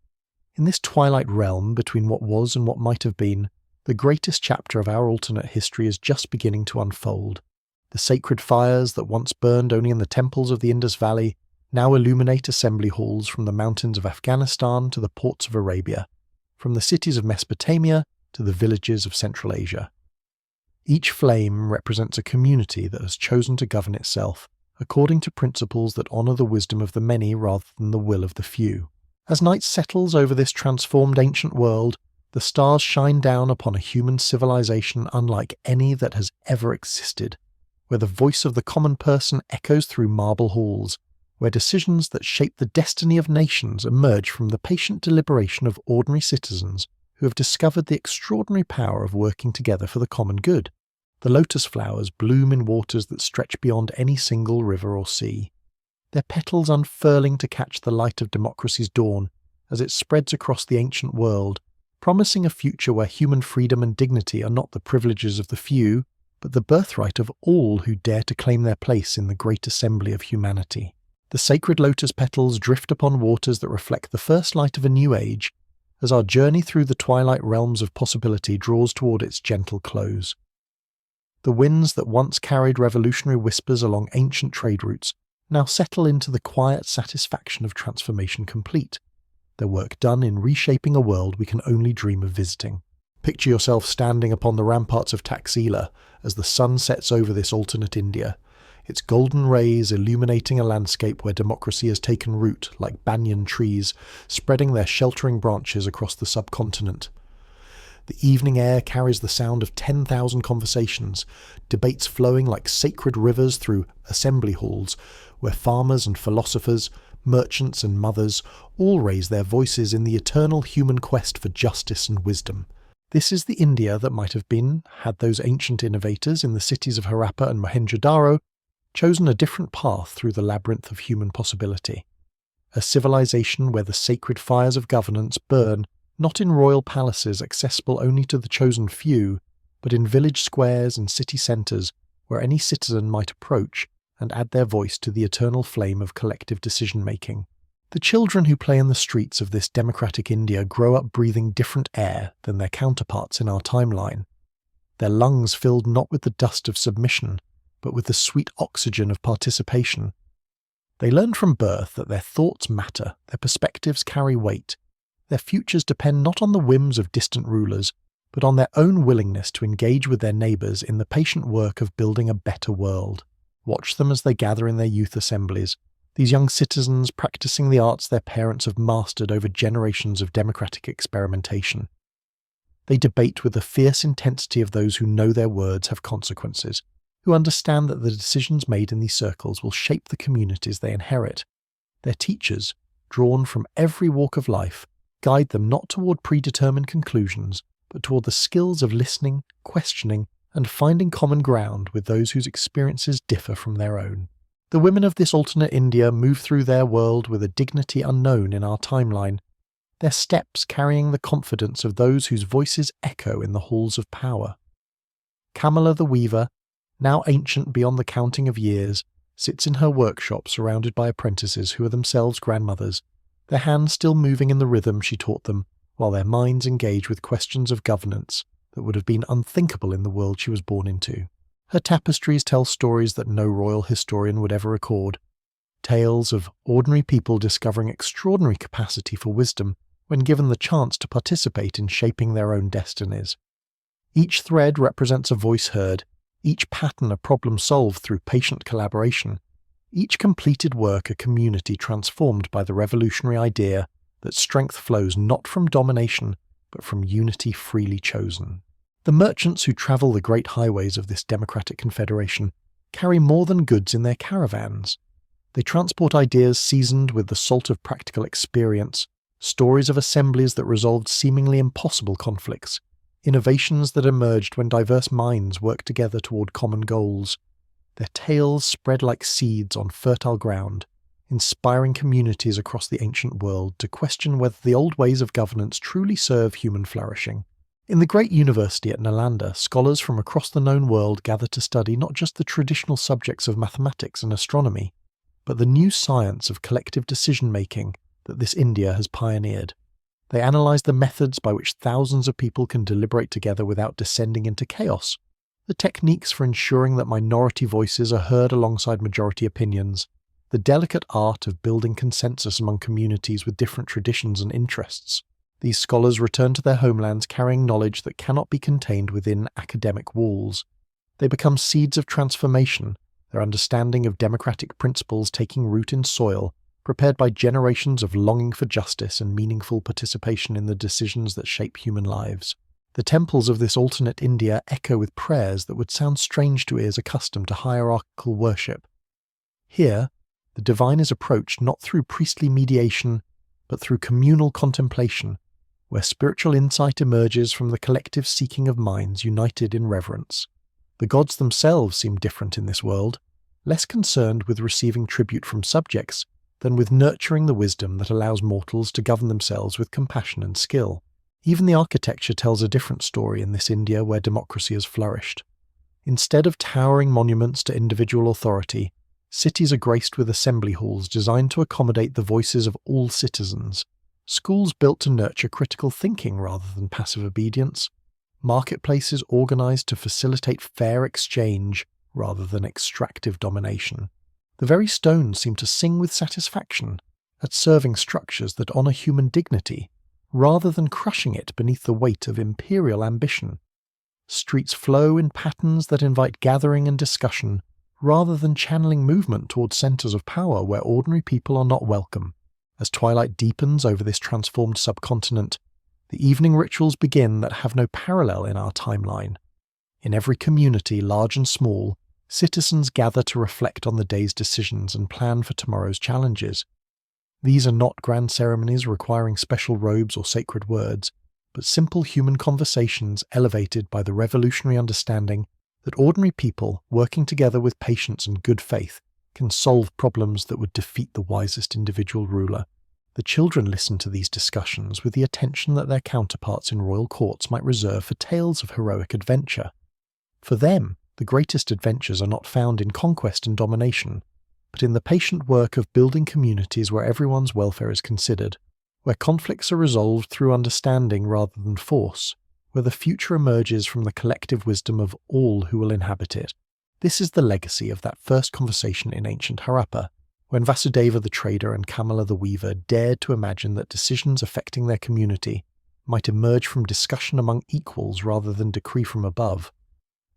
In this twilight realm between what was and what might have been, the greatest chapter of our alternate history is just beginning to unfold. The sacred fires that once burned only in the temples of the Indus Valley now illuminate assembly halls from the mountains of Afghanistan to the ports of Arabia, from the cities of Mesopotamia to the villages of Central Asia. Each flame represents a community that has chosen to govern itself according to principles that honour the wisdom of the many rather than the will of the few. As night settles over this transformed ancient world, the stars shine down upon a human civilization unlike any that has ever existed, where the voice of the common person echoes through marble halls, where decisions that shape the destiny of nations emerge from the patient deliberation of ordinary citizens who have discovered the extraordinary power of working together for the common good. The lotus flowers bloom in waters that stretch beyond any single river or sea, their petals unfurling to catch the light of democracy's dawn as it spreads across the ancient world, promising a future where human freedom and dignity are not the privileges of the few, but the birthright of all who dare to claim their place in the great assembly of humanity. The sacred lotus petals drift upon waters that reflect the first light of a new age, as our journey through the twilight realms of possibility draws toward its gentle close. The winds that once carried revolutionary whispers along ancient trade routes now settle into the quiet satisfaction of transformation complete, their work done in reshaping a world we can only dream of visiting. Picture yourself standing upon the ramparts of Taxila as the sun sets over this alternate India, its golden rays illuminating a landscape where democracy has taken root like banyan trees, spreading their sheltering branches across the subcontinent. The evening air carries the sound of 10,000 conversations, debates flowing like sacred rivers through assembly halls, where farmers and philosophers, merchants and mothers all raise their voices in the eternal human quest for justice and wisdom. This is the India that might have been, had those ancient innovators in the cities of Harappa and Mohenjo-daro chosen a different path through the labyrinth of human possibility. A civilization where the sacred fires of governance burn not in royal palaces accessible only to the chosen few, but in village squares and city centres where any citizen might approach and add their voice to the eternal flame of collective decision-making. The children who play in the streets of this democratic India grow up breathing different air than their counterparts in our timeline, their lungs filled not with the dust of submission, but with the sweet oxygen of participation. They learn from birth that their thoughts matter, their perspectives carry weight, their futures depend not on the whims of distant rulers, but on their own willingness to engage with their neighbours in the patient work of building a better world. Watch them as they gather in their youth assemblies, these young citizens practicing the arts their parents have mastered over generations of democratic experimentation. They debate with the fierce intensity of those who know their words have consequences, who understand that the decisions made in these circles will shape the communities they inherit. Their teachers, drawn from every walk of life, guide them not toward predetermined conclusions, but toward the skills of listening, questioning, and finding common ground with those whose experiences differ from their own. The women of this alternate India move through their world with a dignity unknown in our timeline, their steps carrying the confidence of those whose voices echo in the halls of power. Kamala the weaver, now ancient beyond the counting of years, sits in her workshop surrounded by apprentices who are themselves grandmothers, their hands still moving in the rhythm she taught them, while their minds engage with questions of governance that would have been unthinkable in the world she was born into. Her tapestries tell stories that no royal historian would ever record, tales of ordinary people discovering extraordinary capacity for wisdom when given the chance to participate in shaping their own destinies. Each thread represents a voice heard, each pattern a problem solved through patient collaboration, each completed work a community transformed by the revolutionary idea that strength flows not from domination, but from unity freely chosen. The merchants who travel the great highways of this democratic confederation carry more than goods in their caravans. They transport ideas seasoned with the salt of practical experience, stories of assemblies that resolved seemingly impossible conflicts, innovations that emerged when diverse minds worked together toward common goals. Their tales spread like seeds on fertile ground, inspiring communities across the ancient world to question whether the old ways of governance truly serve human flourishing. In the great university at Nalanda, scholars from across the known world gather to study not just the traditional subjects of mathematics and astronomy, but the new science of collective decision-making that this India has pioneered. They analyse the methods by which thousands of people can deliberate together without descending into chaos, the techniques for ensuring that minority voices are heard alongside majority opinions, the delicate art of building consensus among communities with different traditions and interests. These scholars return to their homelands carrying knowledge that cannot be contained within academic walls. They become seeds of transformation, their understanding of democratic principles taking root in soil, prepared by generations of longing for justice and meaningful participation in the decisions that shape human lives. The temples of this alternate India echo with prayers that would sound strange to ears accustomed to hierarchical worship. Here, the divine is approached not through priestly mediation, but through communal contemplation, where spiritual insight emerges from the collective seeking of minds united in reverence. The gods themselves seem different in this world, less concerned with receiving tribute from subjects than with nurturing the wisdom that allows mortals to govern themselves with compassion and skill. Even the architecture tells a different story in this India where democracy has flourished. Instead of towering monuments to individual authority, cities are graced with assembly halls designed to accommodate the voices of all citizens, schools built to nurture critical thinking rather than passive obedience, marketplaces organized to facilitate fair exchange rather than extractive domination. The very stones seem to sing with satisfaction at serving structures that honor human dignity, rather than crushing it beneath the weight of imperial ambition. Streets flow in patterns that invite gathering and discussion, rather than channeling movement towards centers of power where ordinary people are not welcome. As twilight deepens over this transformed subcontinent, the evening rituals begin that have no parallel in our timeline. In every community, large and small, citizens gather to reflect on the day's decisions and plan for tomorrow's challenges. These are not grand ceremonies requiring special robes or sacred words, but simple human conversations elevated by the revolutionary understanding that ordinary people, working together with patience and good faith, can solve problems that would defeat the wisest individual ruler. The children listen to these discussions with the attention that their counterparts in royal courts might reserve for tales of heroic adventure. For them, the greatest adventures are not found in conquest and domination, but in the patient work of building communities where everyone's welfare is considered, where conflicts are resolved through understanding rather than force, where the future emerges from the collective wisdom of all who will inhabit it. This is the legacy of that first conversation in ancient Harappa, when Vasudeva the trader and Kamala the weaver dared to imagine that decisions affecting their community might emerge from discussion among equals rather than decree from above.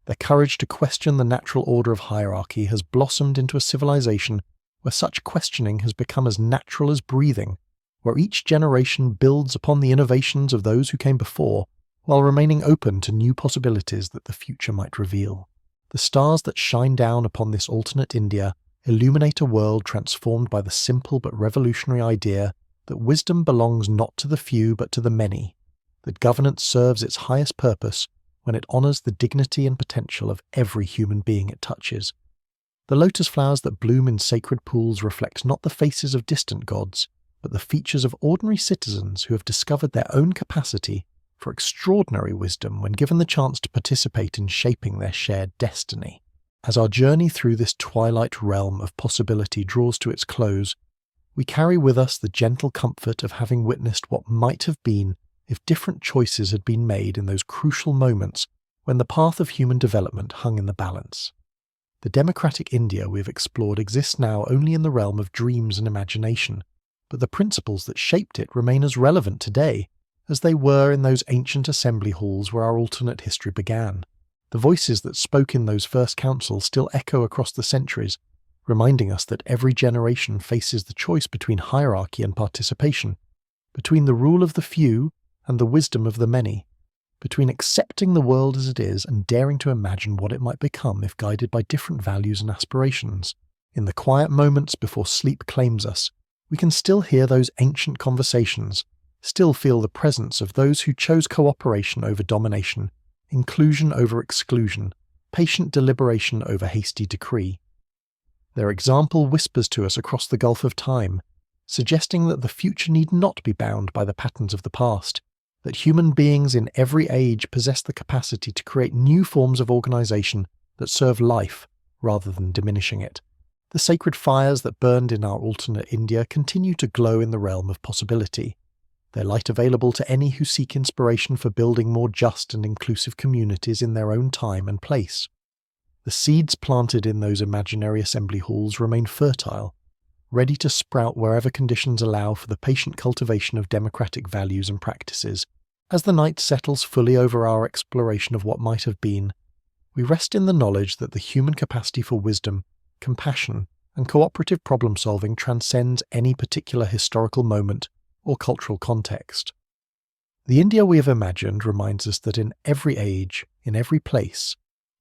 Their courage to question the natural order of hierarchy has blossomed into a civilization where such questioning has become as natural as breathing, where each generation builds upon the innovations of those who came before, while remaining open to new possibilities that the future might reveal. The stars that shine down upon this alternate India illuminate a world transformed by the simple but revolutionary idea that wisdom belongs not to the few but to the many, that governance serves its highest purpose when it honors the dignity and potential of every human being it touches. The lotus flowers that bloom in sacred pools reflect not the faces of distant gods, but the features of ordinary citizens who have discovered their own capacity for extraordinary wisdom when given the chance to participate in shaping their shared destiny. As our journey through this twilight realm of possibility draws to its close, we carry with us the gentle comfort of having witnessed what might have been if different choices had been made in those crucial moments when the path of human development hung in the balance. The democratic India we have explored exists now only in the realm of dreams and imagination, but the principles that shaped it remain as relevant today as they were in those ancient assembly halls where our alternate history began. The voices that spoke in those first councils still echo across the centuries, reminding us that every generation faces the choice between hierarchy and participation, between the rule of the few and the wisdom of the many, between accepting the world as it is and daring to imagine what it might become if guided by different values and aspirations. In the quiet moments before sleep claims us, we can still hear those ancient conversations, still feel the presence of those who chose cooperation over domination, inclusion over exclusion, patient deliberation over hasty decree. Their example whispers to us across the gulf of time, suggesting that the future need not be bound by the patterns of the past, that human beings in every age possess the capacity to create new forms of organization that serve life rather than diminishing it. The sacred fires that burned in our alternate India continue to glow in the realm of possibility, their light available to any who seek inspiration for building more just and inclusive communities in their own time and place. The seeds planted in those imaginary assembly halls remain fertile, ready to sprout wherever conditions allow for the patient cultivation of democratic values and practices. As the night settles fully over our exploration of what might have been, we rest in the knowledge that the human capacity for wisdom, compassion, and cooperative problem-solving transcends any particular historical moment or cultural context. The India we have imagined reminds us that in every age, in every place,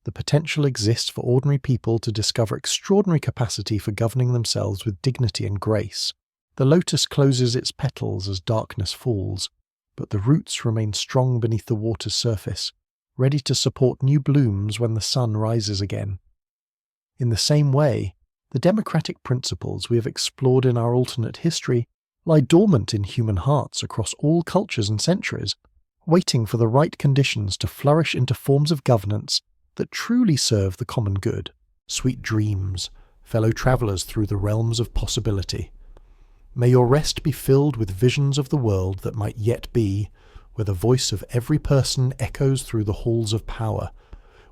the potential exists for ordinary people to discover extraordinary capacity for governing themselves with dignity and grace. The lotus closes its petals as darkness falls, but the roots remain strong beneath the water's surface, ready to support new blooms when the sun rises again. In the same way, the democratic principles we have explored in our alternate history lie dormant in human hearts across all cultures and centuries, waiting for the right conditions to flourish into forms of governance that truly serve the common good. Sweet dreams, fellow travellers through the realms of possibility. May your rest be filled with visions of the world that might yet be, where the voice of every person echoes through the halls of power,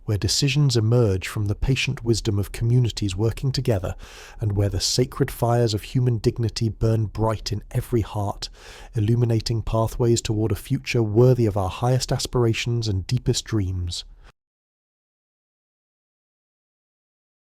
where decisions emerge from the patient wisdom of communities working together, and where the sacred fires of human dignity burn bright in every heart, illuminating pathways toward a future worthy of our highest aspirations and deepest dreams.